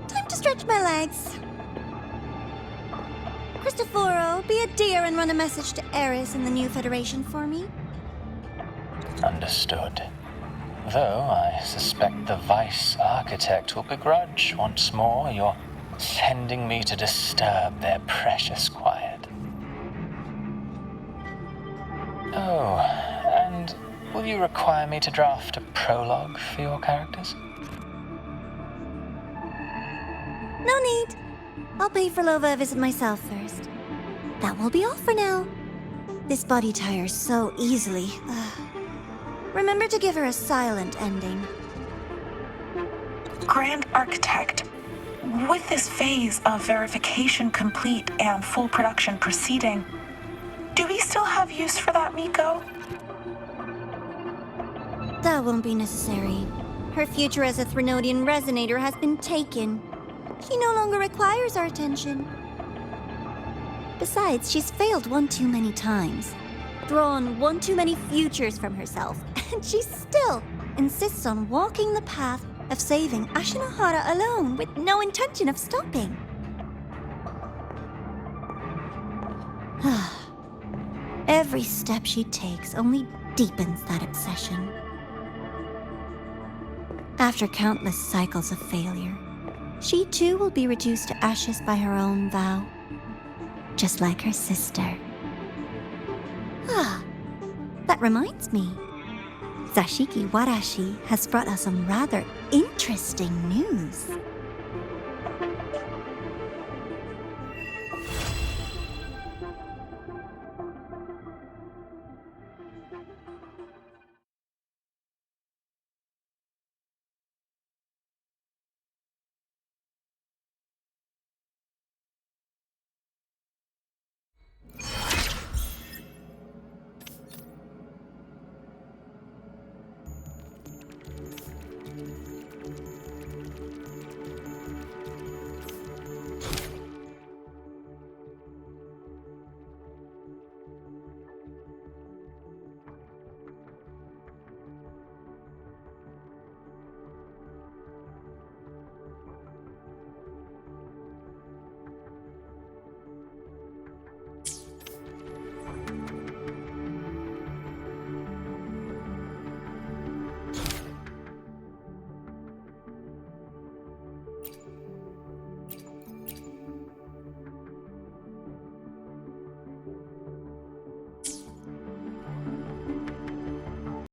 Time to stretch my legs. Cristoforo, be a dear and run a message to Eris in the new Federation for me. Understood. Though I suspect the Vice Architect will begrudge once more your sending me to disturb their precious quiet. Oh, and will you require me to draft a prologue for your characters? No need. I'll pay for Lova a visit myself first. That will be all for now. This body tires so easily. Remember to give her a silent ending. Grand Architect, with this phase of verification complete and full production proceeding, do we still have use for that Miko? That won't be necessary. Her future as a Threnodian resonator has been taken. She no longer requires our attention. Besides, she's failed one too many times, drawn one too many futures from herself, and she still insists on walking the path of saving Ashinahara alone with no intention of stopping. Every step she takes only deepens that obsession. After countless cycles of failure, she too will be reduced to ashes by her own vow, just like her sister. That reminds me. Dashiki Warashi has brought us some rather interesting news.